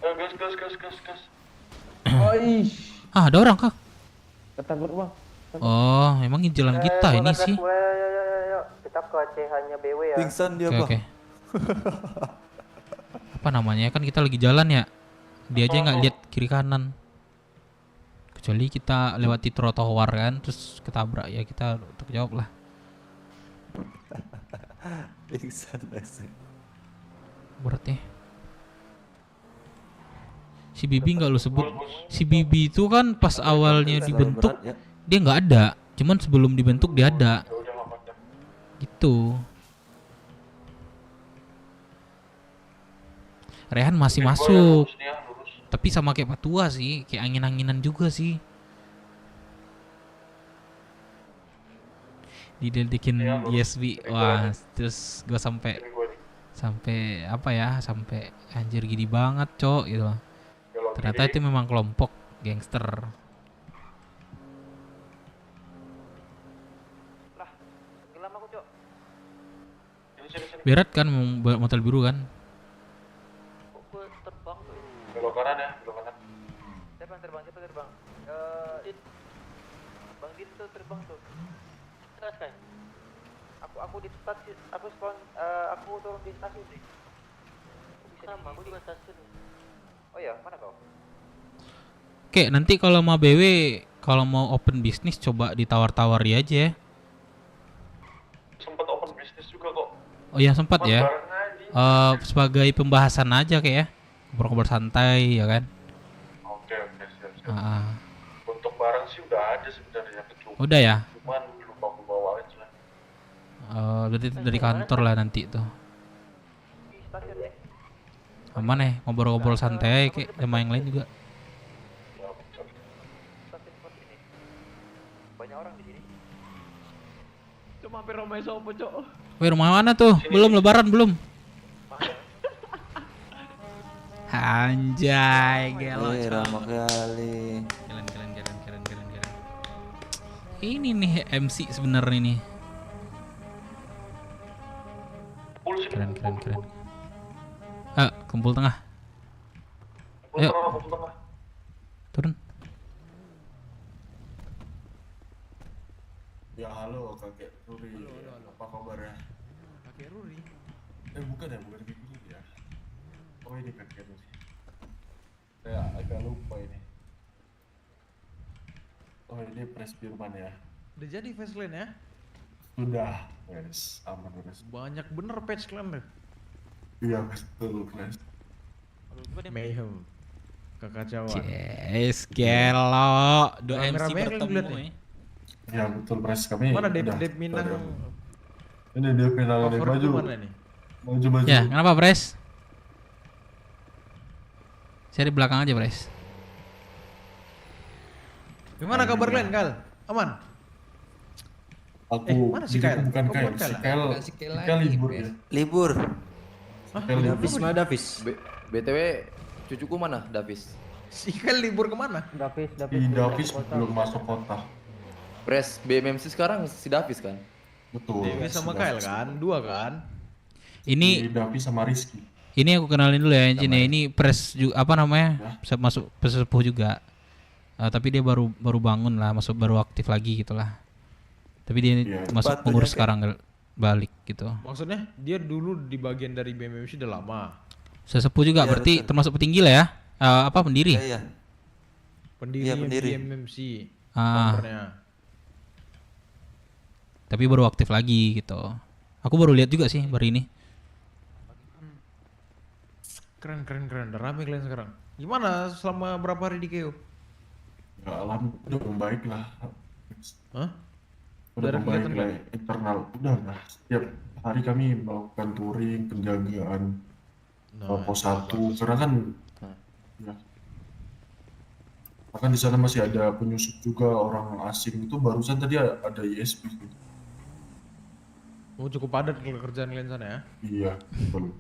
Gas. Ada orang kah? Ketangkut bang. Oh, emang ini jalan kita ini sih. Ayo. Kita ke CH-nya BW ya. Pingsan dia, Oke. Apa namanya, kan kita lagi jalan ya. Dia aja nggak lihat kiri kanan. Kecuali kita lewati trotoar kan, terus ketabrak ya kita terjawab lah. Pingsan. Berat ya. Si Bibi nggak lu sebut. Si Bibi itu kan pas awalnya dibentuk dia nggak ada, cuman sebelum dibentuk dia ada. Gitu. Rehan masih masuk. Tapi sama kayak Pak Tua sih, kayak angin-anginan juga sih. Didedikin USB. Wah, terus gue sampai apa ya? Sampai anjir gini banget, cok gitu loh. Ternyata itu memang kelompok gangster. Berat kan motor biru kan? Terbang tuh. Belok kanan ya, belok kanan. Siapa terbang? Bang Dit tuh terbang tuh. Terus kan? Aku di stasiun, aku turun di stasiun sih. Sama, aku juga stasiun. Oh ya, mana kau? Oke, nanti kalau mau BW, kalau mau open bisnis coba ditawar-tawari aja ya. Sempat open bisnis juga kok. Oh ya sempat ya. Sebagai pembahasan aja kayak ya. Ngobrol-ngobrol santai ya kan. Oke, siap. Ah. Untuk barang sih udah ada sebenarnya kecuma. Udah ya? Cuman belum aku bawa aja. Berarti dari kantor lah nanti tuh. Aman ya, ngobrol-ngobrol santai kayak sama yang lain juga. Banyak orang di sini. Cuma hampir rumah sopo, Cok. Wih, rumah mana tuh? Belum lebaran belum? Anjay, gelo. Ramah kali. Keren. Ini nih MC sebenarnya nih. Keren. Kumpul tengah. Ayo. Turun. Ya halo kakek Ruri, apa kabarnya? Kakek Ruri. Bukan kakek Ruri ya. Oh ini kakek Ruri. Saya agak lupa ini. Oh ini Pres Firman ya. Udah jadi face clan ya? Sudah, Pres. Aman Pres. Banyak bener patch clan deh. Iya betul Pres. Mayhem. Kekacauan. Yes, gelo. Dua MC Rame-rame kalian bertemu lihat nih? ya. Ya betul Pres, kami Mana Dep udah Minang? Ini Dep Minang nih, Cover maju. tuh mana nih? Maju. Ya, kenapa, Pres? Saya di belakang aja, Pres. Gimana kabar kalian, Kal? Aman? Aku mana si Kyle? bukan Oh, Kyle, bukan si Kyle. Kyle libur ya. Libur. Davis mana Davis? BTW cucuku mana Davis? Si Kyle libur kemana? Davis Si Davis belum masuk kota. Pres BMMC sekarang si Davis kan? Betul. Dewi sama Kyle kan? Dua kan? Ini Davis sama Rizky. Ini aku kenalin dulu ya, Engine ya. Ini Pres juga apa namanya? Masuk pesepuh juga. Tapi dia baru bangun lah, baru aktif lagi gitulah. Tapi dia masuk pengurus sekarang balik gitu. Maksudnya dia dulu di bagian dari BMMC udah lama. Sesepuh juga berarti termasuk petinggi lah ya. Apa pendiri? Iya. Pendiri BMMC. Founder-nya. Tapi baru aktif lagi gitu. Aku baru lihat juga sih baru ini. Keren. Udah rame kalian sekarang. Gimana selama berapa hari di KO? Ya alhamdulillah udah membaik lah. Hah? Udah ada membaik kegiatan lah internal. Udah lah. Setiap hari kami melakukan touring, penjagaan pos 1 karena kan ya. Bahkan di sana masih ada penyusup juga orang asing itu barusan tadi ada ISP gitu. Oh cukup padat kerjaan kalian sana ya? Iya, betul.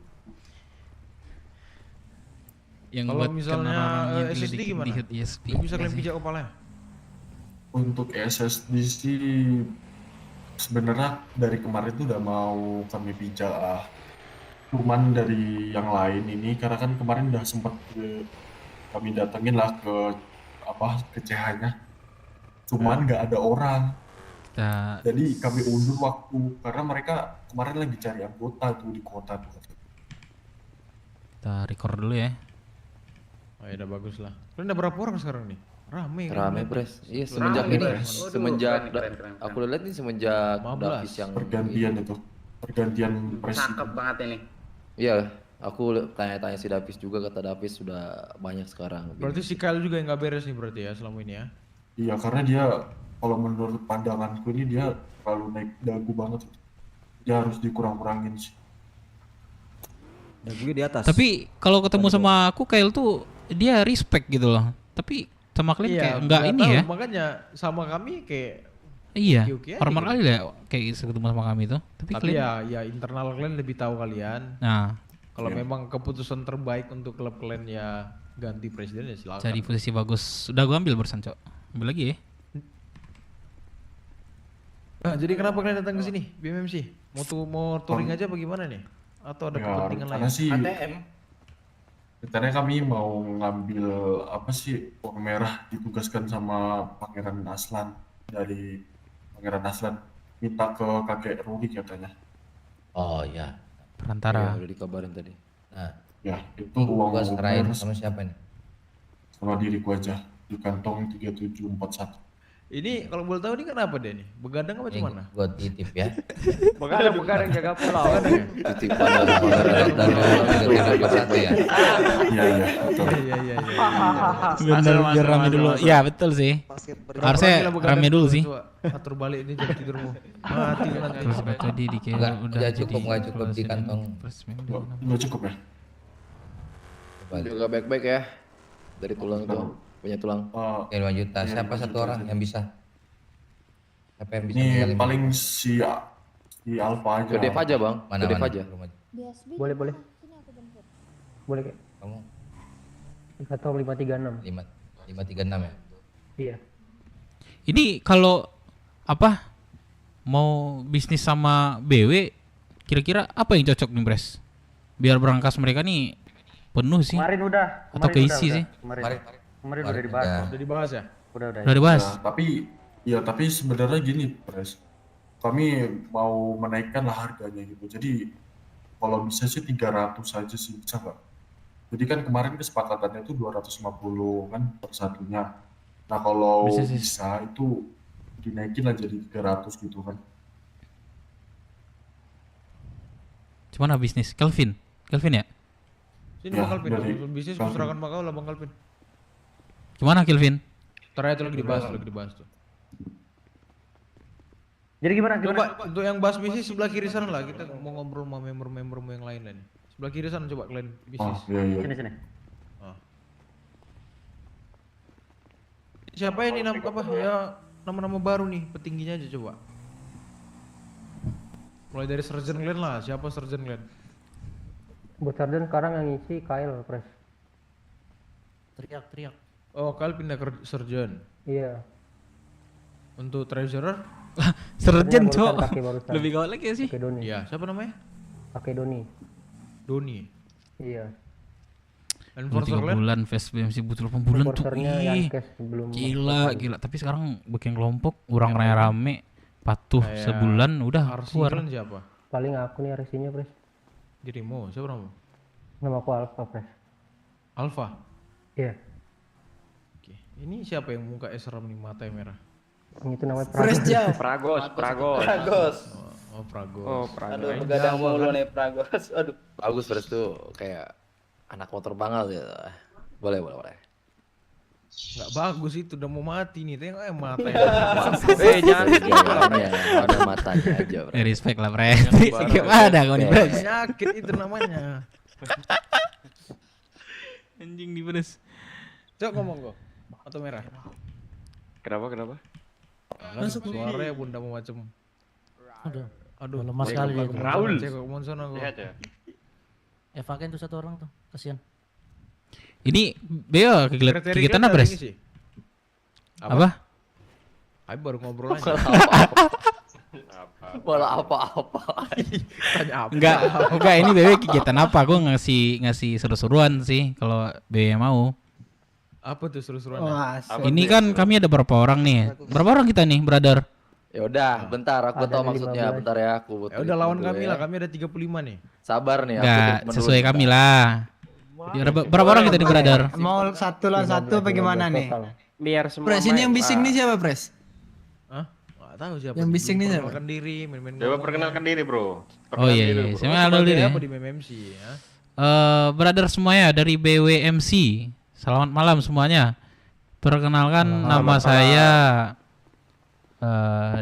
Yang kalau buat misalnya kenal-kenalnya dulu SSD gimana? di ISP. Bisa kalian pijak kepalanya? Untuk SSD sih sebenarnya dari kemarin tuh udah mau kami pijak. Cuman dari yang lain ini karena kan kemarin udah sempat kami datengin lah ke CH-nya. Cuman nggak ada orang. Jadi kami undur waktu karena mereka kemarin lagi cari anggota tuh di kota tuh. Kita record dulu ya. Oh ya udah bagus lah. Kalian udah berapa orang sekarang nih? Rame Pres. Iya semenjak ini. Semenjak aku lihat nih semenjak Davis yang pergantian presiden. Cakep banget ini. Iya, aku tanya-tanya si Davis juga, kata Davis sudah banyak sekarang. Berarti si Kyle juga yang nggak beres nih berarti ya selama ini ya? Iya karena dia kalau menurut pandanganku ini dia terlalu naik dagu banget. Dia harus dikurang-kurangin sih. Dagunya di atas. Tapi kalau ketemu sama aku Kyle tuh dia respect gitu loh. Tapi sama kalian kayak enggak ini tahu, ya. Makanya sama kami kayak Iya, oke-oke aja hormat gitu. kali ya kayak ketemu sama kami tuh. Tapi kalian ya internal kalian lebih tahu kalian. Nah, kalau memang keputusan terbaik untuk klub kalian ya ganti presiden ya silakan. cari posisi bagus. Udah gua ambil barusan, Cok. Ambil lagi ya. Nah, jadi kenapa kalian datang ke sini BMMC? Mau touring aja apa gimana nih? Atau ada kepentingan lain? Karena sih ATM. rencananya kami mau ngambil apa sih uang merah ditugaskan sama Pangeran Aslan dari Pangeran Aslan minta ke kakek Rudi katanya. Oh iya. Perantara. Iya, udah dikabarin tadi. Nah, Ya itu uang gua serahin merah sama siapa nih? sama diriku aja di kantong 3741. Ini kalau boleh tahu ini kenapa deh nih? Begadang apa gimana? Gua titip ya. Begadang jaga pulau. Titip pada dan ya. Iya betul. Iya. Bener biar rame dulu. Iya betul sih. Harusnya rame dulu sih. Atur balik ini jam tidurmu. Mati nanti. Terus tadi di Enggak cukup di kantong. Nggak cukup ya? Jaga baik-baik ya. Dari tulang itu, punya tulang. Oke, 5 juta. Siapa satu orang yang bisa? Siapa yang bisa Ini menggali paling si Alfa aja. Ke Dev aja bang, Mana, ke Dev mana? aja. Boleh. Boleh kayak. Atau 536. 536 ya? Iya. Ini kalau apa mau bisnis sama BW kira-kira apa yang cocok nih, Bres? Biar berangkas mereka nih penuh sih. Kemarin udah. Atau keisi sih? Kemarin udah dibahas. Udah dibahas ya? Udah. Udah dibahas. Ya, tapi sebenarnya gini, Pres. kami mau menaikkan lah harganya gitu. Jadi kalau bisa sih 300 aja sih, bisa nggak? Jadi kan kemarin kesepakatannya itu 250 kan per satunya. Nah kalau Bisa sih. bisa itu dinaikin lah jadi 300 gitu kan. Cuman bisnis. Kelvin ya? Sini Ya, Bang Kalvin, dari urusan bisnis Kalvin. serahkan Bang Kau lah Bang Kalvin. Gimana Kelvin? Ntar itu lagi dibahas tuh. Jadi gimana? Coba untuk yang bahas bisnis sebelah kiri sana lah, kita mau ngobrol sama member-membermu yang lain lah nih. Sebelah kiri sana coba kalian bisnis. Iya, iya. Sini. Ah. Siapa ini nama-nama baru nih, petingginya aja coba. Mulai dari Sergeant Glenn lah, siapa Sergeant Glenn? Buat Sarden sekarang yang ngisi Kyle, Pres. Teriak. Oh, Kyle pindah ke Sergeant. Iya. Untuk Treasurer? Sergeant, Cok. Barusan. Lebih gawat lagi ya sih. Pakai Doni. Iya, siapa namanya? Pakai Doni. Doni. Iya. Enforcer 3 Glenn? bulan Fast BMC butuh 8 bulan tuh. Enforcernya Ih, Yankes belum Gila. Tapi sekarang bikin kelompok orang rame patuh Kayak sebulan udah Arsi keluar. Glenn siapa? Paling aku nih resinya, Pres. Dirimu, siapa nama? Nama aku Alpha, Pres. Alpha. Iya. Oke. Ini siapa yang muka seram nih, mata yang merah? Yang itu namanya Pragos. Oh, Pragos. Oh, Aduh, begadang mulu nih Pragos. Aduh. Bagus Pres tuh kayak anak motor banget ya. Boleh. Nggak bagus itu, udah mau mati nih, tengok mata Jangan gagalnya, ada matanya aja. Respect lah, Pres. Gimana kau nih, Pres? Penyakit itu namanya. Anjing di Pres. Cok ngomong kok. Atau merah? Kenapa? Kan suaranya pun udah mau macem. Aduh. Lemah sekali dia itu. Raul. Cek kok sana kok. Sehat ya? Evakin tuh 1 orang tuh, kasihan. Ini Beo kegiatan apa, Pres? Apa? Ayo baru ngobrol aja. Malah apa-apa. Tanya apa? Enggak, ini BW kegiatan apa? Gue ngasih seru-seruan sih kalau BW mau. Apa tuh seru-seruan? Ini kan kami ada berapa orang nih? Berapa orang kita nih, brother? Ya udah, bentar aku tahu maksudnya. Bentar ya aku. Ya udah lawan kami lah, kami ada 35 nih. Sabar nih. Enggak, sesuai kami lah. Ya, berapa orang kita nih, brother? Mau 1 lawan 1 bagaimana nih? Biar semua Pres, ini yang bising nih siapa, Pres? Hah? Nggak tahu siapa. Yang bising nih siapa? Perkenalkan diri, main-main. Coba perkenalkan diri, Bro. Oh iya, saya dulu diri. Apa di MMC ya? Brother semuanya dari BWMC. Selamat malam semuanya. Perkenalkan nama saya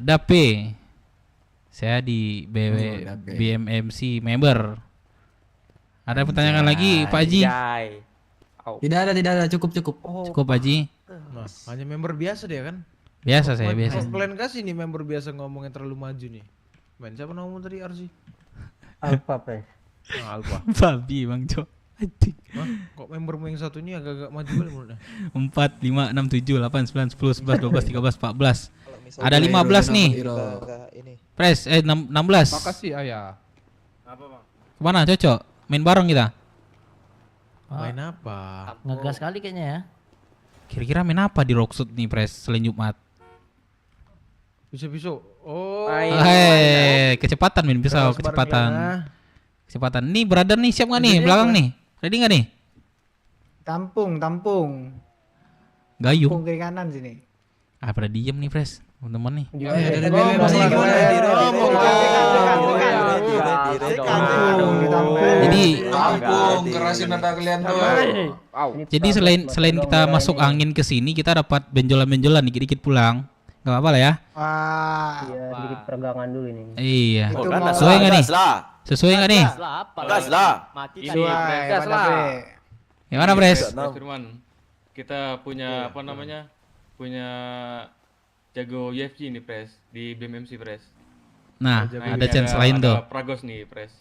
Dape. Saya di BMMC member. Ada pertanyaan lagi, Pak Haji? Tidak ada, cukup. Cukup, Pak Haji. Nah, hanya member biasa dia kan? Biasa saya biasa. Kalian kasih nih member biasa ngomongnya terlalu maju nih. Main siapa ngomong tadi Arsi? Alpha, Pres. Alpha. Babi Bang Cok. Hah? Kok membermu yang satu ini agak-agak maju kali menurutnya? 4, 5, 6, 7, 8, 9, 10, 11, 12, 13, 14. Ada 15 nih. Pres, 16. Makasih Ayah. Apa Bang? Kemana Cocok? Main bareng kita? Main apa? Ngegas kali kayaknya ya. Kira-kira main apa di Rocksuit nih, Pres, selain Jumat? Pisau. Oh. Kecepatan main pisau, kecepatan. Kecepatan. Nih brother nih, siap nggak nih? Belakang nih. Ready nggak nih? Tampung. Gayung. Tampung kiri kanan sini. Pada diem nih, Pres. Teman-teman nih. Dari BMC gimana? Jadi Tampung, kerasin nada kalian tuh. Jadi selain kita masuk angin ke sini, kita dapat benjolan-benjolan dikit-dikit pulang. Gak apa-apa lah ya. Wah. Iya, sedikit peregangan dulu ini. Iya. Sesuai nggak nih? Sesuai nggak nih? Gas lah. Gas lah. Gimana, Pres? Firman, kita punya apa namanya? Punya jago UFC nih, Pres, di BMMC, Pres. Nah, ada chance lain tuh. Pragos nih, Pres.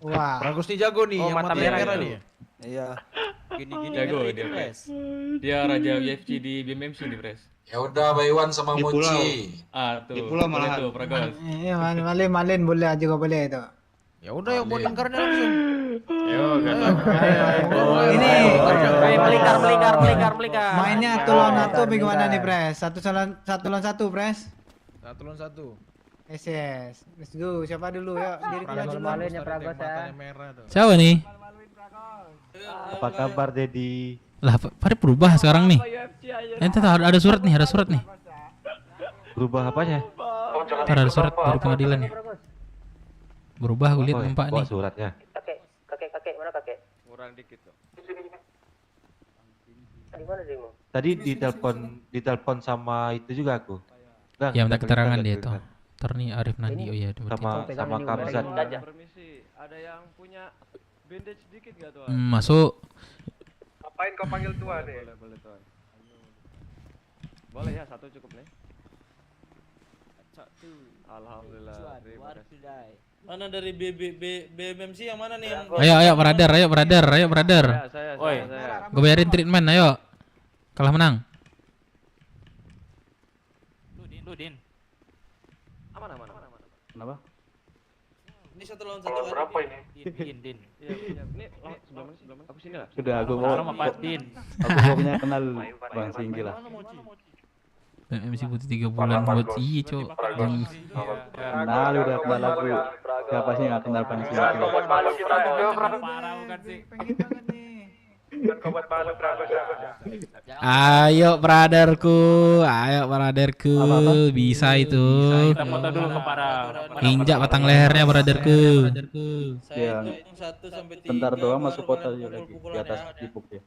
Wah. Pragos nih jago nih, yang mata merah nih. Iya. Gini jago dia, Pres. Dia raja UFC di BMMC nih, Pres. Ya udah, Baywan sama Mochi. Tuh. Di pulau boleh malahan. tuh, Pragos. Iya, malin boleh juga boleh itu. Ya udah, yang boarding card-nya langsung. Ini Melingkar. mainnya 1 lawan 1 bagaimana nih, Pres? 1 lawan 1, Pres? 1 lawan 1. SS. Let's go. Siapa dulu ya? Diri kita dulu. Maluin ya Pragos ya. Siapa nih? Apa kabar Dedi? Lah, Farid berubah sekarang nih. Ente tahu ada surat nih, ada surat nih. Berubah apanya? Ntar ada surat dari pengadilan nih. Berubah, gue lihat Pak nih. Suratnya. Kakek, mana kakek? Kurang dikit loh. Di mana dirimu? Tadi ditelepon sama itu juga aku. Bang, Ya, minta kita keterangan lihat dia tulisan. tuh. Ntar nih Arif Nandi, oh iya. Sama Kamzat. Permisi, ada yang punya bandage sedikit gak tuan? Masuk. Ngapain kau panggil tuan nih? Boleh tuan. Boleh ya, satu cukup nih. Alhamdulillah. Terima kasih. Mana dari BMMC yang mana nih yang Ayo brother. Saya. Gue bayarin treatment, ayo. Kalah menang. Din. Aman. Kenapa? Ini 1 lawan 1 kan? Berapa ini? Din. Iya. Ini sebelah mana? Aku sini lah. Sudah aku mau. Aku pokoknya kenal Bang Singgi lah. BMMC butuh 3 bulan buat iya, Cok. Kenal udah kenal aku. Siapa sih nggak kenal Bang Singgi? Malu kita juga, Parah bukan sih. Bukan kau buat malu Pragos ya. Ayo brotherku, bisa itu. Kita foto dulu ke para. Injak batang lehernya brotherku. Ya. Saya hitung 1 sampai 3. Bentar doang masuk kota aja lagi di atas Dipuk ya.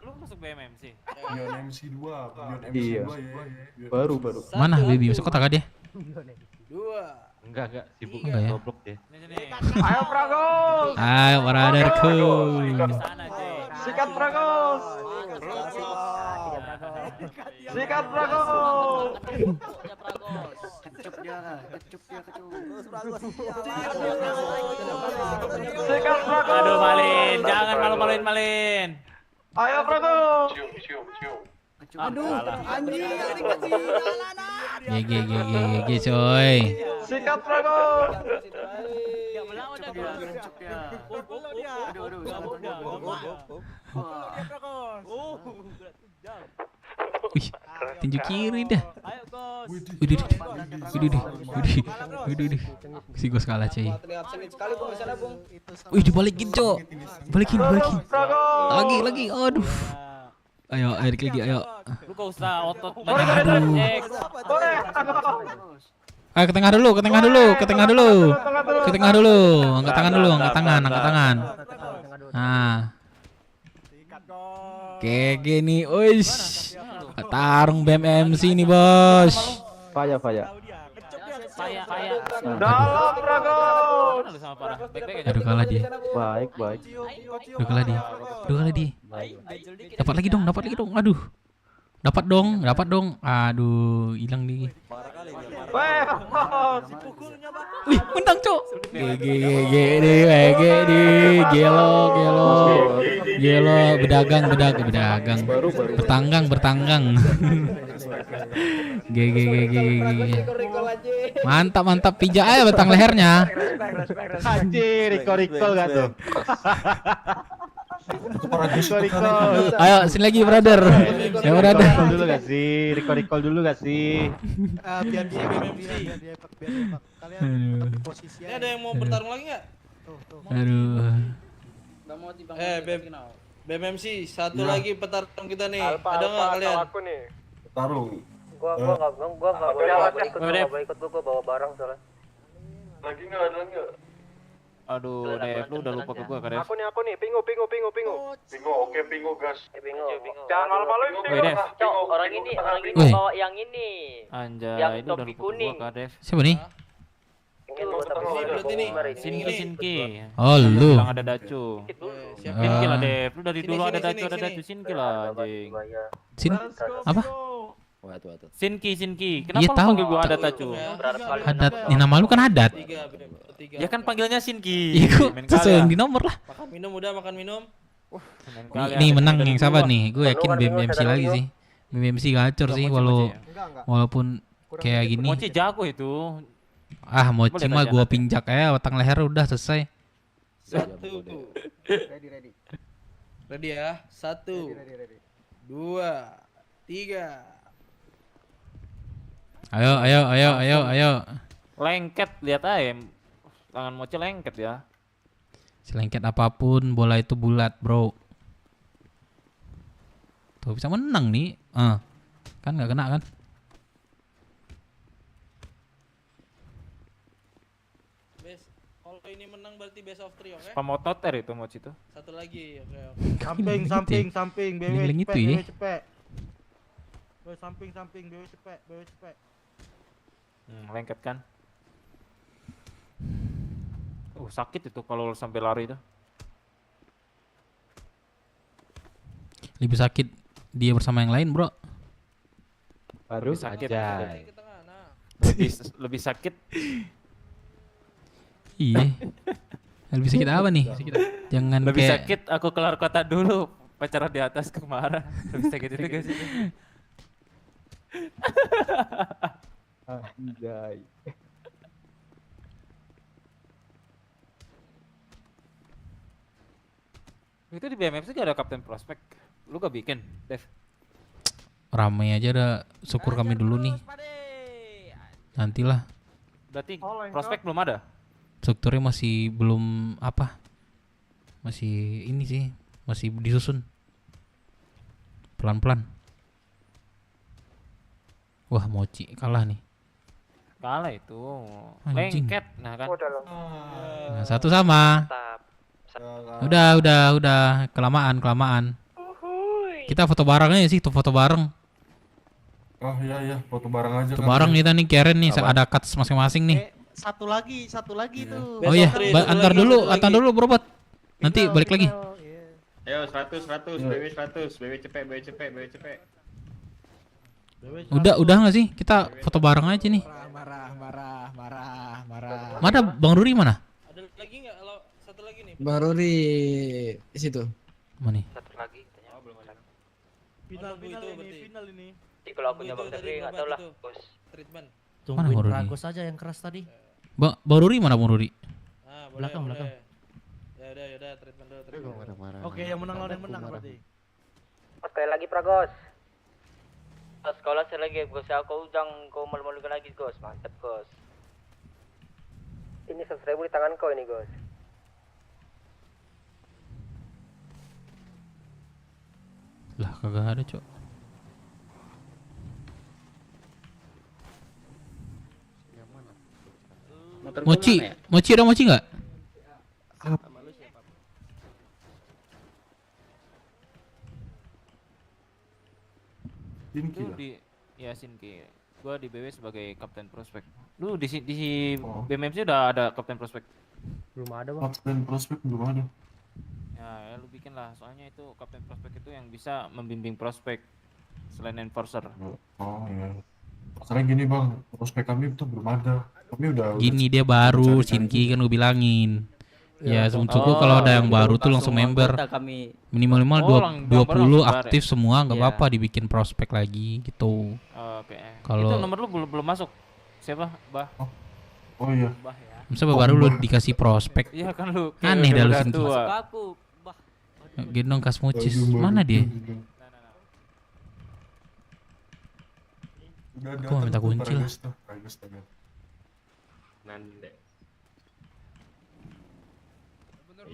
Lu masuk BMMC. Beyond MC 2, Iya. Baru. Mana baby masuk kota kah dia? 2. Enggak, sibuk Enggak ya? goblok dia. Ayo Pragos. Ayo brotherku. Sikat Pragos. Sikat Pragos. Kecup dia. Sikat Pragos. Aduh Malin, jangan malu-maluin Malin. Ayo Pragos. Cium. Aduh, anjing. GG coy. Sikat Pragos. Wih, tinju kiri dah. Widih. Si Gos kalah cuy. Wih, dibalikin Cok. Balikin. Lagi. Aduh. Ayo, Erik lagi, ayo. Lu gak usah otot Aduh. banyak. Ayo ke tengah dulu. Angkat tangan. Nah. GG nih, uish. Tarung BMMC nih, Bos. Faya. Dalam Pragos. Aduh, kalah dia. Baik. Aduh, kalah dia. Dapat lagi dong. Aduh. Dapat dong. Aduh, hilang nih. Wih, menang, Cok. GG nih. Gelo, berdagang. Bertanggang. GG. Mantap, pijak aja batang lehernya. Anjir, recall gak tuh? Ayo, sini lagi, brother. Ya, brother. Recall dulu gak sih? Biar dia kalian posisi. Ini ada yang mau bertarung lagi nggak? Aduh. BMMC satu Ya. lagi petarung kita nih. Alpha, Ada nggak kalian? Aku nih. Taruh. Gua nggak boleh ikut, gua bawa barang soalnya. Lagi nggak? Aduh, Dev, lu udah lupa ke gua, Dev. Aku nih, pingu. Pingu gas. Bingung. Jangan malu-maluin Woi, pingu. Dev. Cok, orang ini Wih. bawa yang ini. Anjay, Yang ini udah topi lupa ke kuning. gua, Dev. Siapa nih? Ini lu tapi Berarti nih, Sinki. Oh, lu. Bilang ada Dacu. Sinki lah, Dev. Lu dari dulu ada Dacu, Sinki lah, anjing. Sin apa? Sinki. Iya, Kenapa lu tahu. panggil gua ada Dacu? Adat. Ini nama lu kan Adat. Ya kan panggilnya Sinki. Iya, kok sesuai yang di nomor lah. Makan minum. Nih menang yang sabar nih. Gue yakin BMMC lagi sih. BMMC gacor sih walaupun kayak gini. Mochi jago itu. Ah, Mochi mah gua pinjak ya, batang leher udah selesai. Ready ya? 1 2 3. Ayo. Lengket, lihat aja. Tangan Mochi lengket ya. Selengket apapun, bola itu bulat, bro. Tuh bisa menang nih. Kan nggak kena kan? Kalau ini menang berarti best of 3, oke? Pemototer itu Mochi itu. Satu lagi, oke. Samping, samping, BW Link-link cepet, itu ya. BW cepet. BW samping, BW cepet, BW cepet. Lengket kan? Sakit itu kalau sampai lari itu. Lebih sakit dia bersama yang lain, bro. Baru sakit. Lebih sakit. Iya. Lebih sakit apa nih? Jangan lebih kayak sakit aku keluar kota dulu, pacaran di atas kemarin. Lebih sakit itu guys. Anjay. Itu di BMFC gak ada kapten prospek. Lu gak bikin, Dev? ramai aja dah. Syukur kami dulu nih. Nantilah. Berarti prospek belum ada? Strukturnya masih belum apa? Masih ini sih, masih disusun. Pelan-pelan. Wah, Mochi kalah nih. Kalah itu. Anjing. Lengket. Nah kan. Nah, satu sama. Udah. Kelamaan. Kita foto bareng aja sih, foto bareng. Oh iya, foto bareng aja. Foto bareng kita nih, Karen nih, ada cuts masing-masing nih. Satu lagi tuh. Oh iya, antar dulu berobat. Nanti balik lagi. Ayo 100, BW 100, BW cepet. Udah nggak sih? Kita foto bareng aja nih. Marah. Mana Bang Ruri mana? Ada lagi nggak? Kalau satu lagi nih. Bang Ruri di situ. Mana nih? Satu lagi. Oh, belum ada. Final ini. Kalau aku nyoba sendiri nggak tahu lah, bos. Treatment. Mana Bang Ruri? Ragos aja yang keras tadi. Bang Ruri mana Bang Ruri? Nah, Belakang. Ya udah, treatment dulu. Oke, yang menang lawan yang menang berarti. Sekali lagi Pragos. Sekolah saya lagi, Gos. Aku jangan kau malu-malukan lagi, Gos. Mantap, Gos. Ini 100.000 di tangan kau ini, Gos. Lah kagak ada, Cok. Mochi ada Mochi nggak? Sinki. Ya Sinki. Gua di BW sebagai kapten prospek. Lu di BMFC udah ada kapten prospek? Belum ada, Bang. Kapten prospek belum ada. Ya, lu bikin lah. Soalnya itu kapten prospek itu yang bisa membimbing prospek selain enforcer. Oh iya. Masalahnya gini Bang, prospek kami itu belum ada. Kami udah Gini dia baru, Sinki kan gue bilangin. Ya, sebelumku kalau ada yang baru tuh langsung member. Minimal 20 aktif semua, nggak apa-apa dibikin prospek lagi gitu. Oke. Kalau itu nomor lu belum masuk. Siapa? Bah. Oh iya. Bah ya. Masa baru lu dikasih prospek? Iya kan lu. Aneh dah lu Sinki. Masuk aku. Bah. Gendong Kasmocis. Mana dia? Aku mau minta kunci lah. Nande.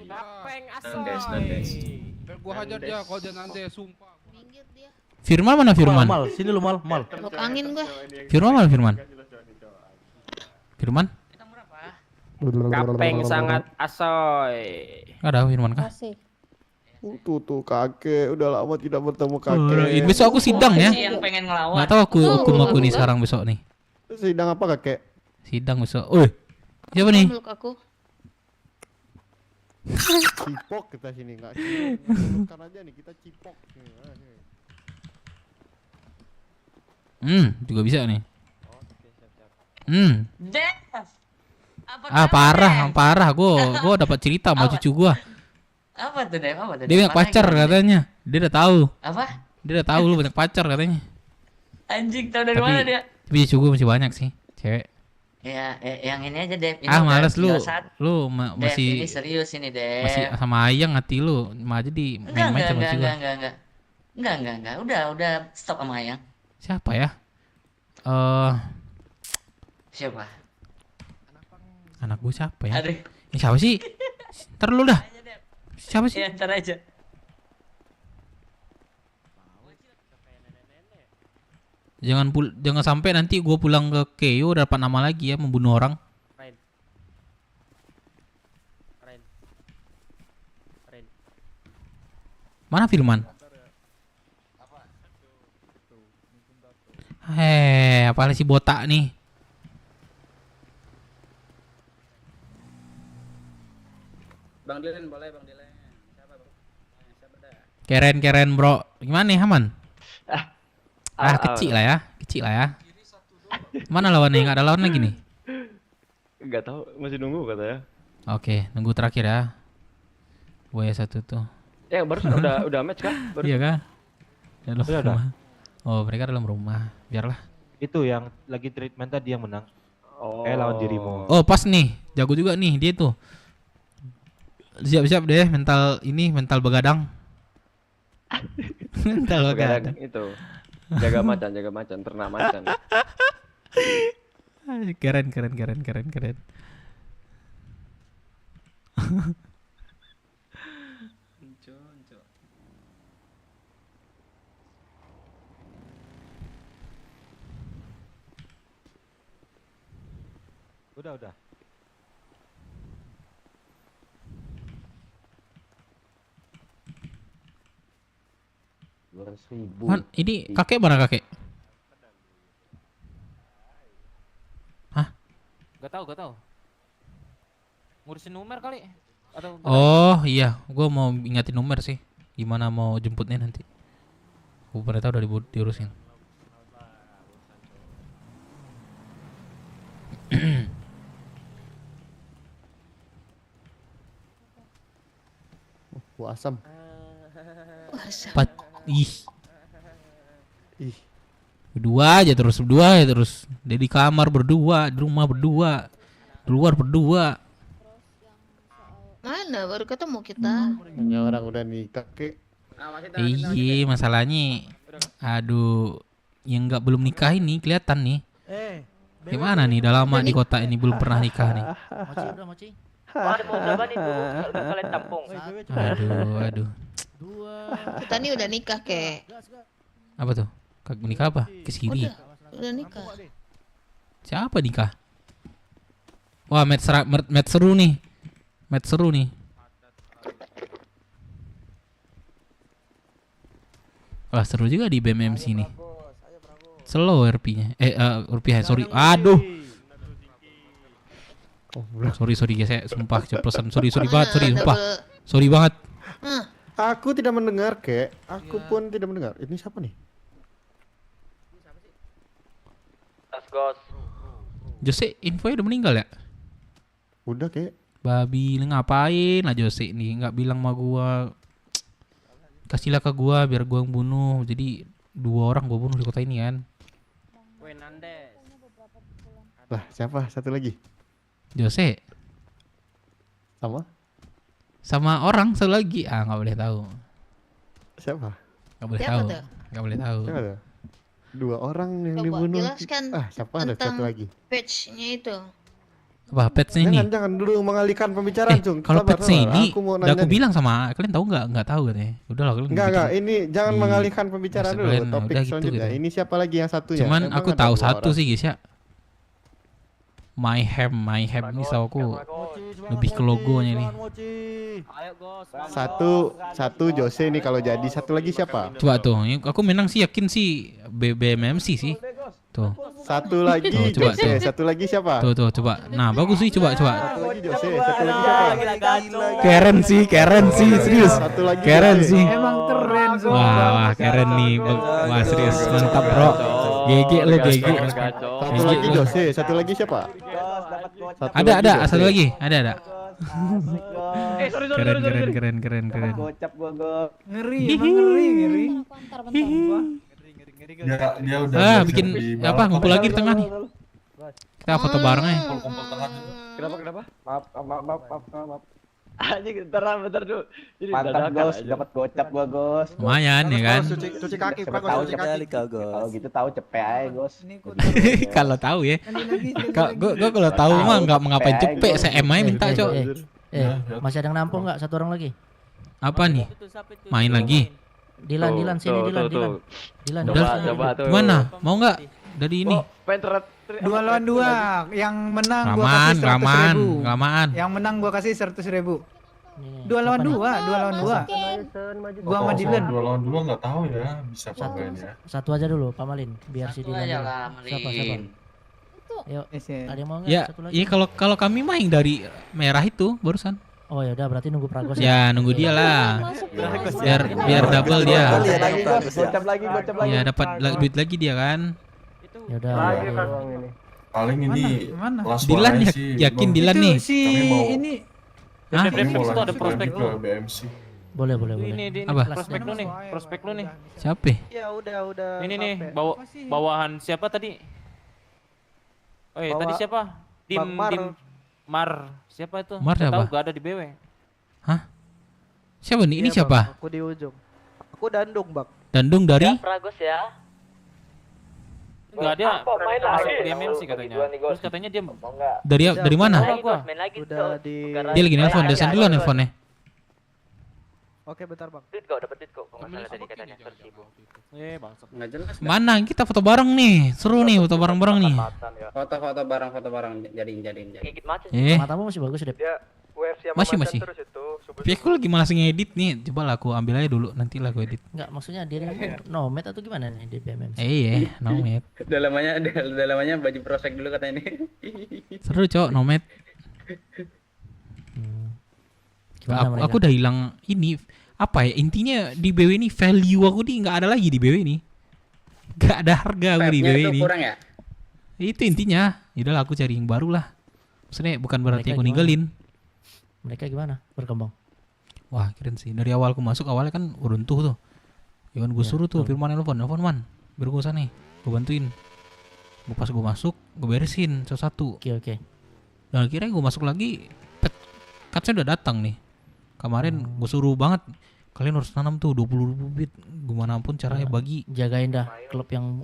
Kapeng asoy. Gua hajar dia kalau dia nanti sumpah. Firman mana Firman? Mal, sini lu mal. Blok angin gue. Firman mana Firman? Firman? Kapeng sangat asoy. Ada Firman kah? Tuh kakek, udah lama tidak bertemu kakek. Besok aku sidang ya. Yang pengen ngelawan. Nggak tahu aku nih sekarang besok nih. Sidang apa kakek? Sidang besok. Siapa nih? Aku. Cipok kita sini nggak bukan aja nih kita cipok. Juga bisa nih. Dev. Parah. Gua dapat cerita sama cucu gua. Apa tuh, Dev? Dia banyak pacar katanya. Dia udah tahu. Apa? Dia udah tahu lu banyak pacar katanya. Anjing, tahu dari mana dia? Tapi cucu gua masih banyak sih, cewek. Ya, yang ini aja, Dev. Ini Males lu. Lu Dev, masih ini serius ini, Dev. masih sama Ayang hati lu. Aja di main-main sama cucu gua. Enggak. Udah stop sama Ayang. Siapa ya? Siapa? Anak gue siapa ya? Aduh. Ini siapa sih? Ntar lu dah. Siapa sih? Iya, ntar aja. Jangan sampai nanti gue pulang ke Keio dapat nama lagi ya, membunuh orang. Mana Firman? Apa si botak nih? Bang Dilen boleh, Bang Dilen. Siapa, Bang? Siapa dah? Keren bro. Gimana nih aman? Kecil lah ya. Mana lawannya? Nggak ada lawan lagi nih? Nggak tahu, masih nunggu katanya. Oke, nunggu terakhir ya. Buaya satu tuh. Ya barusan udah match kah? Iya kan? Dalam Udah. rumah. Oh, mereka dalam rumah. Biarlah. Itu yang lagi treatment tadi yang menang. Lawan dirimu. Oh, pas nih. Jago juga nih dia tuh. Siap-siap deh mental begadang. Mental begadang. Itu. Jaga macan, ternak macan. Keren. Udah. Ini kakek mana kakek? Hah? Gak tahu. Ngurusin nomor kali. Atau Oh iya, gue mau ingatin nomor sih. Gimana mau jemputnya nanti? Gue pada tahu udah diurusin. Asam. Berdua aja terus. Dia di kamar berdua, di rumah berdua, di luar berdua. Mana baru ketemu kita? Hanya orang udah nikah kek. Iya, masalahnya aduh, yang belum nikah ini kelihatan nih. Gimana nih, udah lama di kota ini belum pernah nikah nih. Mochi. Ada mau berapa nih tuh? Kalian tampung. Aduh. Kita nih udah nikah, Kek. Apa tuh? Nikah apa? Kesiri. Udah nikah. Siapa nikah? Wah, match seru nih. Wah, seru juga di BMMC nih. Slow RP-nya. Rupiah, sorry. Aduh. Sorry guys, saya sumpah keceplosan. Sorry banget, sumpah. Sorry banget. Aku tidak mendengar, kek. Aku pun tidak mendengar. Ini siapa nih? Gos. Jose, infonya udah meninggal ya? Udah, kek. Babi, lu ngapain lah Jose nih? Nggak bilang sama gua. Kasihlah ke gua biar gua yang bunuh. Jadi 2 orang gua bunuh di kota ini kan. Lah, siapa? Satu lagi. Jose. Sama orang satu lagi. Nggak boleh tahu. Siapa? Nggak boleh tahu. Nggak boleh tahu. Siapa tuh? 2 orang yang Coba dibunuh. jelaskan Siapa ada satu lagi? Patch-nya itu. Apa patch-nya ini? Jangan dulu mengalihkan pembicaraan, Cung. Kalau patch-nya ini udah aku nih. bilang sama kalian, tahu nggak tahu katanya. Udahlah kalian. Enggak, ini jangan mengalihkan pembicaraan dulu. Topik udah gitu, selanjutnya. Ini siapa lagi yang satunya? Cuman Emang aku ada tahu 2 satu orang? sih guys ya. My Ham ini aku lebih ke logonya nih. Satu Jose nih kalau jadi. Satu lagi siapa? Coba tuh, aku menang sih, yakin sih BMMC sih. Tuh. Satu lagi coba Jose, tuh. satu lagi siapa? Tuh, coba. Nah, bagus sih, coba. Satu lagi Jose, satu lagi siapa? Keren sih, serius. Satu lagi Keren Jose. sih. Emang keren semua. Wah, keren nih. Wah, serius, mantap bro. GG lu, GG. Satu lagi Jose, satu lagi siapa? Ada, satu lagi. Ada. Sorry. Keren. Gocap gua. Ngeri, emang ngeri. Dia udah bikin apa? Ngumpul lagi di tengah nih. Kita foto bareng aja. Kenapa? Maaf. Anjing bentar dulu. Jadi Mantap Gos, dapat gocap gua Gos. Lumayan ya kan. Cuci kaki, Siapa Pragos, tahu cuci kaki. Kalau gitu tahu cepet aja Gos. Kalau tahu ya. Gua kalau tahu mah nggak ngapain cepet, CM aja minta cok. Masih ada yang nampung nggak? Satu orang lagi. Apa nih? Main lagi? Dilan sini Dilan. Udah, gimana? Mau nggak dari ini? 2 lawan 2, yang menang gua kasih 100.000. Kelamaan. Yang menang gua kasih 100.000. 2 lawan 2. Gua sama Dilan. 2 lawan 2 nggak tahu ya bisa apa enggak ya. Satu aja dulu, Pak Malin, biar si Dilan. Siapa? Yuk, ada yang mau nggak? Ya, Satu lagi. iya kalau kami main dari merah itu barusan. Oh ya udah, berarti nunggu Pragos ya. Nunggu dia lah. Biar double dia. Gocap lagi. Ya dapat duit lagi dia kan. Ya udah. Paling ini Dilan yakin Dilan nih. Ini Hah? Kami mau lanjut lagi ke BMC. Boleh. Ini Apa? prospek lu nih. Siapa? Ya udah. Ini nih bawahan siapa tadi? Oh iya, tadi siapa? Mar. Siapa itu? Mar siapa? Tahu gak ada di BW. Hah? Siapa nih? Ini siapa? Aku di ujung. Aku Dandung, Bang. Dandung dari? Pragos ya. Enggak, dia masuk di MMC katanya. Terus katanya dia Dari mana? Udah di Dia lagi nelfon, desain dulu nelfonnya. Oke, bentar, Bang. Dapat duit kok. Enggak salah tadi katanya 100.000. Bangsat. Enggak jelas. Mana? Kita foto bareng nih. Seru nih foto bareng-bareng nih. Foto bareng jadiin. Matamu masih bagus deh. Masih. Tapi aku lagi malas ngedit nih. Coba lah aku ambil aja dulu, nanti lah aku edit. Enggak, maksudnya dia nomed atau gimana nih di BMMC? Iya, nomed. Dalamannya baju prospek dulu katanya ini. Seru cok, nomed. Aku udah hilang ini apa ya, intinya di BW ini value aku nih nggak ada lagi di BW ini, nggak ada harga aku di BW ini. Kurang ya? Itu intinya. Yaudah aku cari yang baru lah. Maksudnya bukan berarti aku ninggalin. Mereka gimana berkembang? Wah keren sih. Dari awal aku masuk awalnya kan runtuh tuh. Ya kan gue suruh tuh Firman nelfon man, biar gue sana nih, gue bantuin. Pas gue masuk, gue beresin satu-satu. Oke. Dan akhirnya gue masuk lagi, katanya udah datang nih. Kemarin gue suruh banget, kalian harus tanam tuh 20.000 bit. Gimana pun caranya bagi. Jagain dah klub yang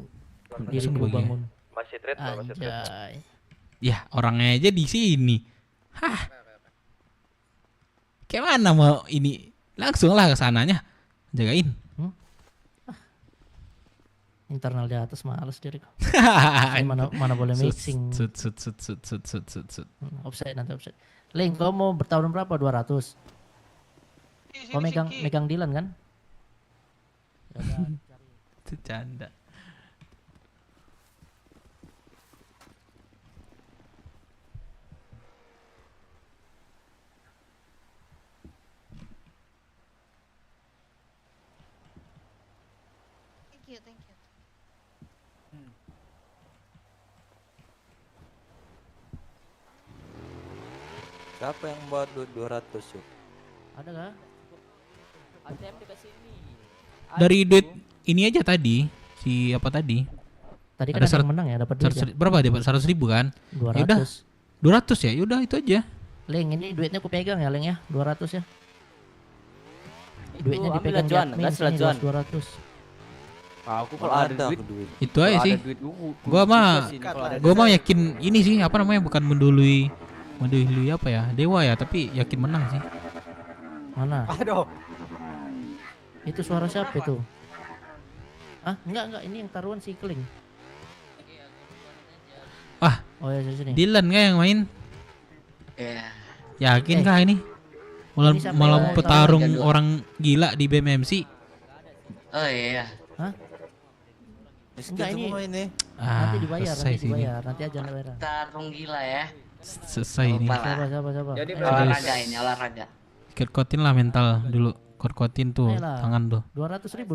diriku bangun. Masih trade. Ya orangnya aja di sini. Hah? Kayak mana mau ini? Langsung lah ke sananya. Jagain. Internal di atas males diriku. mana boleh mixing. Offset nanti offset. Link, kau mau bertahun berapa? 200. Kau megang Dilan kan? Itu canda. Thank you. Siapa yang buat duit 200 yuk? Ada gak? ATM dikasih ini. Dari duit ini aja tadi, si apa tadi? Tadi kan ada yang menang ya, dapat duit. Berapa dia? 100.000 kan? 200. Yaudah, 200 ya? Yaudah itu aja. Leng, ini duitnya aku pegang ya, Leng ya. 200 ya. Duitnya Itu dipegang Juan, admin sini, 200. Aku kalau ada duit. Itu aja sih. Gua mah yakin ini sih, apa namanya, bukan mendului apa ya, dewa ya, tapi yakin menang sih. Mana? Aduh. Itu suara siapa itu? Ah, enggak, ini yang taruhan si Keling. Ah, oh ya sini. Dilan nggak yang main? Yakin kah ini? Malam petarung orang gila di BMMC. Oh iya. Hah? Enggak ini. Ah, nanti dibayar, nanti aja bayar. Tarung gila ya. Selesai ini. Siapa? Jadi olahraga. Kuat-kuatin lah mental dulu. Kuat-kuatin tuh tangan tuh. 200.000.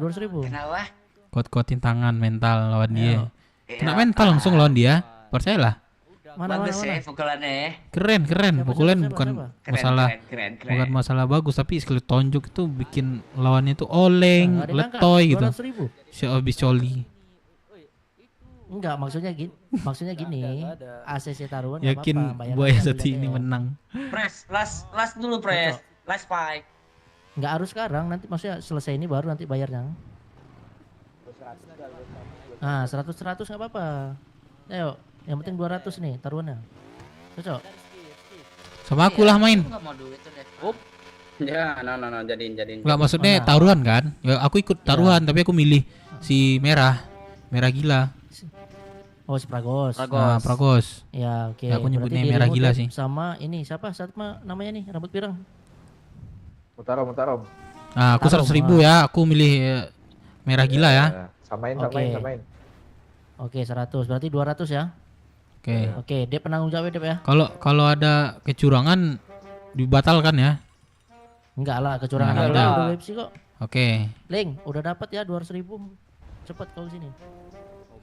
Kenapa? Kuat-kuatin tangan mental lawan dia. Kena mental langsung lawan dia. Percayalah. Bagus ya pukulannya ya. Keren. Pukulan bukan masalah bagus, tapi sekali tonjok itu bikin lawannya tuh oleng, letoy gitu. Si abis coli. Enggak, maksudnya gini. ACC taruhan nggak Yakin apa-apa, bayar Buaya aja Satu ini bilangnya. menang. Pres, last dulu Pres. Last fight. Nggak harus sekarang, nanti maksudnya selesai ini baru nanti bayarnya. Nah, 100 nggak apa-apa. Ayo, yang penting 200 nih taruhannya. Cocok. Sama aku lah main. Aku nggak mau duit tuh deh. Ya, no, jadiin. Enggak, maksudnya taruhan kan? Ya aku ikut taruhan tapi aku milih si merah gila. Oh, si Pragos. Nah, Pragos. Ya, oke. Ya, aku nyebutnya Berarti merah dirimu, gila Dep, sih. Sama ini siapa? Namanya nih, rambut pirang. Mutarom. Nah, aku 100.000 ya. Aku milih merah gila ya. Samain. Oke, 100. Berarti 200 ya. Oke, Dep penanggung jawab Dep ya. Kalau ada kecurangan dibatalkan ya. Enggak lah, kecurangan Nggak ada. ada. Udah UFC kok. Oke. Link, udah dapat ya 200.000. Cepat kau sini.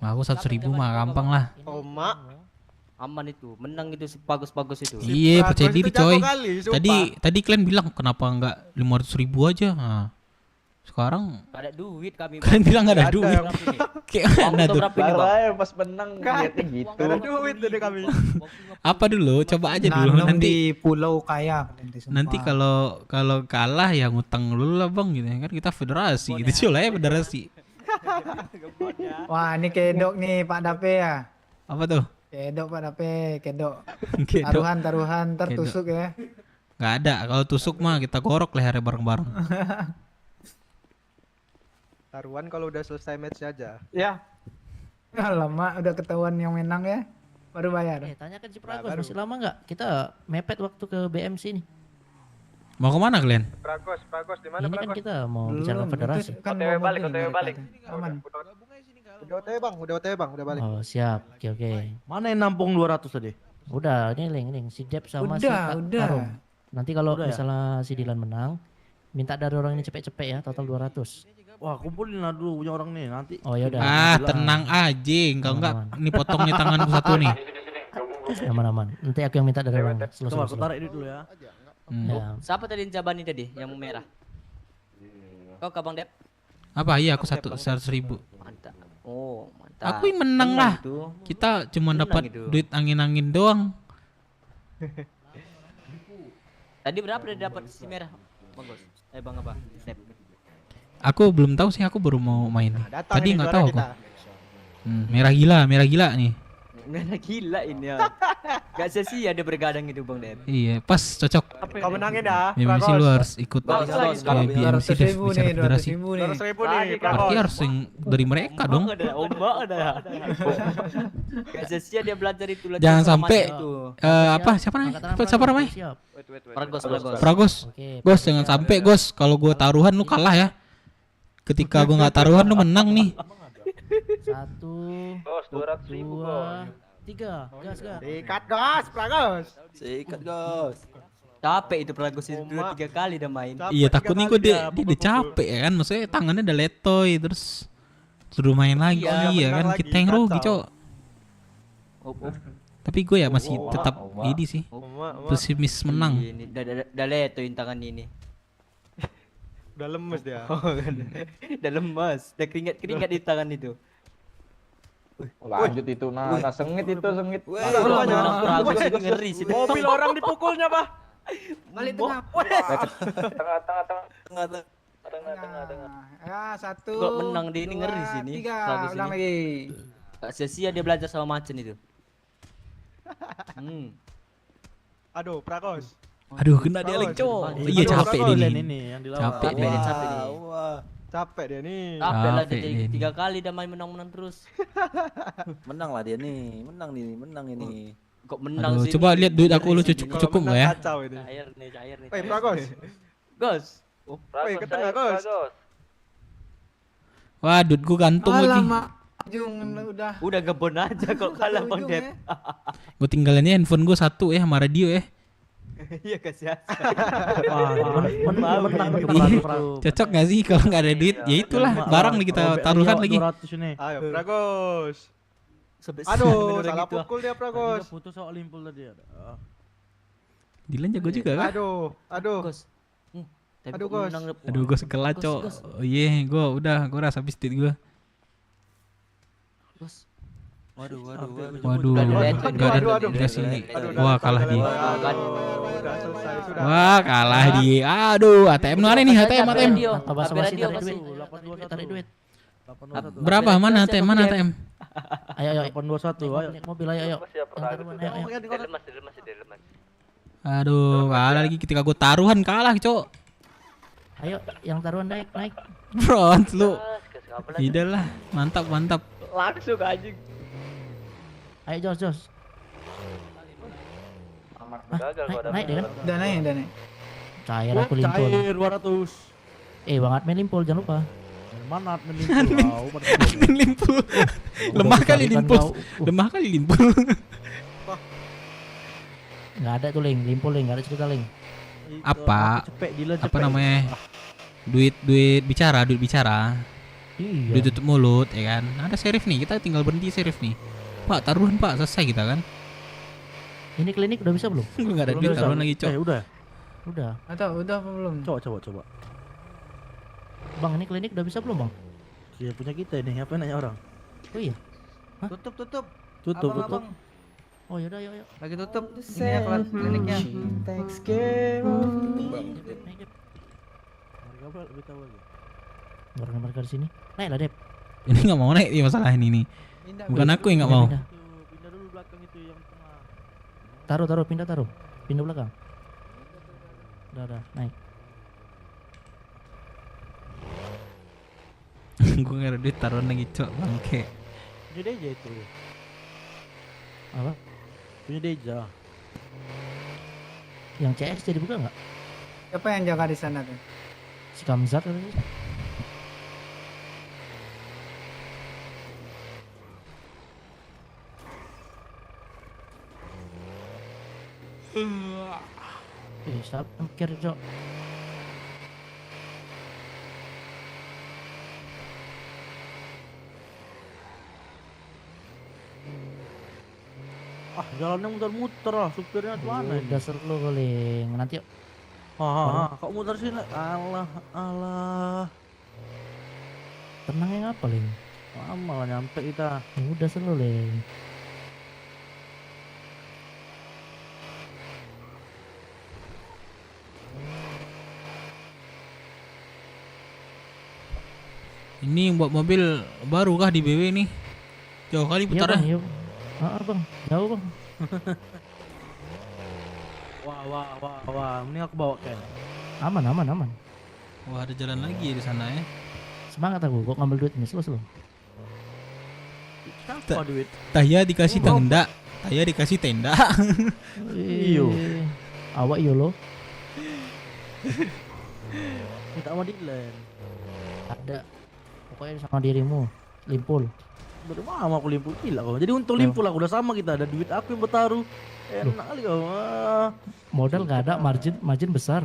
Nah, aku 100.000 mah gampang lah. Mak. Aman itu, menang itu bagus itu. Iya, percaya diri coy. Tadi kalian bilang kenapa enggak 500.000 aja. Nah, sekarang Gak ada duit kami. kalian bilang gak ada duit. Kayak mana tuh? Pas menang lihatnya gitu. Gak ada duit dari kami. Apa dulu? Coba aja dulu Nanam nanti. di pulau kaya. Nanti kalau kalah ya ngutang dulu lah bang gitu ya kan, kita federasi gitu coy ya, federasi. Wah, ini kedok nih Pak Dape ya. Apa tuh? Kedok Pak Dape, kedok. Kedok. Taruhan tertusuk ya. Nggak ada, kalau tusuk mah kita gorok lehernya bareng-bareng. Taruhan kalau udah selesai match aja. Ya. Lama udah ketahuan yang menang ya. Baru bayar. Tanyakan si Pragos, masih lama nggak? Kita mepet waktu ke BMC nih. Mau kemana kalian? Pragos di mana Ini kan Pragos? kita mau bicara federasi. Kan OTW mau balik, mobil OTW mereka balik. tuh. Aman. Udah OTW bang, udah balik. Oh, siap. Oke. Mana yang nampung 200 tadi? Udah, ini Link. Si Dep sama si Udah. Tarum. Nanti kalau Udah ya? misalnya si Dilan menang, minta dari orang ini cepet-cepet ya, total 200. Wah, kumpulin lah dulu punya orang nih nanti. Oh ya udah. Tenang aja, kalau enggak ini potongnya tanganku satu nih. Aman. Nanti aku yang minta dari orang. Coba aku tarik dulu ya. Ya. Siapa tadi Jabani tadi yang merah? Kau ke Bang Dep? Apa? Iya, aku 100.000. Mantap. Oh, mantap. Aku menang lah. Itu. Kita cuma Menang dapat itu. duit angin-angin doang. Tadi berapa dia dapat si merah? Bagus. Bang apa? Dep. Aku belum tahu sih, aku baru mau main. datang Tadi ini nggak suara tahu aku. kita. Merah gila nih. Merah gila ini ya. Gak sia-sia dia bergadang itu Bang Dep. Iya, pas cocok. Kau menangin dah. BMC lu harus ikut Bagus, BMC deh, 200.000 bicara nih, federasi. 200.000 nih. 200.000 nih. Berarti harus yang dari mereka dong. Ombak ada. Gak sia-sia dia belajar itu. Jangan sampai itu. apa siapa namanya? Siap. Pragos. Gos, jangan sampai Gos, kalau gua taruhan lu kalah ya. Ketika gua nggak taruhan lu menang nih. 1, 2, 3. Gas. Sikat gas, Pragos. Sikat Gos. Capek itu Pragos itu 2-3 kali udah main. Iya, takut nih gua dia udah capek ya kan, maksudnya tangannya udah letoy terus suruh main lagi ya kan, kita yang rugi cok. Tapi gue ya masih tetap ini sih, pesimis menang. Ini udah letoin tangan ini. Udah lemes dia. Udah lemas, udah keringat di tangan itu. Lanjut itu, nah sengit. Pragos itu ngeri sih. Mobil orang dipukulnya, Pak. Balik tengah. Tengah. Ya, 1. Kok menang dia ini ngeri sih ini. 3. Ulang lagi. Gak sia-sia dia belajar sama Macen itu. Aduh, Pragos. Aduh, kena dia lagi cok. Iya, capek dia nih. Capek dia. Capek nih. Capek dia nih. Capek lah Capek dia dia 3 kali udah main menang terus. Menang lah dia nih, menang ini. Kok menang Aduh, sih? coba lihat duit aku lu cukup nggak ya? Kacau ini. Cair nih. Woi, Pragos. Gos. Woi, ke tengah, Gos. Wah, duit gua gantung lagi. Alamak. Ujung udah. Udah gebon aja kalau kalah Bang Dep. Gue tinggalannya handphone gue 1 ya sama radio ya. Iya kasihan. Menang Cocok gak sih kalau nggak ada duit? Ya itulah barang nih kita taruhan lagi. Ayo, Pragos. Sebesar Aduh, salah pukul dia, Pragos. Putus soal limpul tadi ada. Dilan jago juga kan? Aduh. Gos. Aduh, Gos. Aduh, gue segala cok. Oh iya, gue rasa habis duit gue. Gos. Waduh, enggak sini. Wah, kalah dia. Wah, kalah dia. Aduh, ATM mana nih? ATM. Basa-basi tarik duit. Berapa? Mana ATM? Ayo. 821. Ayo, mobil ayo. Aduh, kalah lagi ketika gue taruhan kalah, Cok. Ayo, yang taruhan naik. Front lu. Tidak lah, mantap. Langsung anjing. Ayo Jos. Naik deh kan? Udah naik. Cair aku limpul. Cair 200. Bang Admin limpul jangan lupa. Mana Admin limpul? Admin limpul. Lemah kali limpul. Nggak ada tuh limpul nggak ada cerita Apa namanya? Duit bicara. Iya. Duit tutup mulut ya kan. Ada serif nih, kita tinggal berhenti serif nih. Pak, taruhan Pak, selesai kita kan. Ini klinik udah bisa belum? Enggak ada duit taruhan lagi, Cok. Udah. Atau udah apa belum? Coba. Bang, ini klinik udah bisa belum, Bang? Iya, punya kita ini, apa nanya orang? Oh iya. Hah? Tutup. Tutup. Oh yaudah, yuk. Lagi tutup. Ini ya kelas kliniknya. Takes care of me. Mereka lebih tahu lagi. Mereka di sini. Naik lah, Dep. Ini nggak mau naik nih masalah ini nih. Bukan aku yang nggak mau. Pindah dulu belakang itu yang tengah. Taruh. Pindah belakang. Udah, naik. Gue nggak ada duit taruhan lagi, Cok. Bangke. Punya Deja itu. Apa? Punya Deja. Yang CS jadi buka nggak? Siapa yang jaga di sana tuh? Si Kamzat katanya. Siapa yang mikir, Cok? Jalannya muter-muter lah, supirnya mana ini? Dasar lo kali. Nanti yuk. Kok muter sini? Alah. Tenang yang apa, Leng? Lama lah nyampe kita. Udah selalu, Leng. Ini buat mobil baru kah di BW nih? Jauh kali putarnya. Iya, Bang. Jauh, Bang. Wah. Ini aku bawa Ken. Aman. Wah, ada jalan lagi ya di sana ya. Semangat aku, kok ngambil duit ini slow. Siapa duit? Taya dikasih tenda. Iyo. Awak iyo lo. Kita sama Dylan. Ada. Pokoknya sama dirimu. Limpul. Baru mau aku limpul gila kau. Jadi untuk limpul aku udah sama kita, ada duit aku yang bertaruh. Enak kali kau. Modal gak ada, margin besar.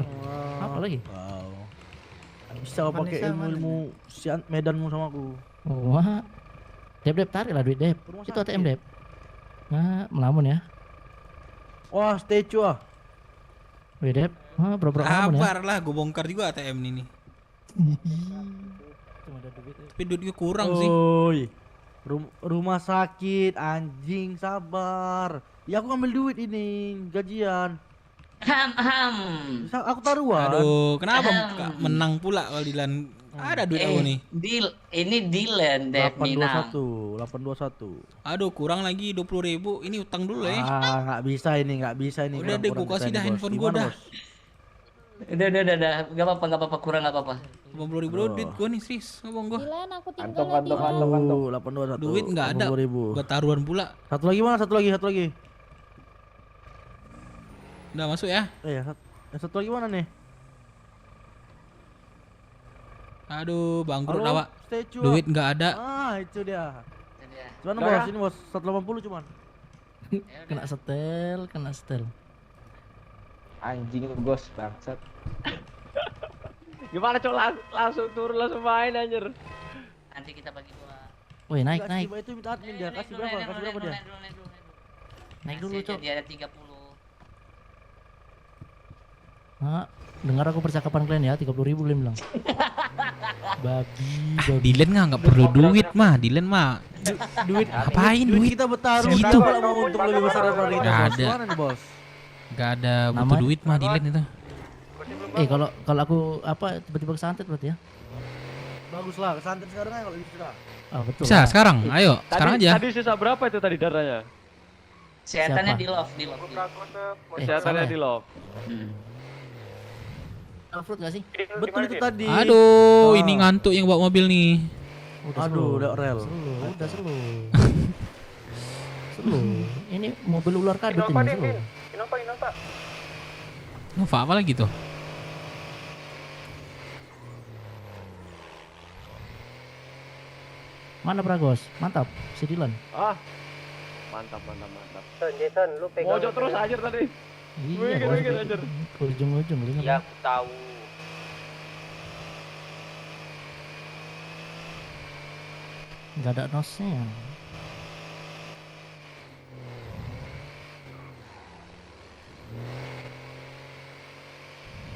Apa lagi? Wow. Bisa kau pakai ilmu medanmu sama aku. Wah. Dep tarik lah duit Dep. Itu ATM Dep. Nah, melamun ya. Wah, statue ah. Wih Dep. Wah, berapa melamun ya. Sabar lah, gue bongkar juga ATM ini. Tapi duitnya kurang sih. Rumah sakit anjing, sabar. Ya aku ngambil duit ini gajian. Aku taruhan. Aduh, kenapa menang pula kalau Dilan? Ada duit aku nih. Ini Dilan Dep Minang. 821. Aduh, kurang lagi 20.000. Ini utang dulu ya. Nggak bisa ini. Udah deh, gue kasih dah handphone gue dah. Udah. Gak apa-apa, kurang gak apa-apa. 50.000 duit gue nih, serius. Ngomong gue. Dilan, aku tinggal Kantong. 821. Duit nggak ada. Gue taruhan pula. Satu lagi mana? Satu lagi. Udah masuk ya? Iya. Satu lagi mana nih? Aduh, bangkrut awak. Statue. Duit nggak ada. Itu dia. Cuman bos, ini bos 180 cuman. Kena setel. Anjing itu gos bangsat. Gimana Cok, langsung turun langsung main anjir. Nanti kita bagi dua. Woi, naik. Itu minta admin dia. Kasih berapa dia? Naik dulu, Cok. Dia ada 30. Dengar aku percakapan kalian ya, 30.000 Dilan bilang. Babi. Dilan nggak perlu duit mah. Dilan mah Duit Ngapain duit? kita bertaruh Segitu. dia malah mau untung lebih besar daripada kita, Gak bos. ada. Gimana nih, bos? Gak ada butuh Namanya- duit mah delete itu. Kalau aku apa tiba-tiba kesantet berarti ya? Bagus lah, kesantet sekarang aja kalau bisa. Ah, betul. Bisa sekarang, ayo sekarang aja. Tadi sisa berapa itu tadi darahnya? Kesehatannya Siapa? di love, di love. Kesehatannya salah di ya? love. Fruit gak sih? Betul itu tadi. Aduh, Ah. ini ngantuk yang bawa mobil nih. Aduh, udah rel. Udah selu. Selu. Ini mobil ular kadut ini selu. Innova. Nova apa lagi tuh? Mana Pragos? Mantap, si Dylan. Ah. Mantap. Jason, lu pegang. Mojok terus aja tadi. Iya, Wih, anjir. ke ujung-ujung. Iya, aku tahu. Gak ada nosnya.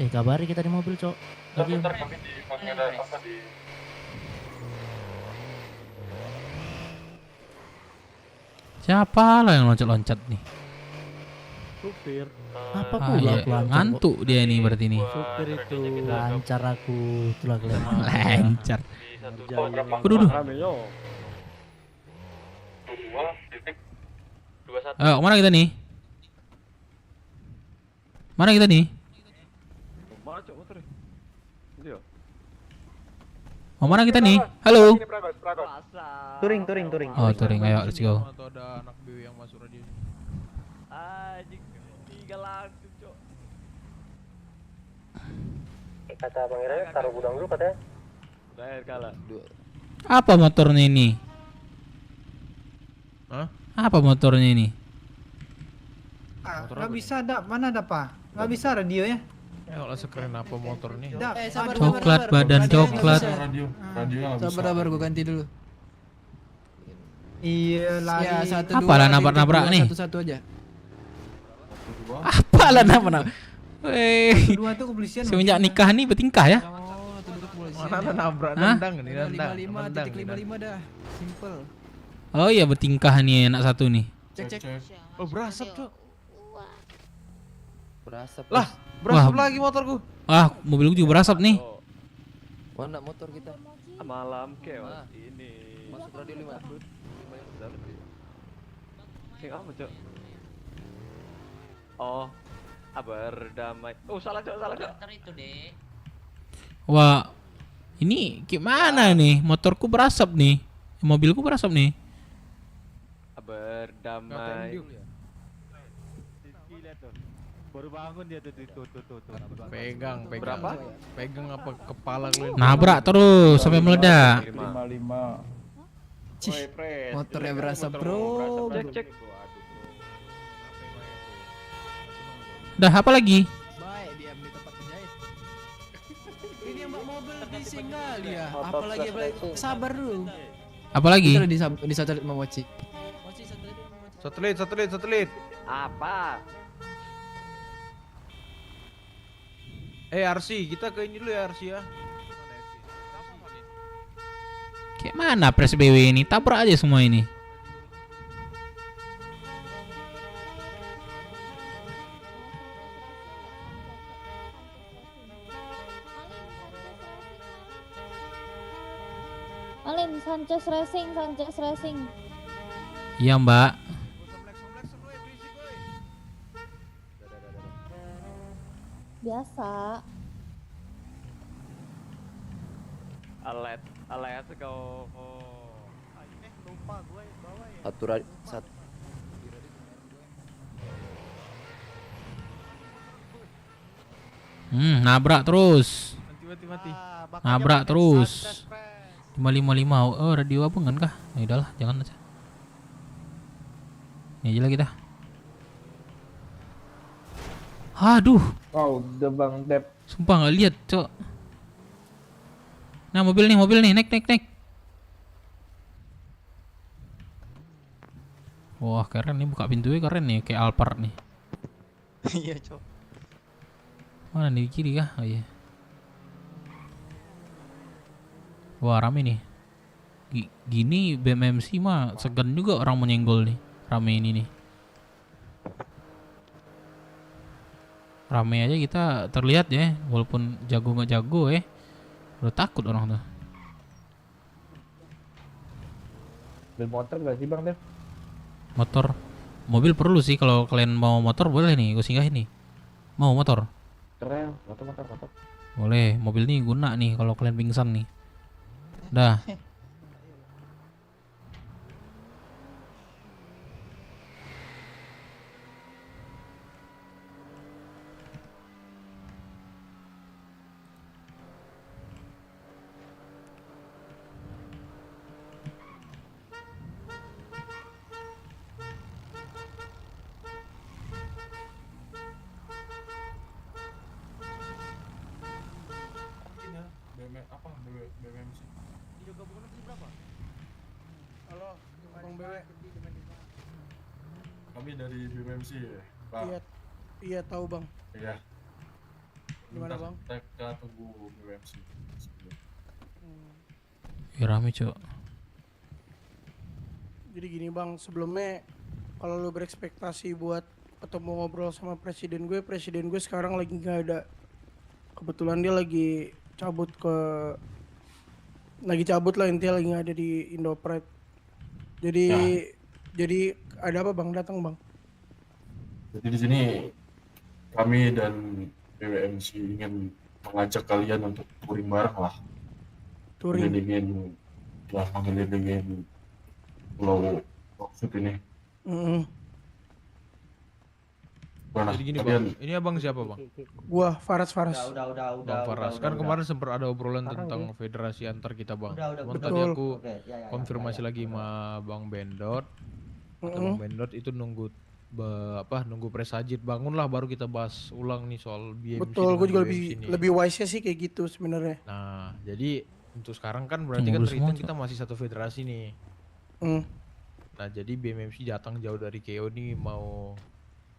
Kabari kita di mobil, Cok. Lagi. Siapa lah yang loncat-loncat nih? Supir. Apa Ah, pula iya. aku lancar, Ngantuk dia nih berarti nih. Supir itu lancar aku, itulah kelemahan. Lancar. Kerjanya. Waduh. Ayo, mana kita nih? Mana kita nih? Mana cok motornya? Iya. Oh, mana kita nih? Halo. Touring. Oh, touring. Ayo, let's go. Atau ada anak BW yang masuk radio. Anjing, tiga langsung cok. Kata Bang Ira, taruh gudang dulu katanya. Terakhir kalah. Apa motornya ini? Hah? Apa motornya ini? Nggak bisa ada, mana ada pak? Nggak bisa radio ya? Ya kalau sekeren apa motor nih? Coklat, badan coklat. Sabar, gue ganti dulu. Iya, lari. Ya, satu, Apalah dua, nabrak-nabrak nih? Satu-satu aja. Apalah nabrak? Weh. Dua tuh kepolisian. Semenjak nikah nih bertingkah ya? Mana ada nabrak Hah? nendang nih, nendang. 55.55 dah. Simple. Oh iya bertingkah nih anak satu nih. Cek. Oh, berasap, Cok. Berasap. Lah, berasap Wah. lagi motorku. Ah, mobilku juga berasap nih. Mana motor kita? Malam kewas ini. Masuk radio 5. Kayak apa cok? Oh, berdamai. Oh salah cok. Itu deh. Wah, ini gimana nih? Motorku berasap nih. Mobilku berasap nih. Berdamai. Baru bangun dia tuh. Pegang. Berapa? Pegang apa kepala lu? Nabrak terus sampai meledak. 55. Cih, motornya berasa bro. Cek. Dah apa lagi? Baik dia beli tempat penjahit. Ini yang bawa mobil ditinggal dia. Apalagi sabar dulu. Apa lagi? Itu di satelit sama Mochi. Satelit. Apa? RC, kita ke ini dulu ya RC ya. Kayak mana Pres BW ini? Tabrak aja semua ini. Alin, Sanchez Racing. Iya Mbak. Biasa. Alet kau. Lupa gue bawa ya. Aturan satu. Nabrak terus. Mati. Nabrak terus. 555. Oh, radio abang kan kah? Ya udahlah, jangan aja. Ini aja lah kita. Aduh. Wow, udah Bang Dep. Sumpah nggak lihat, Cok. Nah, mobil nih, naik. Wah, keren nih, buka pintunya keren nih, kayak Alphard nih. Iya, Cok. Mana nih, di kiri kah? Oh iya. Wah, rame nih. Gini BMMC mah segan juga orang menyenggol nih. Rame ini nih. Rame aja kita terlihat ya, walaupun jago nggak jago udah takut orang tuh. Mobil motor gak sih Bang Dev? Motor, mobil perlu sih. Kalau kalian mau motor boleh nih, gue singgahin nih. Mau motor? Keren, motor. Boleh, mobil nih guna nih kalau kalian pingsan nih. Dah. BMMC. Halo, Bang Bewe. Kami dari BMMC ya, Bang. Iya tahu Bang. Iya. Gimana Bang? Kita tunggu BMMC. Ya rame cok. Jadi gini Bang, sebelumnya kalau lu berekspektasi buat ketemu ngobrol sama presiden gue sekarang lagi nggak ada. Kebetulan dia lagi cabut lah, intinya lagi nggak ada di Indopride. Jadi ada apa Bang? Datang Bang. Jadi di sini kami dan BWMC ingin mengajak kalian untuk touring bareng lah. Touring. Mengelilingin Pulau Roksut ini. Jadi gini Bang, ini abang siapa Bang? Gua Faras. Bang Faras, kan kemarin sempat ada obrolan tentang federasi antar kita Bang. Cuman tadi aku konfirmasi lagi sama Bang Bendot. Bang Bendot itu nunggu presajit bangun lah baru kita bahas ulang nih soal BMC. Betul, gue juga lebih wise-nya sih kayak gitu sebenarnya. Nah, jadi untuk sekarang kan berarti kan terhitung kita masih satu federasi nih. Nah, jadi BMMC datang jauh dari KO nih mau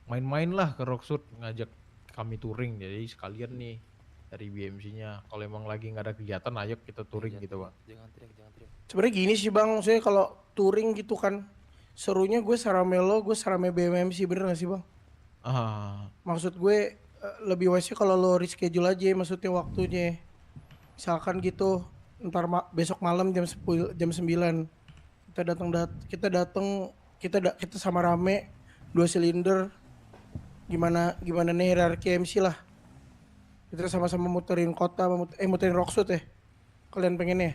main-main lah ke Roksut, ngajak kami touring. Jadi sekalian nih dari BMC-nya kalau emang lagi nggak ada kegiatan ayo kita touring gitu Bang. Jangan teriak. Sebenarnya gini sih Bang, saya kalau touring gitu kan serunya gue sarame lo, gue sarame BMMC, bener gak sih Bang? Maksud gue lebih wise kalau lo reschedule aja maksudnya waktunya. Misalkan gitu ntar besok malam jam 9 kita sama rame 2 silinder. Gimana nih hierarki MC lah. Kita sama-sama muterin kota, muterin Roksut ya. Kalian pengen ya?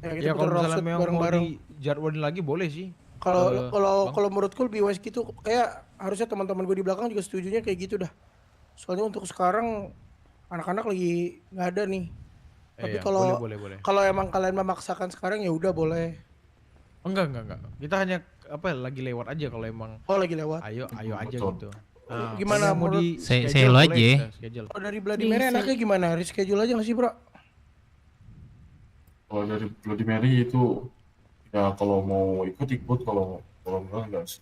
Ya kalau misalnya memang mau dijadwalin lagi boleh sih. Kalau menurutku lebih wise gitu, kayak harusnya teman-teman gue di belakang juga setujunya kayak gitu dah. Soalnya untuk sekarang anak-anak lagi nggak ada nih. Tapi kalau emang kalian memaksakan sekarang ya udah boleh. Enggak. Kita hanya lagi lewat aja kalau emang. Oh, lagi lewat. Ayo aja gitu. Gimana mau di saya lo aja. Oh, dari Bloody Mary enaknya gimana? Reschedule aja nggak sih, Bro? Kalau dari Bloody Mary itu ya kalau mau ikut, kalau enggak sih.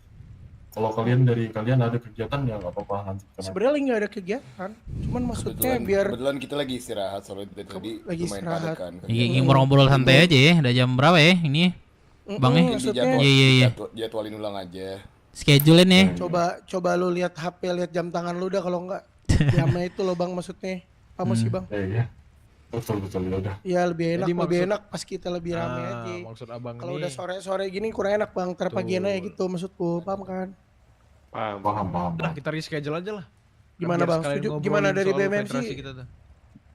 Kalau kalian ada kegiatan ya nggak apa-apa nanti. Sebenarnya lagi nggak ada kegiatan, cuman maksudnya biar kebetulan kita lagi istirahat soalnya tadi lagi istirahat. kan. Iya, ngobrol santai aja ya. Udah jam berapa ya ini? Bang ya? Iya. Jadwalin ulang aja. Schedulein ya. Coba lu lihat HP, lihat jam tangan lu dah kalau enggak. Jamnya itu loh Bang maksudnya. Apa sih Bang? Iya. Betul ya udah. Iya lebih enak pas kita lebih rame aja. Maksud abang kalau udah sore gini kurang enak Bang, terpagian aja gitu maksudku, paham kan? Paham. Nah, kita reschedule aja lah. Gimana Bang? Setuju? Gimana dari BMMC?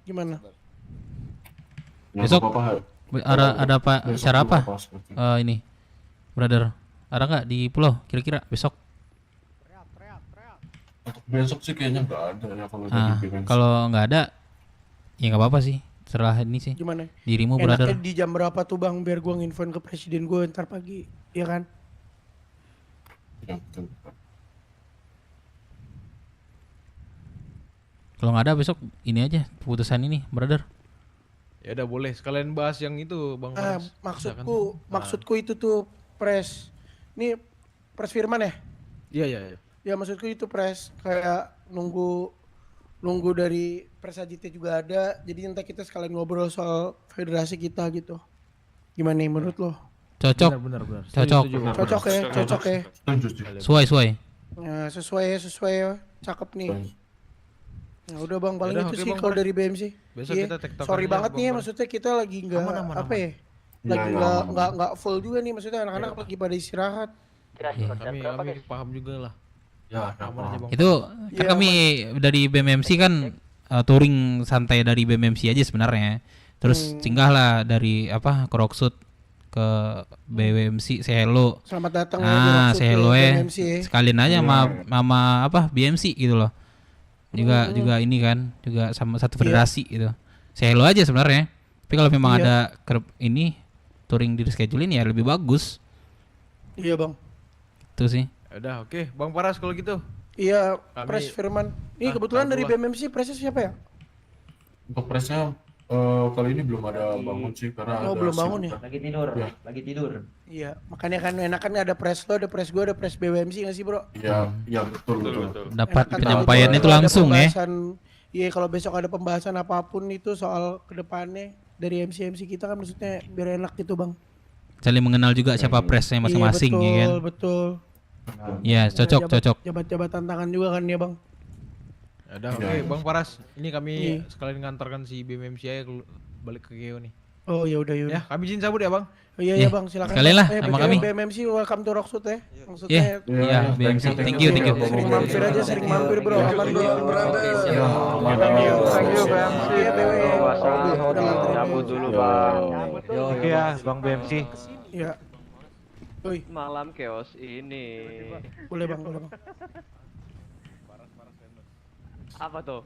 Gimana? Besok ada apa? Acara apa? Ini, brother. Ada nggak di pulau? Kira-kira besok? Untuk besok sih kayaknya nggak ada ya kalau dari BMMC. Kalau nggak ada, ya nggak apa-apa sih. Serah ini sih. Gimana? Dirimu brother. brother. Di jam berapa tuh Bang? Biar gua nginfoin ke presiden gue ntar pagi, ya kan? Ya betul. Kalau nggak ada besok ini aja keputusan ini, brother. Ya udah boleh sekalian bahas yang itu Bang Faras. Maksudku itu tuh pres. Ini pres Firman ya? Iya. Ya maksudku itu pres kayak nunggu dari presajitnya juga ada. Jadi nanti kita sekalian ngobrol soal federasi kita gitu. Gimana nih menurut lo? Cocok. Benar. Cocok. Cocok ya, cocok ya. Sesuai. Ya, sesuai ya. Cakep nih. Nah, udah Bang, paling Yaudah, itu oke, sih Bang, kalau Pras. dari BMC. Besok Iya. kita tektokan Sorry aja, banget Bang nih ya, Pras. maksudnya kita lagi nggak apa ya? Lagi Ya, nggak full juga nih, maksudnya anak-anak lagi pada istirahat. Kami paham juga lah. Ya, aman aja Bang. Itu kan kami dari BMMC kan touring santai dari BMMC aja sebenarnya. Terus singgahlah dari ke Rocksud ke BMC Sehelo. Selamat datang ya di Sehelo BMMC ya. sekalian aja sama BMC gitu loh. Juga ini kan juga sama satu federasi gitu. Sehelo aja sebenarnya. Tapi kalau memang ada ini touring di reschedulein ya lebih bagus. Iya Bang. Itu sih. Udah oke, Bang Paras kalau gitu. Iya, Pres Firman. Ini kebetulan dari BMMC presnya siapa ya? Untuk presnya kali ini belum ada bangun sih karena ada belum bangun ya? Lagi tidur. Iya, makanya kan enakan ada pres lo, ada pres gue, ada pres BMMC nggak sih bro? Iya, betul. Dapat penyampaiannya itu langsung ya. Iya, kalau besok ada pembahasan apapun itu soal kedepannya dari MC kita kan maksudnya biar enak gitu Bang. Saling mengenal juga siapa presnya masing-masing ya kan. Betul. Iya, cocok. Jabat tantangan juga kan ya Bang. Udah oke, Bang Paras. Ini kami sekalian ngantarkan si BMMC aja balik ke Geo nih. Oh ya udah. Ya, kami izin cabut ya Bang. Oh iya Bang, silakan. Sekali lah sama kami. BMMC welcome to Rocksud ya. Maksudnya iya, BMMC. Thank you. Sering mampir bro. Aman bro. Thank you BMC. Cabut dulu Bang. Oke ya, Bang BMC. Iya. Woi, Malam chaos ini. Boleh Bang. Apa tuh?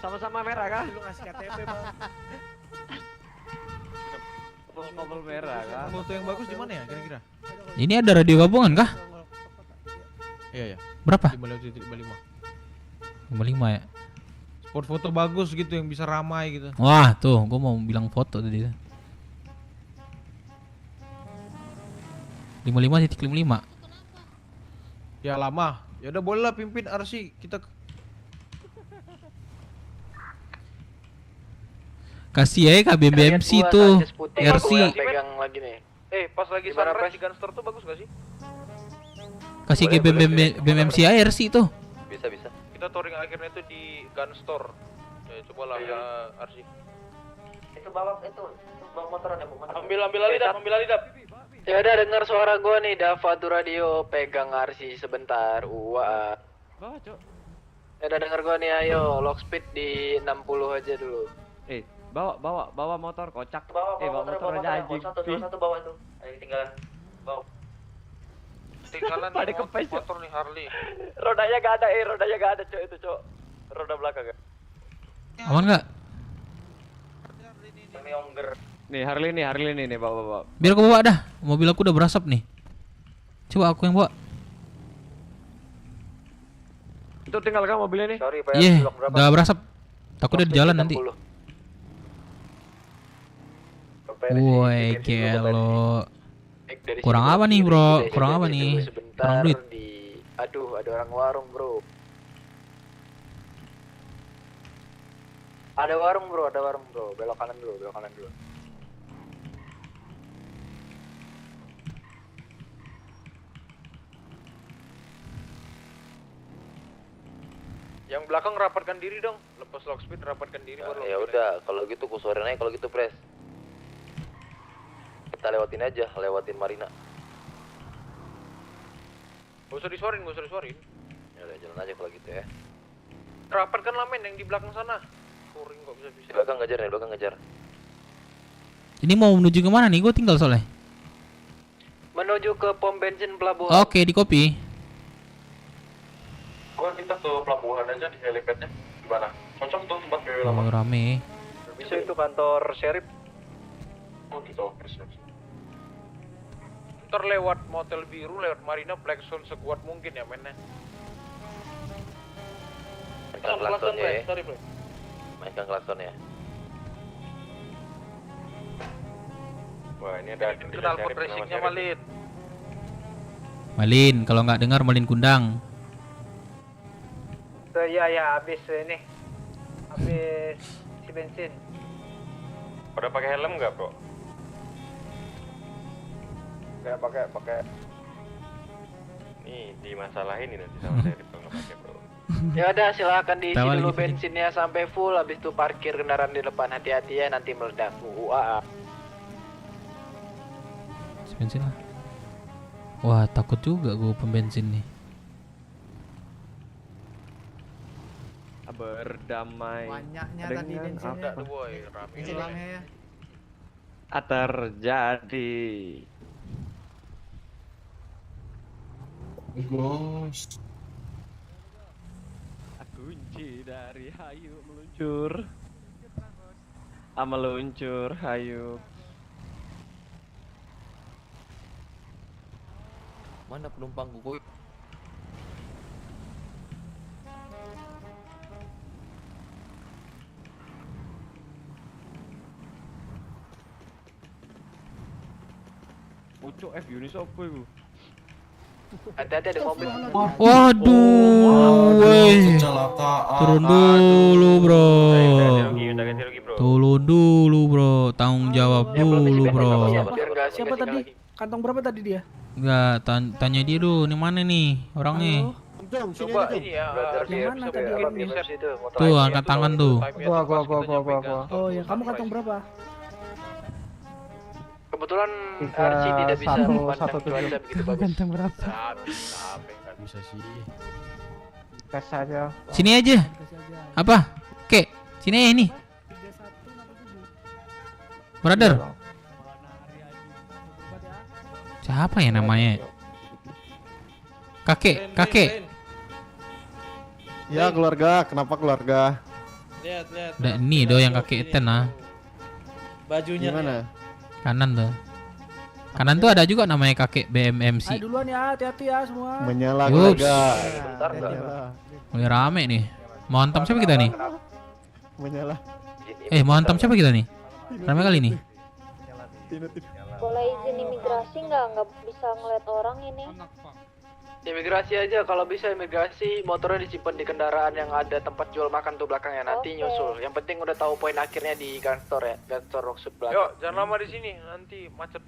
Sama-sama merah kah? Lu ngasih KTP Bang. Kabel merah kan? Foto yang bagus di mana ya kira-kira? Ini ada radio gabungan kah? Iya. Berapa? 55 ya. Spot foto bagus gitu yang bisa ramai gitu. Wah, tuh gua mau bilang foto tadi. 55.55. Ya lama. Ya udah boleh lah pimpin RC kita. Kasih ya KBMC tuh RC. Pegang lagi nih. Pas lagi sunrise di Gunstore tuh bagus gak sih? Kasih ke BMMC RC tuh. Bisa. Kita touring akhirnya tuh di Gunstore. Ya cobalah RC. Itu bawa motoran ya, Ambil alidap. Ya udah dengar suara gua nih, Dava tuh radio pegang RC sebentar. Bawa, Cok. Ya udah dengar gua nih, ayo lock speed di 60 aja dulu. Bawa motor kocak. Bawa motor aja anjing. Satu bawa tuh. Ayo tinggalan. Bawa. Tinggalan Pada kempes, Cok. motor nih Harley. Rodanya gak ada, Cok, itu, Cok. Roda belakang ya. Aman nggak? Nih Harley nih bawa. Biar aku bawa dah. Mobil aku udah berasap nih. Coba aku yang bawa. Itu tinggal kan mobilnya nih. Iya, udah berasap. Takutnya di jalan nanti. Woi, gelo. Kurang apa nih, bro? Kurang apa nih? Kurang duit. Aduh, ada orang warung, bro. Ada warung, bro. Belok kanan dulu. Yang belakang rapatkan diri dong. Lepas lock speed rapatkan diri baru. Ya udah, kalau gitu kusuarin aja kalau gitu, Pres. Kita lewatin Marina. Gak usah disuarin. Ya udah, jalan aja kalau gitu ya. Rapatkan lah men yang di belakang sana. Touring kok bisa. Di belakang ngejar. Ini mau menuju ke mana nih? Gue tinggal soalnya. Menuju ke pom bensin pelabuhan. Oke, di kopi. Gua kita ke pelabuhan aja di helipadnya. Gimana? Cocok tuh tempat PW lama. Oh, rame. Bisa itu kantor sheriff. Oh gitu, oke. Ntar lewat motel biru, lewat Marina, Plexon sekuat mungkin ya mainnya. Mainkan klakson ya. Mainkan klakson ya. Wah, ini ada Kenal pot racingnya Malin. Malin, kalau nggak dengar Malin kundang. Ya habis ini. Habis isi bensin. Pada pakai helm nggak, bro? Pakai. Nih dimasalahin ini nanti sama saya nggak pakai bro. Ya udah silakan diisi Tawa dulu lagi. bensinnya sampai full, habis itu parkir kendaraan di depan, hati-hati ya nanti meledak. Wah. Bensin lah. Wah takut juga gue pembensin nih. Berdamai Banyaknya tadi bensinnya. tuh boy, rame Silangnya ya. terjadi. Bagus. Kunci dari hayu meluncur. Meluncur hayu. Mana penumpangku kok? Ucuk F Yunis apa itu? Hati-hati ada mobil. Waduh, woi. Kecelakaan. Turun dulu bro. Turun dulu bro. Tanggung jawab dulu bro. Siapa tadi? Kantong berapa tadi dia? Enggak, tanya dia dulu. Ini mana nih orangnya? Coba ini ya. Yang mana tadi orangnya? Tuh angkat tangan tuh. Gua. Oh ya, kamu kantong berapa? Kebetulan RC tidak bisa memandang cuaca begitu bagus. Kantong berapa? Nggak bisa sih. Tes aja. Sini aja. Apa? Kek, sini aja ini. Brother. Siapa ya namanya? Kakek. Ya keluarga, kenapa keluarga? Lihat. Udah ini do yang kakek Eten ah. Bajunya. Gimana? Kanan tuh. Kanan tuh ada juga namanya kakek BMMC. Ayo duluan ya, hati-hati ya semua. Menyala Ups. keluarga. Mulai rame nih. Mau hantam siapa kita nih? Menyala. Mau hantam siapa kita nih? Rame kali nih. Boleh izin imigrasi nggak bisa ngeliat orang ini. Imigrasi aja, kalau bisa imigrasi motornya disimpan di kendaraan yang ada tempat jual makan tuh belakangnya, nanti Oke. nyusul. Yang penting udah tahu poin akhirnya di kantor ya, kantor Rocksuit belakang. Yuk, jangan lama di sini, nanti macet.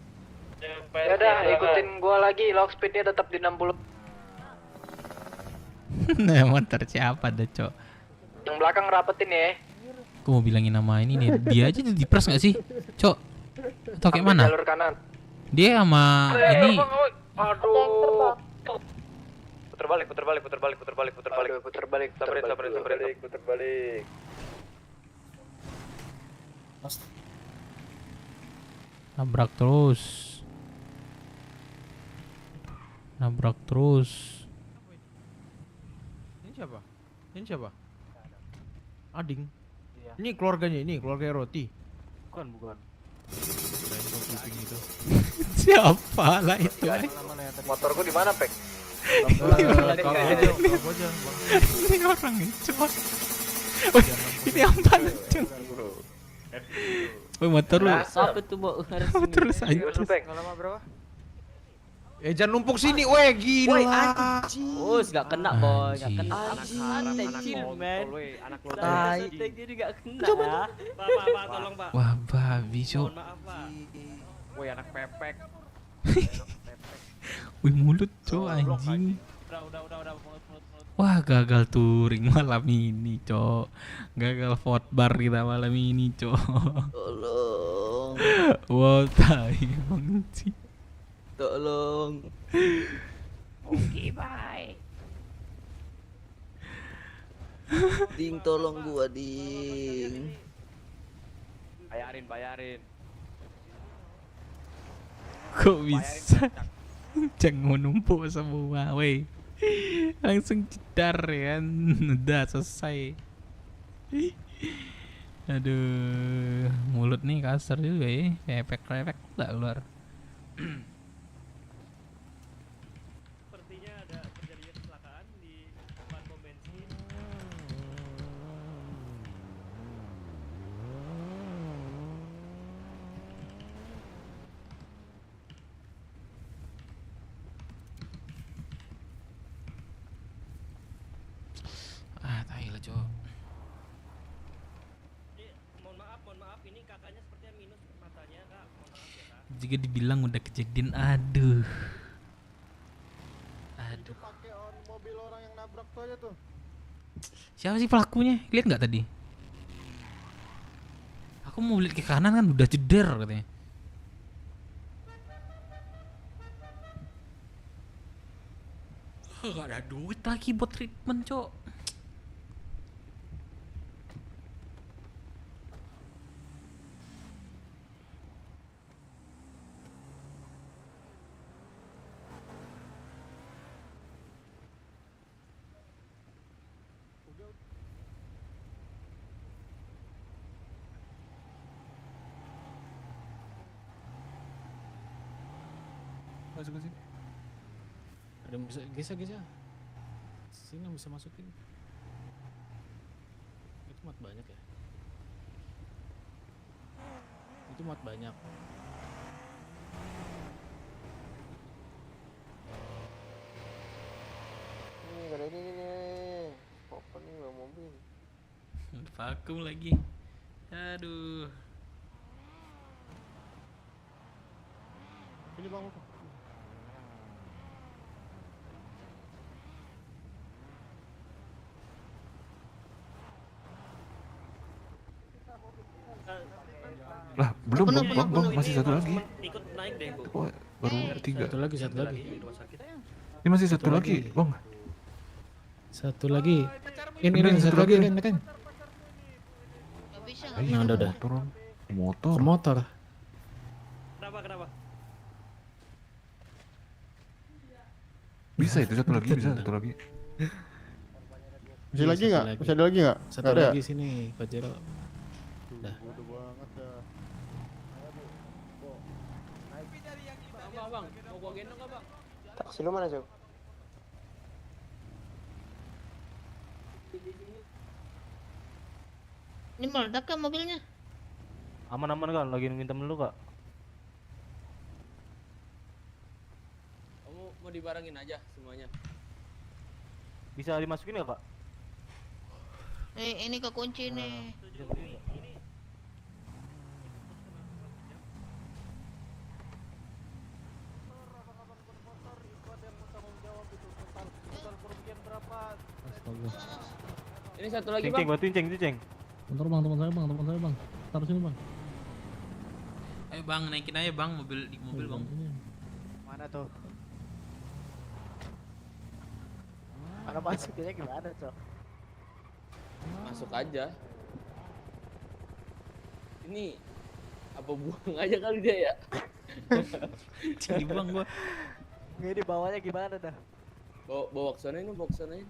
Ya udah, ikutin gua lagi, lock speednya tetap di 60. Nah, motor siapa dah, Cok? Yang belakang rapetin ya. Aku mau bilangin nama ini nih. Dia aja di press nggak sih, Cok? Atau kayak mana? Jalur kanan. Dia sama ini. Aduh. Puter balik. Sabarin. Nabrak terus. Ini siapa? Ading. Ini keluarganya, ini keluarga Roti. Bukan. Siapa lah itu? Motor gua di mana, Pek? Ini orang itu. Ini apa lucu? Woi motor lu. Siapa tuh mau Motor lu saya. Lama berapa? Jangan numpuk sini, weh gila. Us gak kena boy, gak kena. Anak Chill man. anak Tai. Jadi gak kena. Pak, tolong Pak. Wah babi Cok. Woi anak pepek. Wih mulut Cok anjing. Udah. Wah gagal touring malam ini Cok. Gagal vote bar kita malam ini Cok. Tolong. Wow tai anjing. Tolong. Oke, bye. Ding, tolong gua, Ding. Bayarin. Kok bisa? Jangan numpuk semua, weh. Langsung jedar ya kan. Udah selesai. Aduh, mulut nih kasar juga ya. Lepek-lepek tak keluar. Sepertinya ada terjadi kecelakaan di depan pom bensin. Tai lah Cok. Mohon maaf, ini kakaknya sepertinya minus matanya, Kak. Mohon maaf ya, Kak. Jika dibilang udah kejadian, aduh. Pakai mobil orang yang nabrak tuh aja tuh. Siapa sih pelakunya? Lihat nggak tadi? Aku mau lihat ke kanan kan udah jeder katanya. Gak ada duit lagi buat treatment, Cok. Masuk ke sini. Ada yang bisa geser. Sini yang bisa masukin. Itu muat banyak ya. Itu muat banyak. Ini gak ada ini nih. Open nih gak mobil. Vakum lagi. Aduh. Ini bang. Lah, belum, Penuh, bang, penuh, masih satu lagi. Ikut naik deh, Bu. Kok baru 3. Satu lagi. Ini masih satu lagi, bang. Satu lagi. Ini satu lagi, Ren, kan? Nah, udah. Motor. Kenapa? Bisa itu satu lagi. Masih lagi nggak? Masih ada lagi nggak? Satu lagi sini, Pajero. Udah. Bodoh banget ya. Bang, mau gua gendong nggak bang? Taksi lu mana, Cok? Ini meledak kan mobilnya? Aman-aman Kak, lagi nungguin temen lu Kak. Kamu mau dibarengin aja semuanya? Bisa dimasukin nggak Kak? Ini kekunci nih. Ini satu lagi Ceng, bang. bantuin Ceng. Bentar bang, teman saya bang. Taruh sini bang. Ayo bang, naikin aja bang mobil bang. Mana tuh? Mana masukinnya gimana, Cok? Masuk aja. Ini apa buang aja kali dia ya? Jadi bang gua. Ini bawahnya gimana dah? Bawa ke sana ini, bawa ke sana ini.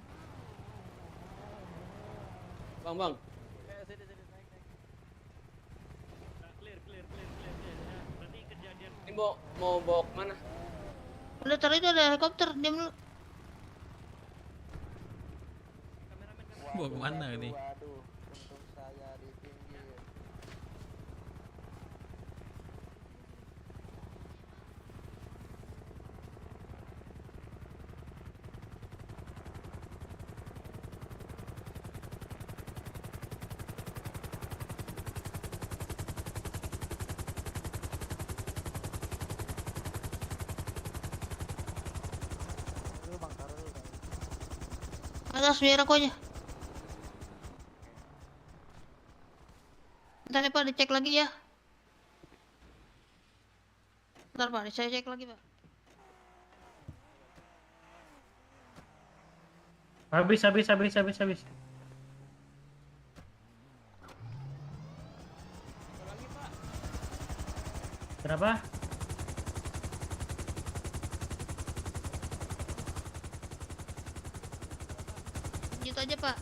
Bang. Ini mau bawa ke mana? Udah taruh itu ada helikopter, diam dulu. Bawa kemana ini? Waduh, untung saya di pinggir. Atas biar aku aja. Ntar nih Pak, dicek lagi ya. Ntar Pak, saya cek lagi Pak. Habis. Kenapa? Gitu aja Pak.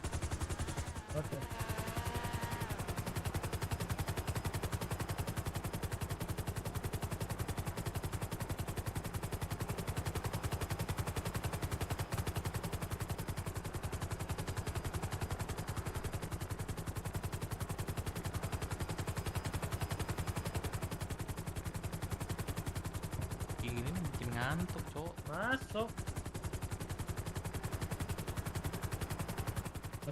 Oke. Gini bikin ngantuk, Cok. Masuk.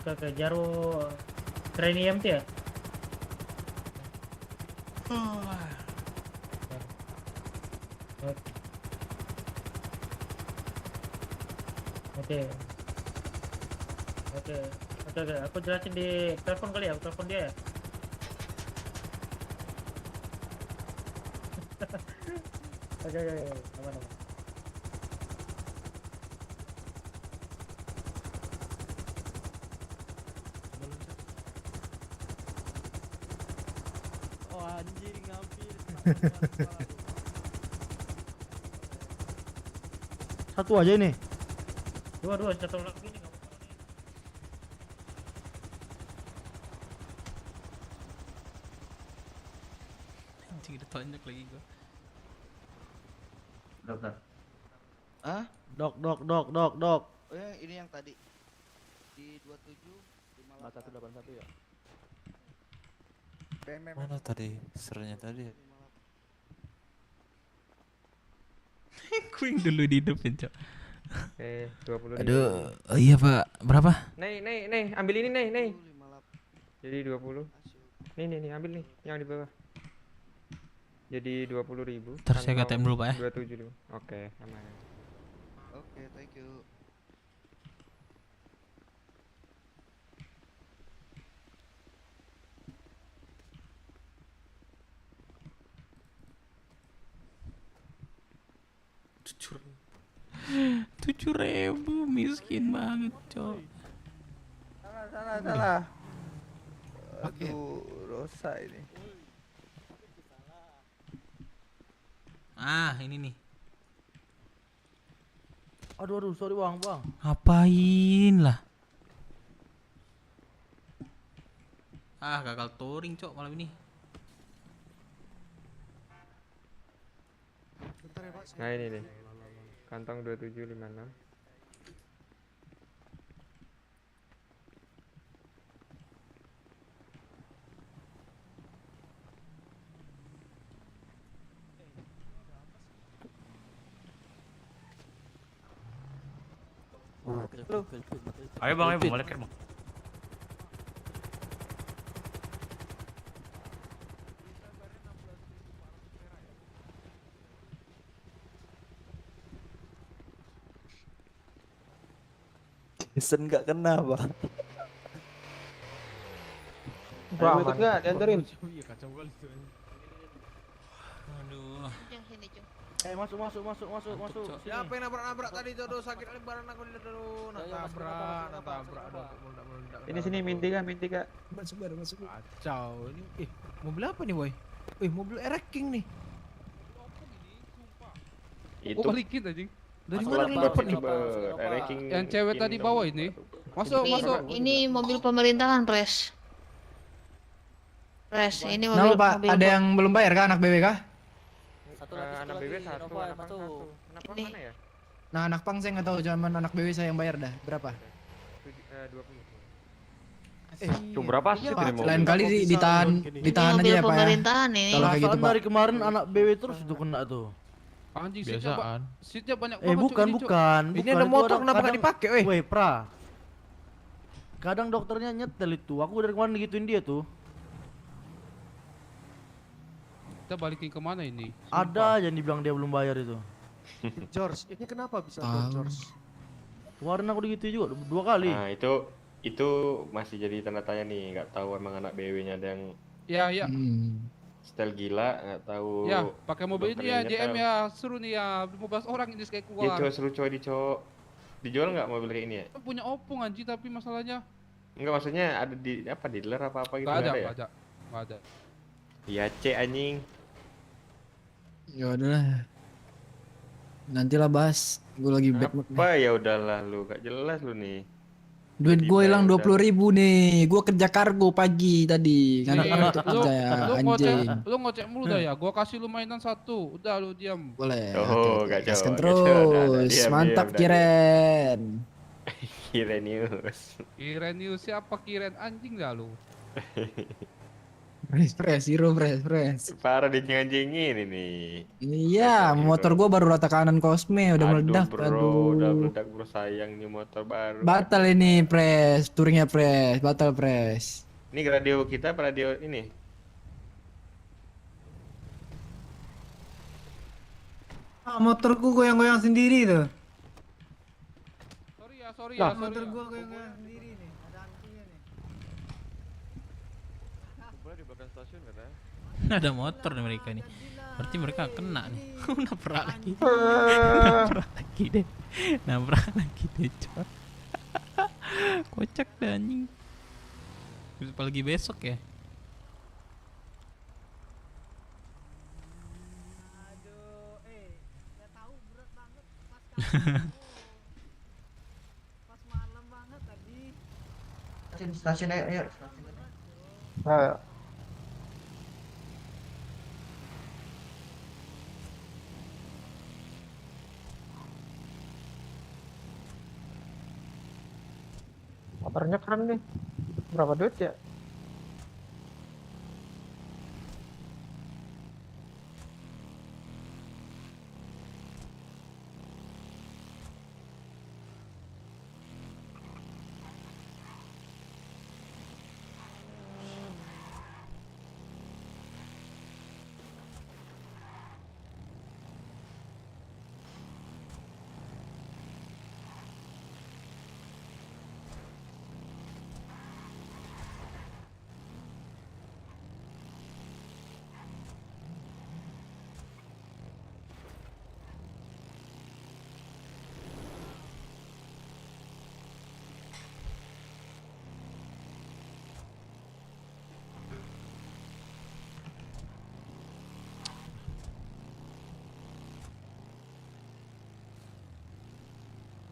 Ke Jaro train EMT ya? Oke. Oke. Oke. Aku jelasin di telepon kali ya. Aku telepon dia ya. Oke. Aman. Oh anjing hampir. Satu aja ini. Dua, satu lagi nih. Anjing ditonjok lagi gua. Dokter. Ah? Dok. Oh ya, ini yang tadi di 27 5181 ya. Mana tadi sernya tadi? Kuing dulu dihidupin, Cok. 20. Aduh, oh iya Pak, berapa? Nih, ambil ini nih. Jadi 20. Nih, ambil nih yang di bawah. Jadi 20.000. Ntar saya KTM dulu Pak ya. 27 dulu. Oke, aman. Oke, thank you. $7.000 miskin banget, Cok. Salah. Aduh, dosa ini. Ini nih. Aduh, sorry bang. Ngapain lah? Gagal touring, Cok, malam ini. Nah ini nih. Kantong 2756. Ayo bang, balik ya bang. Jason nggak kena bang. Bang, ikut nggak? Dianterin. Iya kacau kali tuh. Aduh. Masuk. Siapa yang nabrak tadi tuh? Sakit lebaran aku di dulu. Nabrak. Aduh, Ini sini minti kak. Masuk. Kacau. Ini mobil apa nih, boy? Mobil King nih. Itu balikin anjing. Dari mana lu dapat nih? Yang cewek tadi bawa ini. Masuk. Ini mobil pemerintahan, Pres. Ini Kenapa mobil. Pak? Ada yang belum bayar kah anak BW kah? anak BW satu, anak pang satu. Anak pang mana ya? Nah anak pang saya nggak tahu, cuman anak BW saya yang bayar dah. Berapa? 20. Tuh berapa sih tadi mobil? Lain kali ditahan aja ya Pak ya. Pemerintahan ini. Kalau kayak gitu Pak. Dari kemarin anak BW terus itu kena tuh. Anjing Biasaan. Seatnya banyak banget. Bukan. Ini ada motor kenapa nggak dipakai, weh? Weh, pra. Kadang dokternya nyetel itu. Aku dari kemarin gituin dia tuh. Kita balikin kemana ini? Ada yang dibilang dia belum bayar itu. George, ini kenapa bisa George? Kemarin aku digituin juga 2 kali. Nah itu masih jadi tanda tanya nih. Nggak tahu emang anak BW-nya ada yang Ya. style gila, nggak tahu. Ya, pakai mobil ini ya, dokternya JM nyetel. ya, seru nih ya, 15 orang ini kayak Iya keluar. cowok seru cowok dijual nggak mobil kayak ini ya? Punya opung anjing tapi masalahnya. Enggak, maksudnya ada di apa dealer apa gitu Gak ada, ya? gak ada. Iya C anjing. Ya udahlah. Nantilah bahas. Gue lagi bad mood nih. Apa ya udahlah lu, gak jelas lu nih. Duit gue hilang 20.000 nih. Gue kerja kargo pagi tadi. Karena kan untuk kerja ya anjing. Lu ngocek mulu dah ya, gua kasih lu mainan 1. Udah lu diam. Boleh. Oh, oke. gacor. Gaskan Gacor. terus. Diam, Mantap diam, Kiren. Kirenius. Kirenius siapa Kiren anjing dah lu. Hero press. Parah dijengang-jengin ini. Iya, motor gua baru rata kanan kosme udah meledak. Udah meledak bro, sayang nih motor baru. Batal ini press, touringnya press, batal press. Ini radio kita apa radio ini? Motorku goyang-goyang sendiri tuh. Sorry Lah, motor gua goyang-goyang sendiri nih. Ada antrinya nih. Boleh di belakang stasiun katanya. Ada motor nih mereka nih. Berarti mereka kena nih. Nabrak lagi. Nabrak lagi deh. Nabrak lagi deh, coy. Kocak dah anjing. Apalagi besok ya. Stasiun ayo. Ayo. Motornya keren nih. Berapa duit ya?